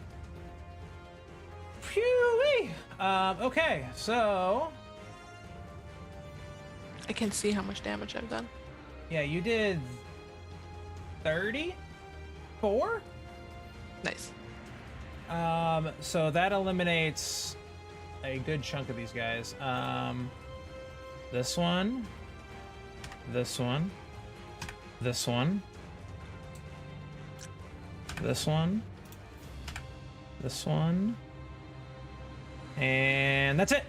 A: Phew-wee! Okay, so...
B: I can see how much damage I've done.
A: Yeah, you did 34?
B: Nice.
A: So that eliminates a good chunk of these guys. This one, this one, this one, this one, this one, and that's it.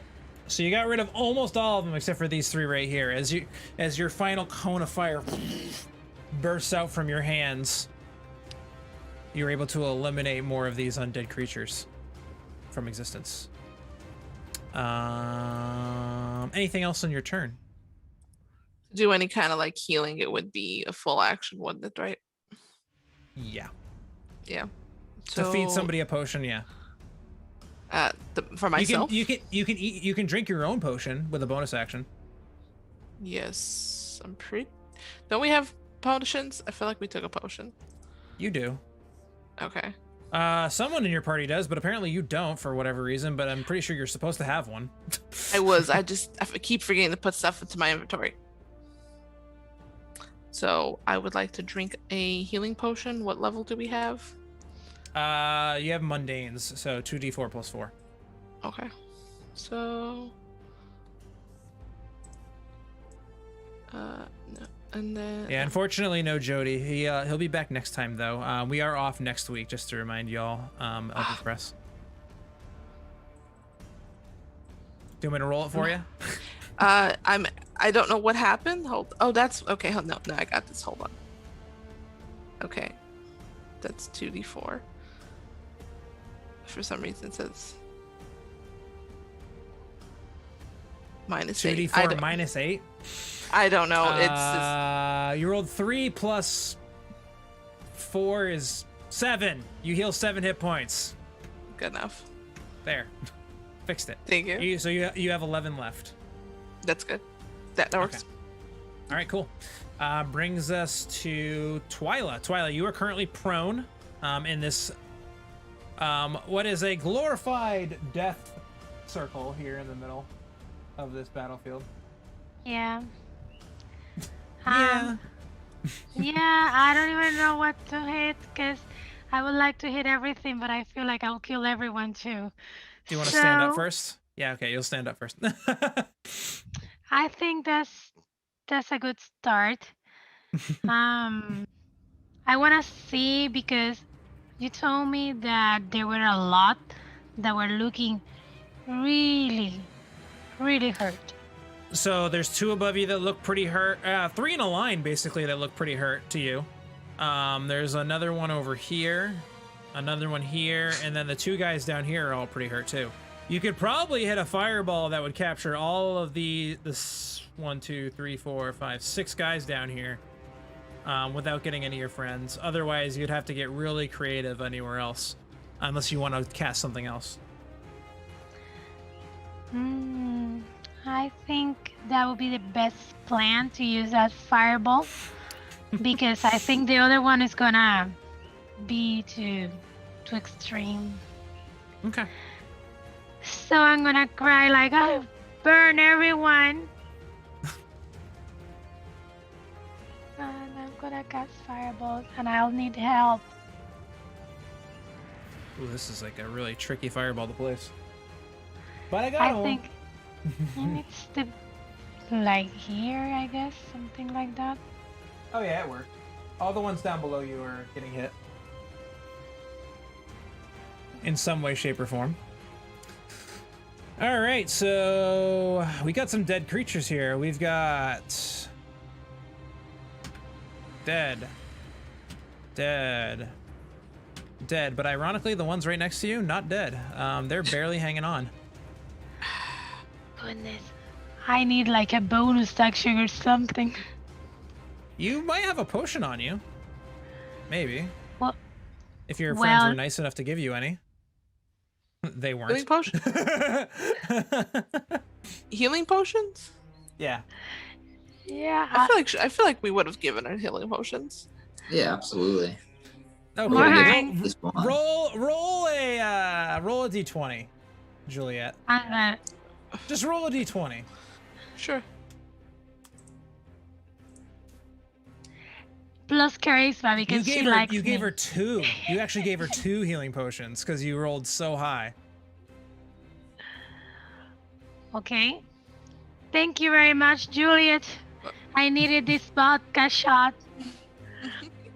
A: So you got rid of almost all of them except for these three right here. As your final cone of fire bursts out from your hands, you're able to eliminate more of these undead creatures from existence. Anything else on your turn?
B: To do any kind of like healing, it would be a full action, wouldn't it, right?
A: Yeah.
B: Yeah.
A: To feed somebody a potion, yeah.
B: For myself.
A: You can eat. You can drink your own potion with a bonus action.
B: Yes, I'm pretty. Don't we have potions? I feel like we took a potion.
A: You do.
B: Okay.
A: Someone in your party does, but apparently you don't for whatever reason. But I'm pretty sure you're supposed to have one.
B: I keep forgetting to put stuff into my inventory. So I would like to drink a healing potion. What level do we have?
A: You have mundanes, so 2d4 plus 4.
B: Okay. So. No. And then.
A: Yeah, unfortunately, no Jody. He'll be back next time though. We are off next week, just to remind y'all. Of the press. Do you want me to roll it for you?
B: I don't know what happened. Oh, that's okay. No, I got this. Hold on. Okay, that's 2d4. For some reason, it says minus 8.
A: 2d4 minus 8.
B: I don't know. It's
A: you rolled 3 plus 4 is 7. You heal 7 hit points.
B: Good enough.
A: There, fixed it.
B: Thank you.
A: So you have 11 left.
B: That's good. That works.
A: Okay. All right, cool. Brings us to Twyla. Twyla, you are currently prone in this what is a glorified death circle here in the middle of this battlefield.
C: Yeah.
A: Yeah.
C: Yeah, I don't even know what to hit because I would like to hit everything, but I feel like I'll kill everyone too.
A: Do you want to stand up first? Yeah, okay, you'll stand up first.
C: I think that's a good start. I want to see because you told me that there were a lot that were looking really, really hurt.
A: So there's 2 above you that look pretty hurt. 3 in a line, basically, that look pretty hurt to you. There's another one over here, another one here, and then the 2 guys down here are all pretty hurt too. You could probably hit a fireball that would capture all of this 1, 2, 3, 4, 5, 6 guys down here without getting any of your friends. Otherwise, you'd have to get really creative anywhere else, unless you want to cast something else.
C: I think that would be the best plan to use that fireball because I think the other one is gonna be too extreme.
A: Okay.
C: So I'm gonna cry like, oh, burn everyone. And I'm gonna cast fireballs and I'll need help.
A: Ooh, this is like a really tricky fireball to place. But I got
C: I
A: one.
C: think it needs to like here, I guess, something like that.
A: Oh yeah, it worked. All the ones down below you are getting hit. In some way, shape, or form. Alright, so we got some dead creatures here. We've got dead, but ironically the ones right next to you, not dead. They're barely hanging on.
C: Goodness. I need like a bonus action or something.
A: You might have a potion on you. Maybe.
C: Well,
A: if your friends were nice enough to give you any. They weren't.
B: Healing potion? Healing potions?
A: Yeah.
C: Yeah.
B: I feel like we would have given her healing potions.
D: Yeah, absolutely.
A: Okay.
C: Alright.
A: Roll a d20, Juliet. Just roll a d20.
B: Sure.
C: Plus charisma because she likes
A: You gave
C: me.
A: her 2. You actually gave her 2 healing potions because you rolled so high. Okay.
C: Thank you very much, Juliet. I needed this vodka shot.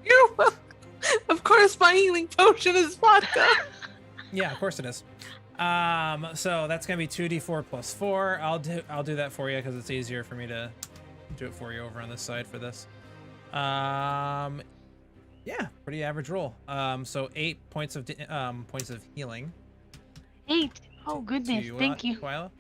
B: You're welcome. Of course, my healing potion is vodka.
A: Yeah, of course it is. So that's gonna be 2d4 plus 4. I'll do that for you because it's easier for me to do it for you over on this side for this. Yeah, pretty average roll. So 8 points of healing.
C: 8. Oh goodness, thank you.
A: Twyla.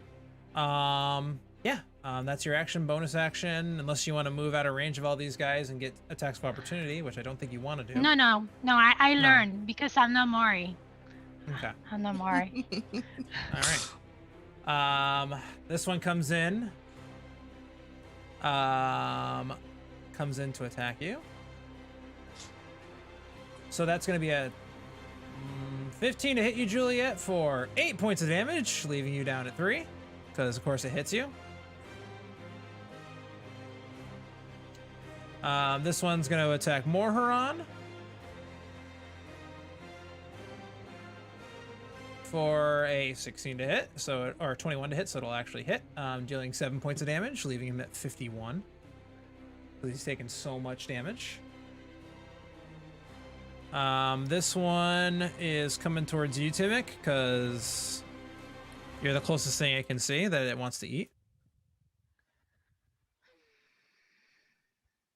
A: That's your action, bonus action, unless you want to move out of range of all these guys and get attacks of opportunity, which I don't think you want to do.
C: No, I learned because I'm not Mori.
A: Okay.
C: I'm not Mari.
A: All right. This one comes in. Comes in to attack you. So that's going to be a 15 to hit you, Juliet, for 8 points of damage, leaving you down at 3, because of course it hits you. This one's going to attack Morharon for a 16 to hit, or 21 to hit, so it'll actually hit, dealing 7 points of damage, leaving him at 51. So he's taken so much damage. This one is coming towards you, Timic, because you're the closest thing I can see that it wants to eat.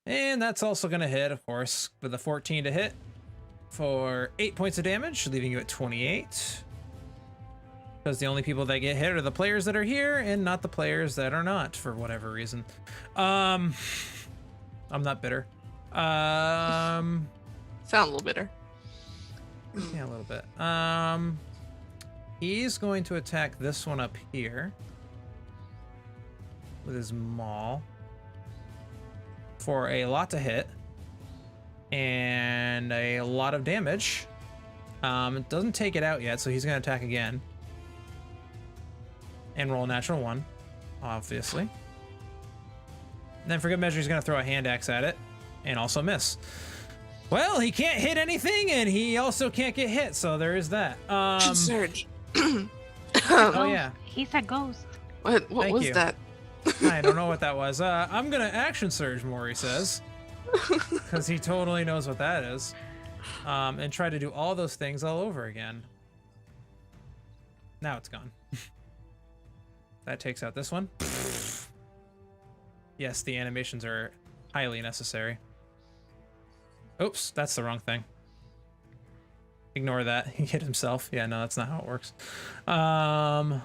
A: And that's also going to hit, of course, with a 14 to hit for 8 points of damage, leaving you at 28. Because the only people that get hit are the players that are here and not the players that are not, for whatever reason. I'm not bitter.
B: Sound a little bitter.
A: Yeah, a little bit. He's going to attack this one up here with his maul for a lot to hit and a lot of damage. It doesn't take it out yet, so he's going to attack again and roll a natural 1, obviously. And then for good measure, he's going to throw a hand axe at it and also miss. Well, he can't hit anything, and he also can't get hit, so there is that.
B: Surge.
A: Oh, yeah.
C: He's a ghost.
B: What
A: Thank
B: was
A: you.
B: that?
A: I don't know what that was. I'm going to action surge, Maury says, because he totally knows what that is, and try to do all those things all over again. Now it's gone. That takes out this one. Yes, the animations are highly necessary. Oops, that's the wrong thing. Ignore that. He hit himself. Yeah, no, that's not how it works. Undo.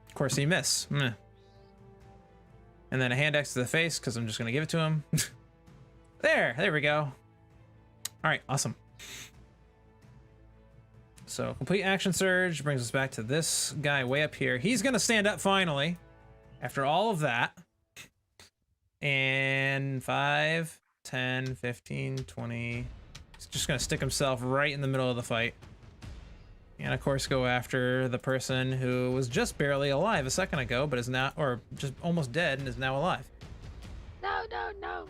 A: Of course, he missed. Meh. And then a hand axe to the face, because I'm just going to give it to him. There we go. All right, awesome. So complete action surge brings us back to this guy way up here. He's going to stand up finally after all of that. And 5, 10, 15, 20. He's just going to stick himself right in the middle of the fight. And of course go after the person who was just barely alive a second ago, but is now, or just almost dead and is now alive.
C: No, no, no.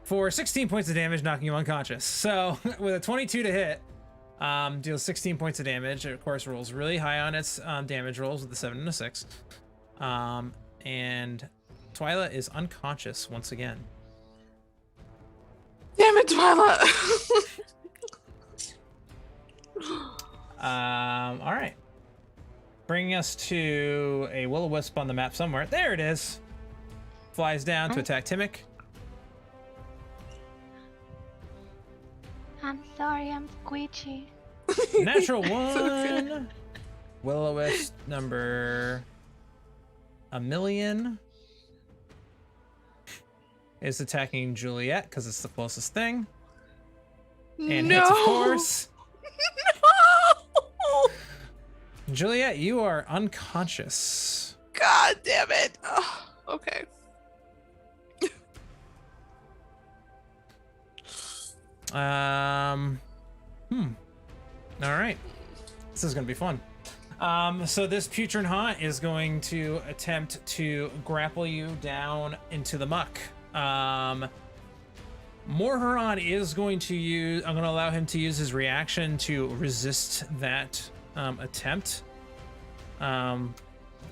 A: For 16 points of damage, knocking you unconscious. So with a 22 to hit, deals 16 points of damage. It, of course, rolls really high on its damage rolls with a 7 and a 6. And Twyla is unconscious once again.
B: Damn it, Twyla!
A: All right. Bringing us to a Willow Wisp on the map somewhere. There it is. Flies down to attack Timic.
C: I'm sorry, I'm squeechy.
A: Natural 1. Willow Wisp number 1,000,000 is attacking Juliet because it's the closest thing. And
B: no.
A: hits, of course.
B: No!
A: Juliet, you are unconscious.
B: God damn it. Oh, okay.
A: All right. This is going to be fun. So this Putrid Haunt is going to attempt to grapple you down into the muck. Morharon is going to use, I'm going to allow him to use his reaction to resist that attempt.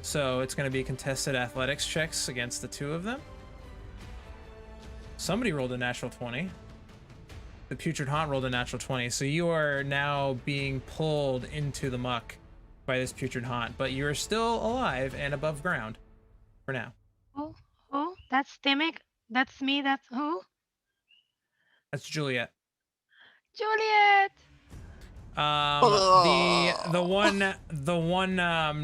A: So it's going to be contested athletics checks against the two of them. Somebody rolled a natural 20. The Putrid Haunt rolled a natural 20. So you are now being pulled into the muck by this Putrid Haunt, but you are still alive and above ground for now.
C: Oh, that's Timic. That's me. That's who?
A: That's Juliet.
C: Juliet.
A: The one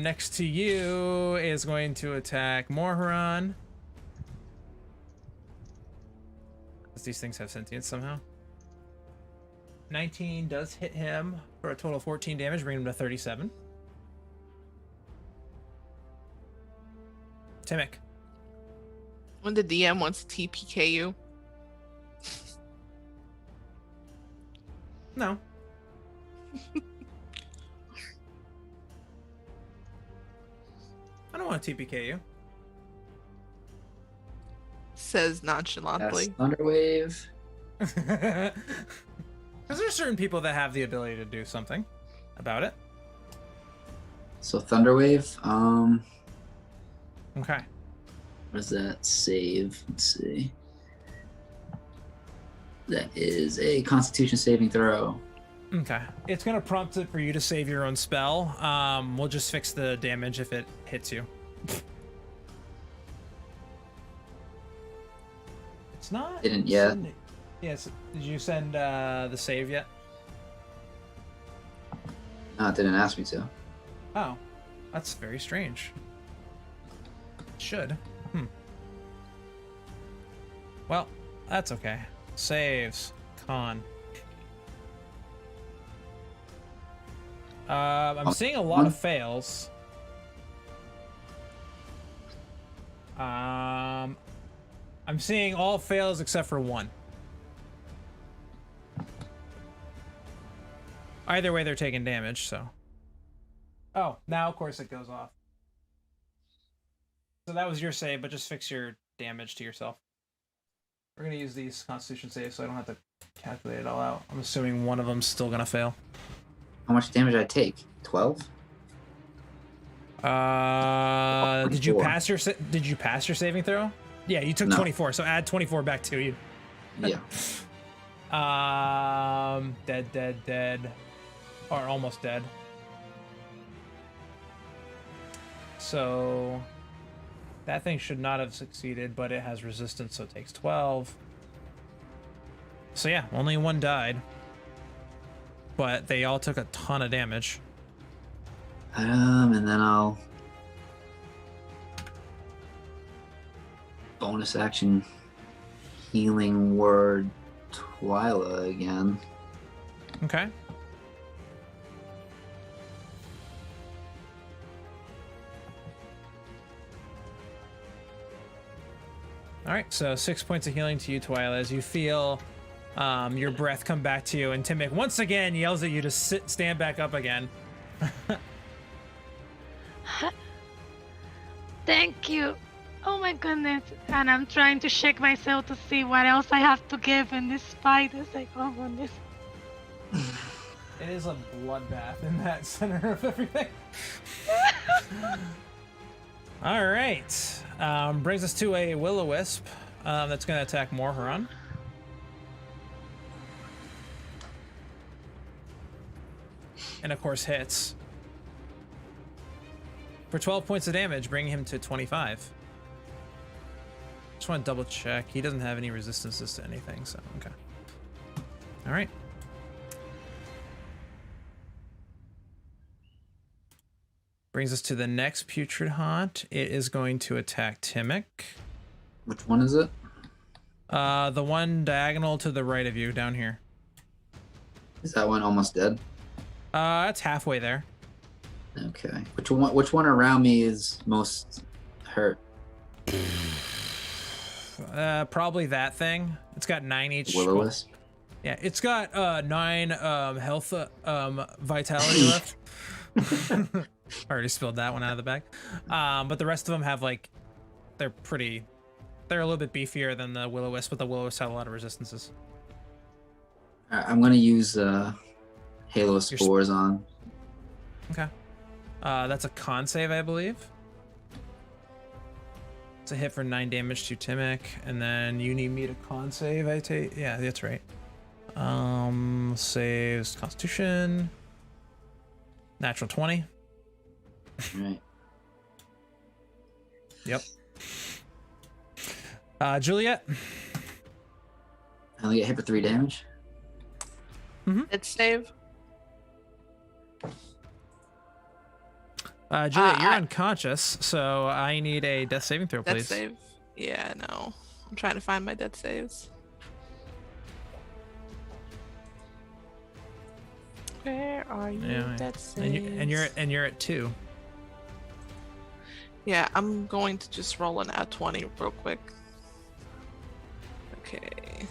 A: next to you is going to attack Morharon Because these things have sentience somehow. 19 does hit him for a total of 14 damage, bringing him to 37. Timic.
B: When the DM wants to TPK you.
A: No. I don't want to TPK you.
B: Says nonchalantly.
D: Thunderwave.
A: Because there's certain people that have the ability to do something about it.
D: So Thunderwave.
A: Okay.
D: What does that save? Let's see. That is a Constitution saving throw.
A: Okay. It's going to prompt it for you to save your own spell. We'll just fix the damage if it hits you. It's not...
D: Didn't yet.
A: Yes. Did you send the save yet?
D: No, it didn't ask me to.
A: Oh. That's very strange. It should. Well, that's okay. Saves. Con. I'm seeing a lot of fails. I'm seeing all fails except for one. Either way, they're taking damage, so. Oh, now of course it goes off. So that was your save, but just fix your damage to yourself. We're gonna use these Constitution saves, so I don't have to calculate it all out. I'm assuming one of them's still gonna fail.
D: How much damage did I take? 12?
A: Did you pass your saving throw? Yeah, you took 24, so add 24 back to you.
D: Yeah.
A: Dead. Or almost dead. So that thing should not have succeeded, but it has resistance, so it takes 12. So yeah, only one died. But they all took a ton of damage.
D: And then I'll bonus action healing word Twyla again.
A: Okay. All right, so 6 points of healing to you, Twyla, as you feel your breath come back to you, and Timic once again yells at you to stand back up again.
C: Thank you. Oh my goodness. And I'm trying to shake myself to see what else I have to give in this fight as I go on this.
A: It is a bloodbath in that center of everything. All right. Brings us to a Willow Wisp that's going to attack Morharon. And of course hits. For 12 points of damage, bringing him to 25. Just want to double check. He doesn't have any resistances to anything, so okay. All right. Brings us to the next Putrid Haunt. It is going to attack Timic.
D: Which one is it?
A: The one diagonal to the right of you, down here.
D: Is that one almost dead?
A: It's halfway there.
D: Okay. Which one around me is most hurt?
A: Probably that thing. It's got 9 each.
D: Willow Wisp?
A: Yeah, it's got 9 health vitality left. I already spilled that one out of the bag. But the rest of them have they're a little bit beefier than the Willow Wisp, but the Willow Wisp have a lot of resistances.
D: I'm gonna use Halo Spores on.
A: Okay. That's a con save, I believe. It's a hit for 9 damage to Timic, and then you need me to con save. Yeah, that's right. Saves Constitution. Natural 20.
D: Right.
A: Yep. Juliet.
D: I only get hit for 3 damage.
B: Dead save.
A: Juliet, you're unconscious, so I need a death saving throw,
B: Death
A: please.
B: save. Yeah, no. I'm trying to find my death saves. Where are you?
A: Yeah,
B: That's
A: and you're at 2.
B: Yeah, I'm going to just roll an at 20 real quick. Okay.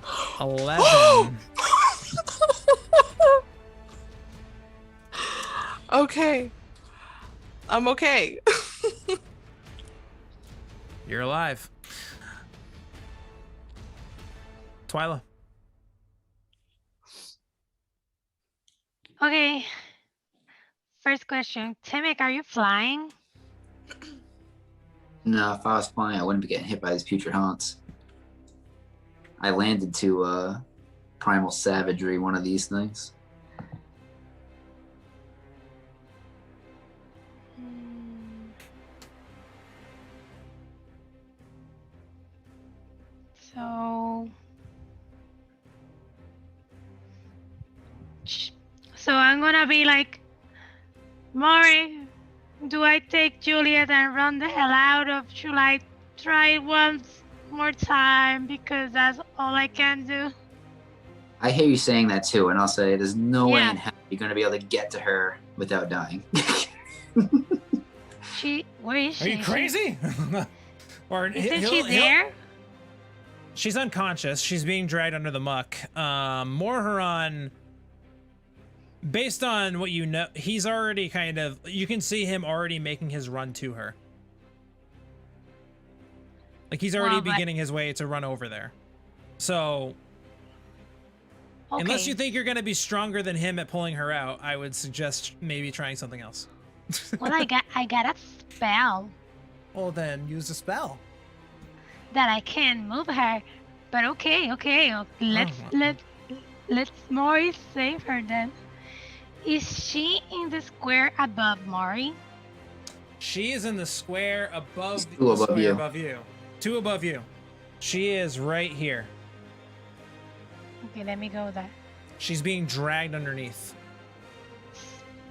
A: $11.
B: Okay. I'm okay.
A: You're alive. Twyla.
C: Okay. First question. Timek, are you flying?
D: No, if I was flying, I wouldn't be getting hit by these Putrid Haunts. I landed to Primal Savagery, one of these things.
C: So I'm gonna be like, Maury, do I take Juliet and run the hell out, or should I try it once more time because that's all I can do?
D: I hear you saying that too, and I'll say there's no way
C: Yeah.
D: in hell you're going to be able to get to her without dying.
C: Where is she?
A: Are you crazy? Or
C: Isn't she there?
A: She's unconscious. She's being dragged under the muck. Morharon, based on what you know, he's already kind of, you can see him already making his run to her. Like he's already beginning his way to run over there. So, unless you think you're going to be stronger than him at pulling her out, I would suggest maybe trying something else.
C: Well, I got a spell
A: Well, then use the spell.
C: that I can move her. But okay. Let's Maury save her then. Is she in the square above Maury?
A: She is in the square above,
D: Two above
A: square
D: you.
A: above you. 2 above you. She is right here.
C: Okay, let me go there.
A: She's being dragged underneath.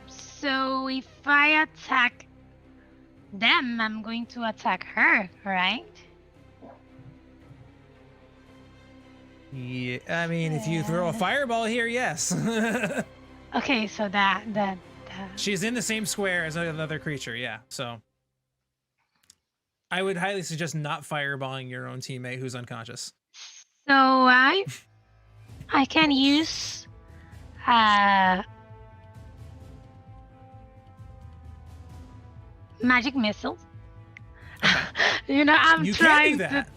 C: So if I attack them, I'm going to attack her, right?
A: Yeah, I mean, if you throw a fireball here, yes.
C: Okay, so that.
A: She's in the same square as another creature, yeah. So I would highly suggest not fireballing your own teammate who's unconscious.
C: So I can use magic missiles. You know,
A: You can do that.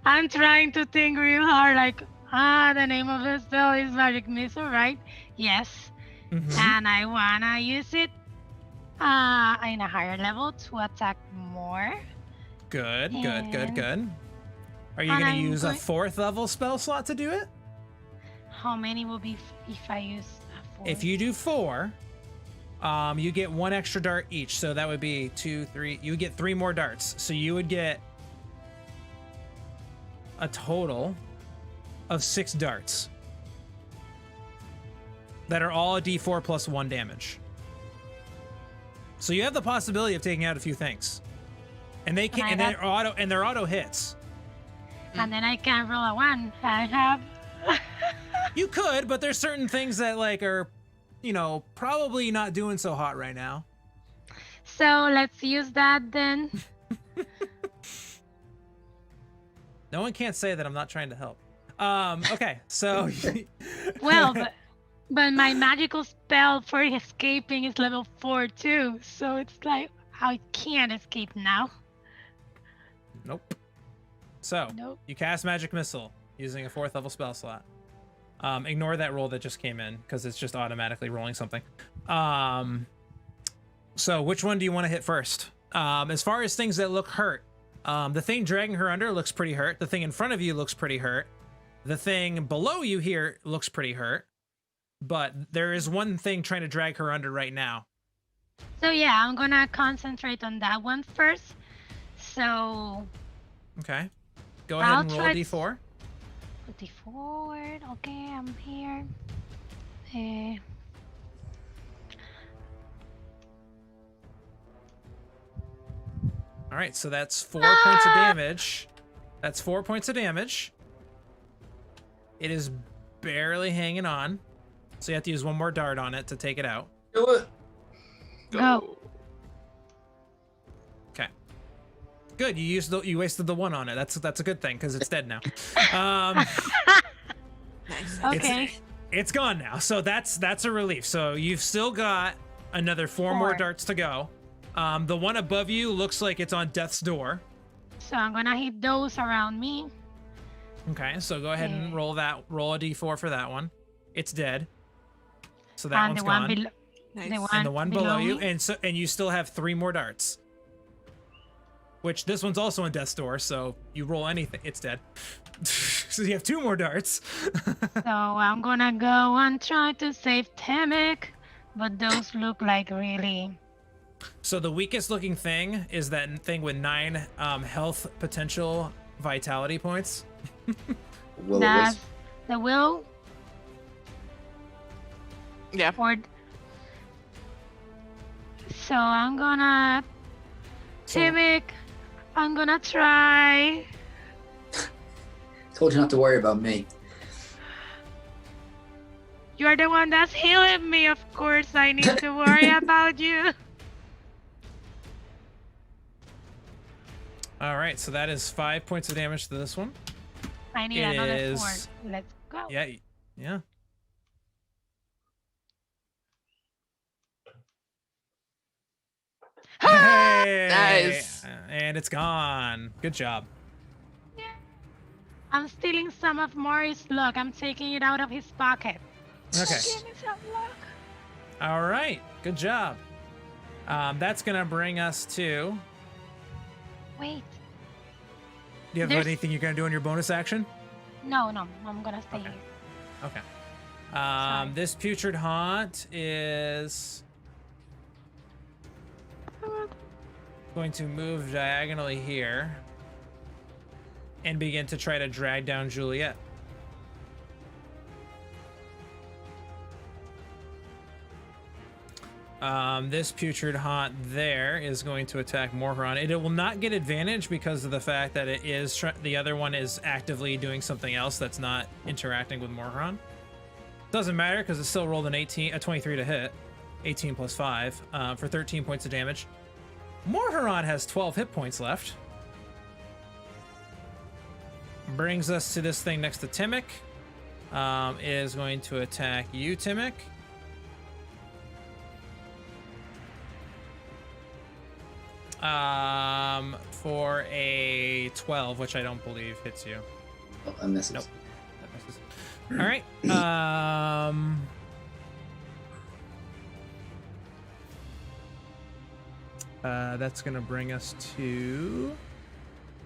C: I'm trying to think real hard, like, the name of the spell is magic missile, right? Yes.
A: Mhm.
C: And I wanna use it in a higher level to attack more.
A: Good. Are you
C: And
A: going to
C: I'm
A: use a
C: going-
A: 4th level spell slot to do it?
C: How many will be if I use a 4?
A: If you do 4, you get 1 extra dart each. So that would be 2, 3. You would get 3 more darts. So you would get a total of 6 darts that are all a d4 plus 1 damage. So you have the possibility of taking out a few things, and they can, and they're auto hits.
C: And then I can roll a 1. I have.
A: You could, but there's certain things that like are, you know, probably not doing so hot right now.
C: So let's use that then.
A: No one can't say that I'm not trying to help. Okay, so
C: Well, but my magical spell for escaping is level 4 too, so it's like I can't escape now.
A: nope. So
C: Nope.
A: you cast Magic Missile using a 4th level spell slot. Ignore that roll that just came in because it's just automatically rolling something. So which one do you want to hit first? As far as things that look hurt, the thing dragging her under looks pretty hurt. The thing in front of you looks pretty hurt. The thing below you here looks pretty hurt. But there is one thing trying to drag her under right now.
C: So yeah, I'm gonna concentrate on that one first. So
A: Okay. Go ahead
C: I'll
A: and roll
C: try
A: a d4.
C: put it forward. Okay, I'm here.
A: All right, so that's 4 points of damage. That's 4 points of damage. It is barely hanging on. So you have to use one more dart on it to take it out.
D: Do it.
C: Go.
A: Okay. Good. You wasted the one on it. That's a good thing because it's dead now.
B: Nice.
C: Okay.
A: It's gone now. So that's a relief. So you've still got another four more
C: Four.
A: darts to go. The one above you looks like it's on death's door.
C: So I'm gonna hit those around me.
A: Okay, so go ahead and
C: Okay.
A: roll a d4 for that one. It's dead. So that
C: And
A: one's
C: the one
A: gone.
C: below.
B: Nice.
C: The one,
A: And the one below you,
C: me.
A: and you still have 3 more darts. Which this one's also on death's door, so you roll anything, it's dead. So you have 2 more darts.
C: So I'm gonna go and try to save Temek, but those look like really.
A: So the weakest looking thing is that thing with 9 health potential vitality points.
D: Willow
C: That's
D: Wisp.
C: the will
B: Yeah.
C: or. So I'm gonna. Temek, I'm gonna try.
D: Told you not to worry about me.
C: You're the one that's healing me, of course. I need to worry about you.
A: All right, so that is 5 points of damage to this one.
C: I need
A: It
C: another
A: is-
C: 4. Let's go.
A: Yeah, yeah. Hey!
B: Nice.
A: And it's gone. Good job.
C: I'm stealing some of Maury's luck. I'm taking it out of his pocket.
A: Okay.
C: Give me some luck.
A: All right. Good job. That's gonna bring us to.
C: Wait.
A: Do you have
C: There's-
A: anything you're gonna do in your bonus action?
C: No, I'm gonna stay
A: Okay.
C: here.
A: Okay.
C: Sorry.
A: This Putrid Haunt is going to move diagonally here and begin to try to drag down Juliet. This Putrid Haunt there is going to attack Morharon. It will not get advantage because of the fact that it is the other one is actively doing something else that's not interacting with Morharon. Doesn't matter because it still rolled a 23 to hit. 18 plus 5 for 13 points of damage. Morharon has 12 hit points left. Brings us to this thing next to Timic. Is going to attack you, Timic. For a 12, which I don't believe hits you.
D: Oh, I missed it.
A: Nope. That misses. All right. That's gonna bring us to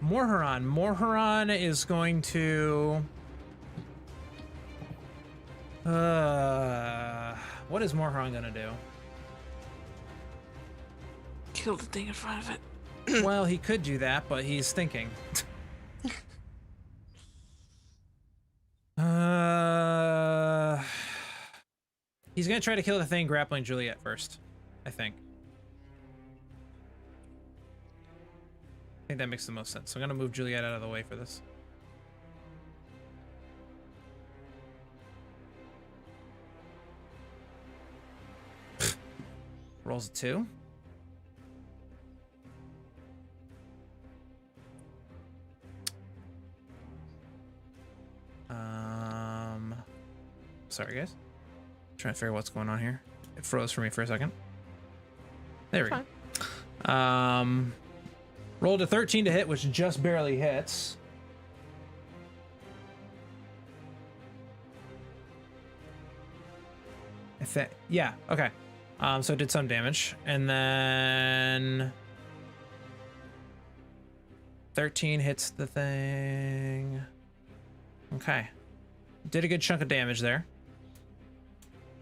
A: Morharon. Morharon is going to. What is Morharon gonna do?
B: Kill the thing in front of it.
A: Well, he could do that, but he's thinking. He's gonna try to kill the thing grappling Juliet first, I think. I think that makes the most sense. So I'm gonna move Juliet out of the way for this. Rolls a 2. Sorry guys. Trying to figure out what's going on here. It froze for me for a second. There we go. Rolled a 13 to hit, which just barely hits. Yeah, okay. So it did some damage. And then 13 hits the thing. Okay. Did a good chunk of damage there.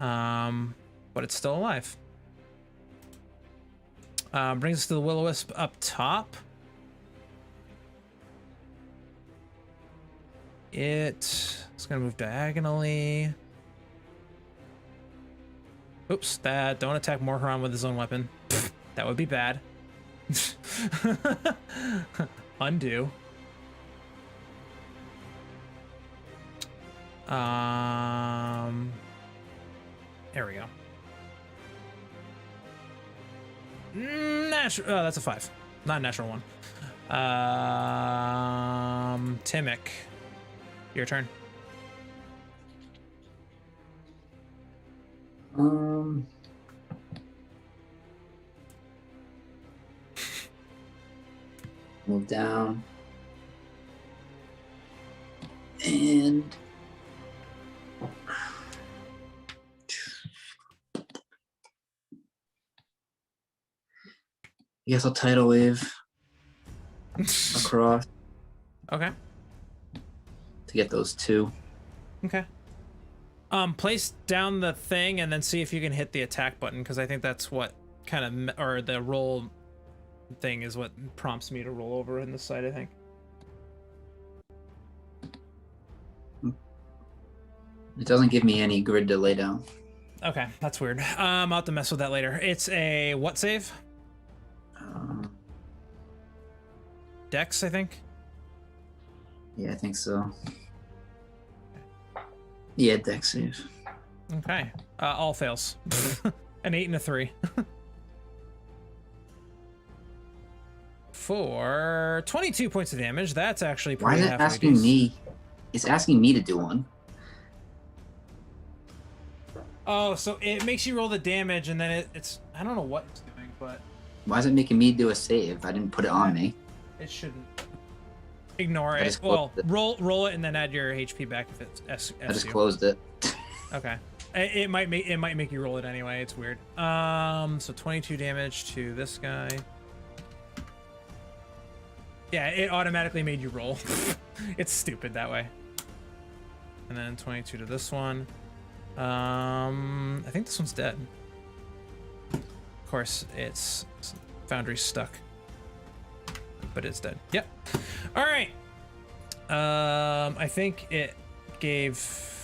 A: But it's still alive. Brings us to the Willow Wisp up top. It's gonna move diagonally. Oops, don't attack Morharon with his own weapon. That would be bad. Undo. There we go. Natural. Oh, that's a 5. Not a natural one. Timic, your turn.
D: Move down. And I guess I'll tidal wave across
A: Okay.
D: to get those 2.
A: Okay. Place down the thing and then see if you can hit the attack button, because I think that's what kind of, or the roll thing is what prompts me to roll over in this side, I think.
D: It doesn't give me any grid to lay down.
A: Okay, that's weird. I'll have to mess with that later. It's a what save? Dex, I think.
D: Yeah, I think so. Yeah, dex save.
A: Okay. All fails. An 8 and a 3. For 22 points of damage. That's actually
D: Why
A: pretty
D: is it
A: halfway
D: asking
A: decent.
D: me? It's asking me to do one.
A: Oh, so it makes you roll the damage, and then it's I don't know what it's doing, but
D: Why is it making me do a save? I didn't put it on me.
A: it shouldn't. Ignore
D: I
A: it.
D: just
A: Well,
D: closed it.
A: roll it and then add your HP back if it's
D: I just closed it.
A: Okay. It might make you roll it anyway. It's weird. So 22 damage to this guy. Yeah, it automatically made you roll. It's stupid that way. And then 22 to this one. I think this one's dead. Of course, it's Foundry's stuck. But it's dead. Yep. All right. I think it gave...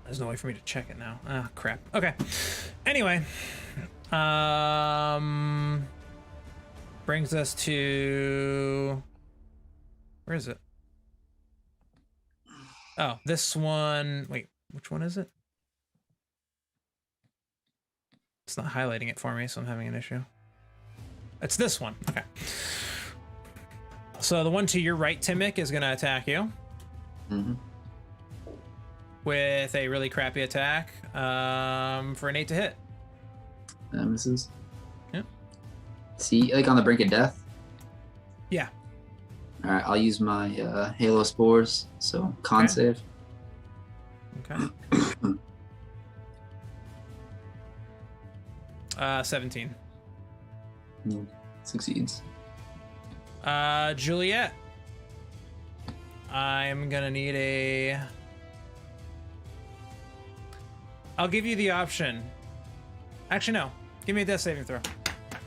A: There's no way for me to check it now. Ah, crap. Okay. Anyway. Brings us to... Where is it? Oh, this one... Wait, which one is it? It's not highlighting it for me, so I'm having an issue. It's this one. Okay. So the one to your right, Timic, is going to attack you.
D: Mm-hmm.
A: With a really crappy attack for an 8 to hit.
D: That misses.
A: Yep.
D: See, like on the brink of death?
A: Yeah.
D: Alright, I'll use my Halo Spores, so con
A: Okay.
D: save.
A: Okay. 17.
D: Succeeds.
A: Juliet. I'm gonna need a... I'll give you the option. Actually, no. Give me a death saving throw.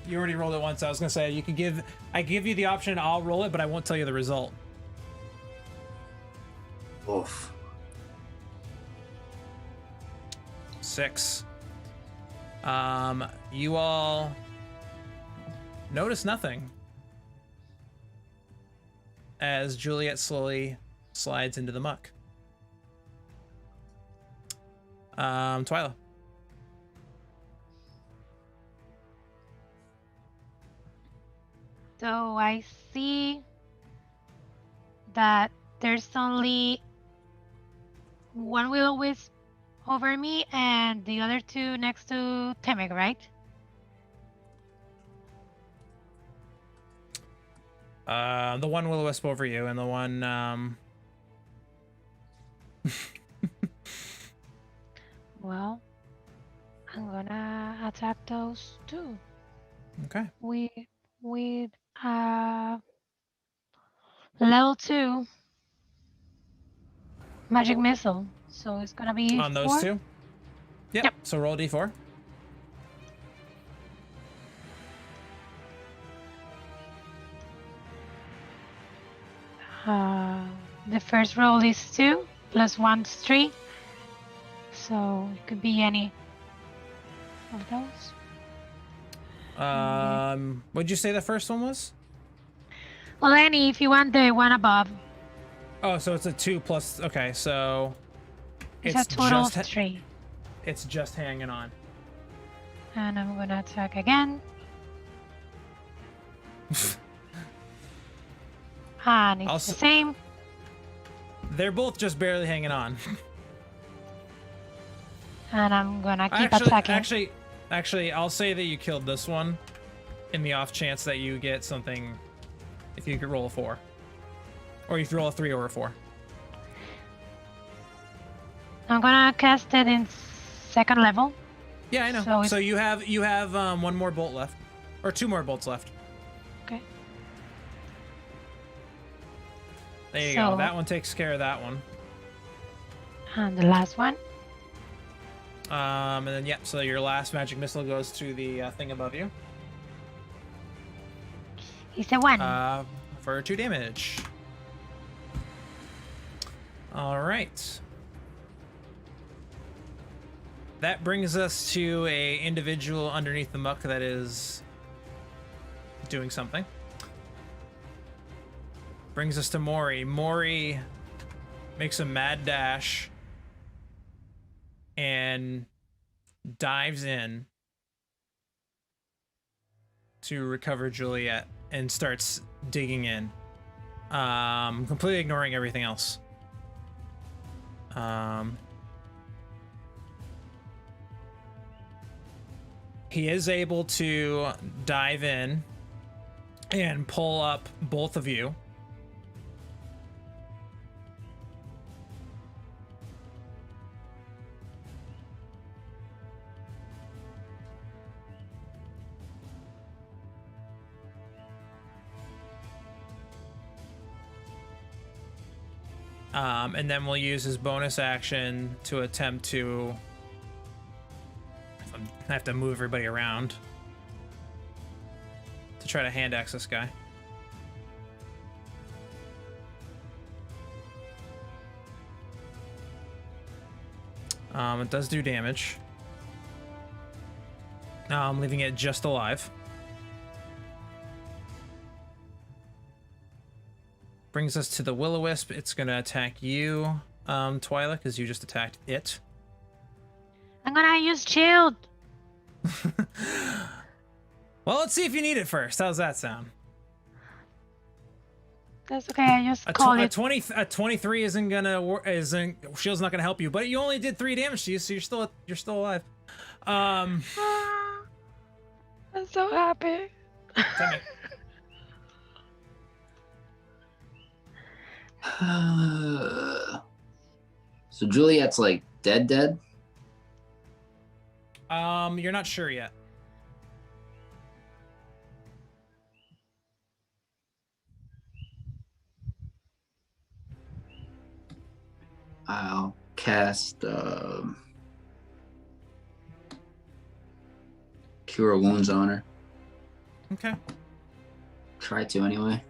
A: You already rolled it once. I was gonna say you could give... I give you the option, I'll roll it, but I won't tell you the result.
D: Oof.
A: 6. You all notice nothing as Juliet slowly slides into the muck. Twyla.
C: So I see that there's only one Willow Wisp over me and the other 2 next to Temic, right?
A: The one Willow Wisp over you and the one,
C: Well, I'm gonna attack those 2
A: Okay.
C: with level 2 magic missile. So it's gonna be
A: On those
C: 4.
A: 2? Yep. So roll a d4.
C: The first roll is 2 plus 1 is 3. So it could be any of those.
A: What'd you say the first one was?
C: Well, any if you want the one above.
A: Oh, so it's a 2 plus. Okay, so
C: It's a total of
A: just
C: 3.
A: it's just hanging on.
C: And I'm gonna attack again. And it's
A: Also-
C: the same.
A: They're both just barely hanging on.
C: And I'm gonna keep attacking.
A: Actually, I'll say that you killed this one in the off chance that you get something if you could roll a 4. Or if you roll a 3 or a 4.
C: I'm gonna cast it in 2nd level.
A: Yeah, I know.
C: So
A: So you have one more bolt left. Or 2 more bolts left.
C: Okay.
A: There you go.
C: So-
A: That one takes care of that one.
C: And the last one.
A: And then, yep, so your last magic missile goes to the thing above you.
C: It's a 1.
A: For 2 damage. All right. That brings us to a individual underneath the muck that is doing something. Brings us to Mori. Mori makes a mad dash and dives in to recover Juliet and starts digging in, completely ignoring everything else. He is able to dive in and pull up both of you. And then we'll use his bonus action to attempt to... I have to move everybody around to try to hand axe this guy. It does do damage. Now I'm leaving it just alive. Brings us to the Willow Wisp. It's gonna attack you, Twyla, because you just attacked it.
C: I'm gonna use shield.
A: Well, let's see if you need it first. How's that sound?
C: That's okay. I just
A: A,
C: call
A: a
C: it.
A: 23 isn't gonna shield's not gonna help you, but you only did 3 damage to you, so you're still alive.
C: I'm so happy.
A: Tell me.
D: So Juliet's like dead.
A: You're not sure yet.
D: I'll cast Cure Wounds on her.
A: Okay.
D: Try to anyway.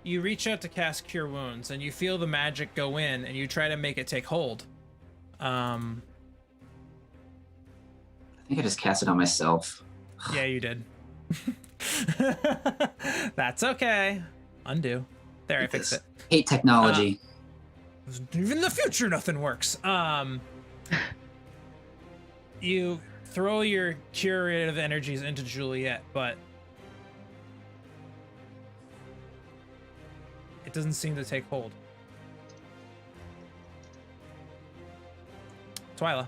A: You reach out to cast Cure Wounds, and you feel the magic go in, and you try to make it take hold.
D: I think I just cast it on myself.
A: Yeah, you did. That's okay. Undo. There, I fixed it.
D: Hate technology.
A: Even in the future, nothing works. You throw your curative energies into Juliet, but it doesn't seem to take hold. Twyla.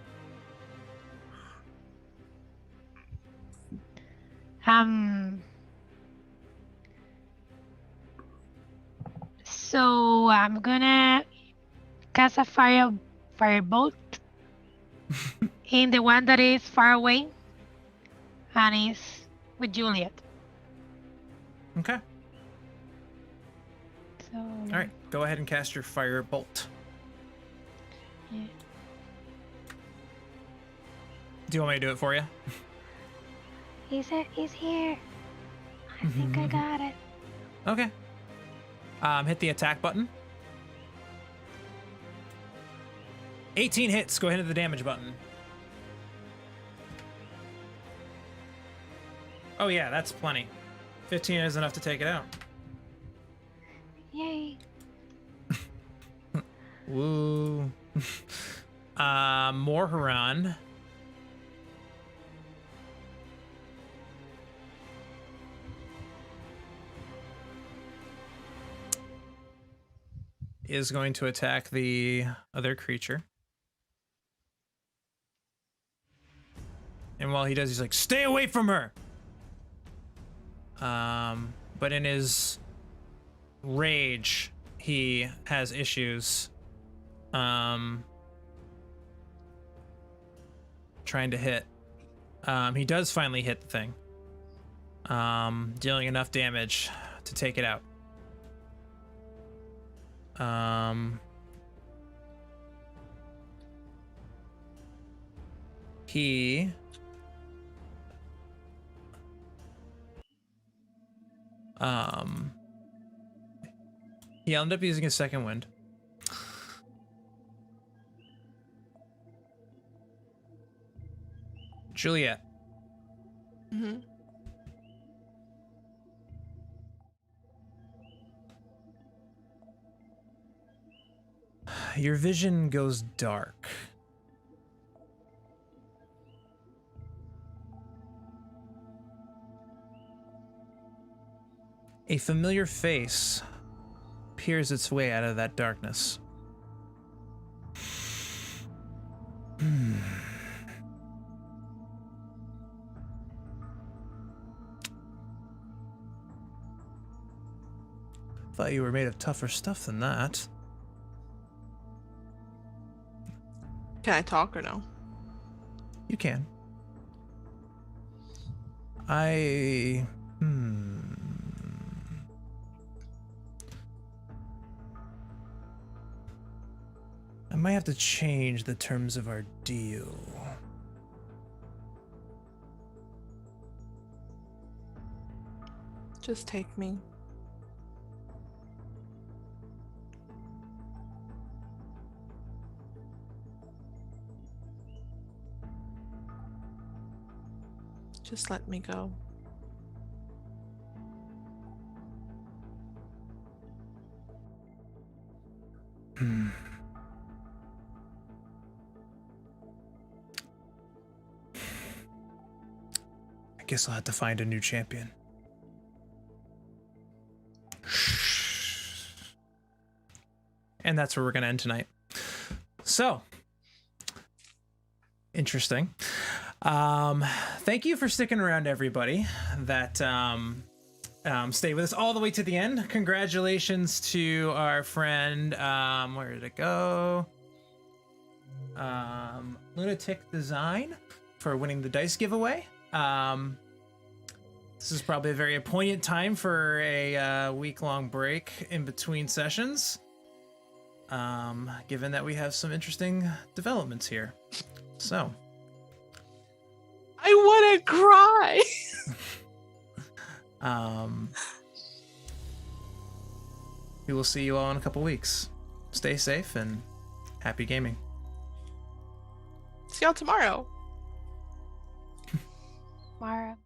C: So I'm gonna cast a firebolt in the one that is far away, and is with Juliet.
A: Okay.
C: So.
A: All right. Go ahead and cast your fire bolt.
C: Yeah.
A: Do you want me to do it for you?
C: He's here. I think I got it.
A: Okay. Hit the attack button. 18 hits. Go ahead and hit the damage button. Oh yeah, that's plenty. 15 is enough to take it out.
C: Yay.
A: Woo. Morharon. Is going to attack the other creature. And while he does, he's like, stay away from her! But in his rage, he has issues trying to hit. He does finally hit the thing, dealing enough damage to take it out. He ended up using his second wind. Juliet.
B: Mm-hmm.
A: Your vision goes dark. A familiar face peers its way out of that darkness. Thought you were made of tougher stuff than that.
B: Can I talk or no?
A: You can. I might have to change the terms of our deal.
B: Just take me. Just let me go.
A: I guess I'll have to find a new champion. And that's where we're going to end tonight. So, interesting. Thank you for sticking around, everybody that stayed with us all the way to the end. Congratulations to our friend, where did it go? Lunatic Design for winning the dice giveaway. This is probably a very poignant time for a week-long break in between sessions, given that we have some interesting developments here. So,
B: I want to cry.
A: We will see you all in a couple weeks. Stay safe and happy gaming.
B: See y'all tomorrow.
C: Mara.